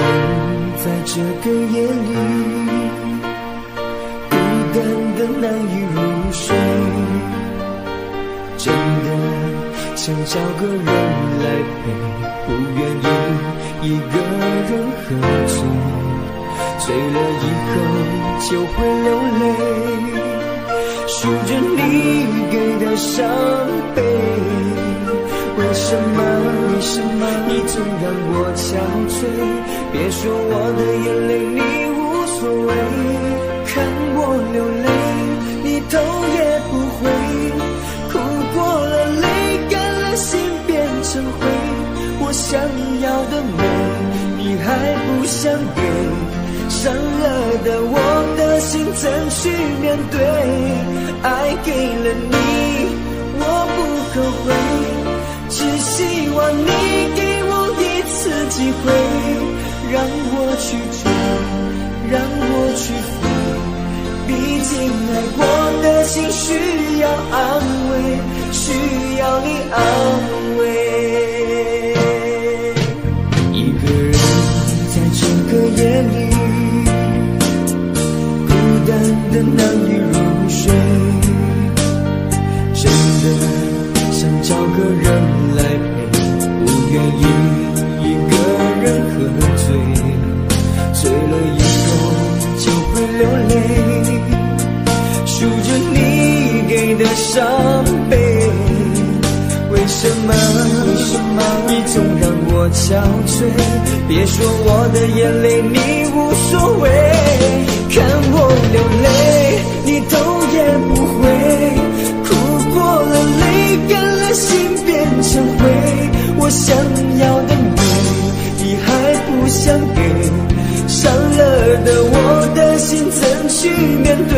在这个夜里，孤单的难以入睡，真的想找个人来陪，不愿意一个人喝醉，醉了以后就会流泪，数着你给的伤悲。为什么你总让我憔悴？别说我的眼泪你无所谓，看我流泪你头也不回，哭过了泪干了心变成灰，我想要的美你还不想给，伤了的我的心怎去面对？爱给了你我不后悔，只希望你给我一次机会，让我去追，让我去飞，毕竟爱过的心需要安慰，需要你安慰。一个人在这个夜里孤单的难以入睡，真的想找个人来陪，不愿意一个人喝醉，醉了以后就会流泪，数着你给的伤悲。为什么你总让我憔悴？别说我的眼泪你无所谓，看我流泪你头也不回，哭过了泪干了心变成灰，我想要的美你还不想给，伤了的我的心怎去面对？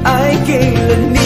爱给了你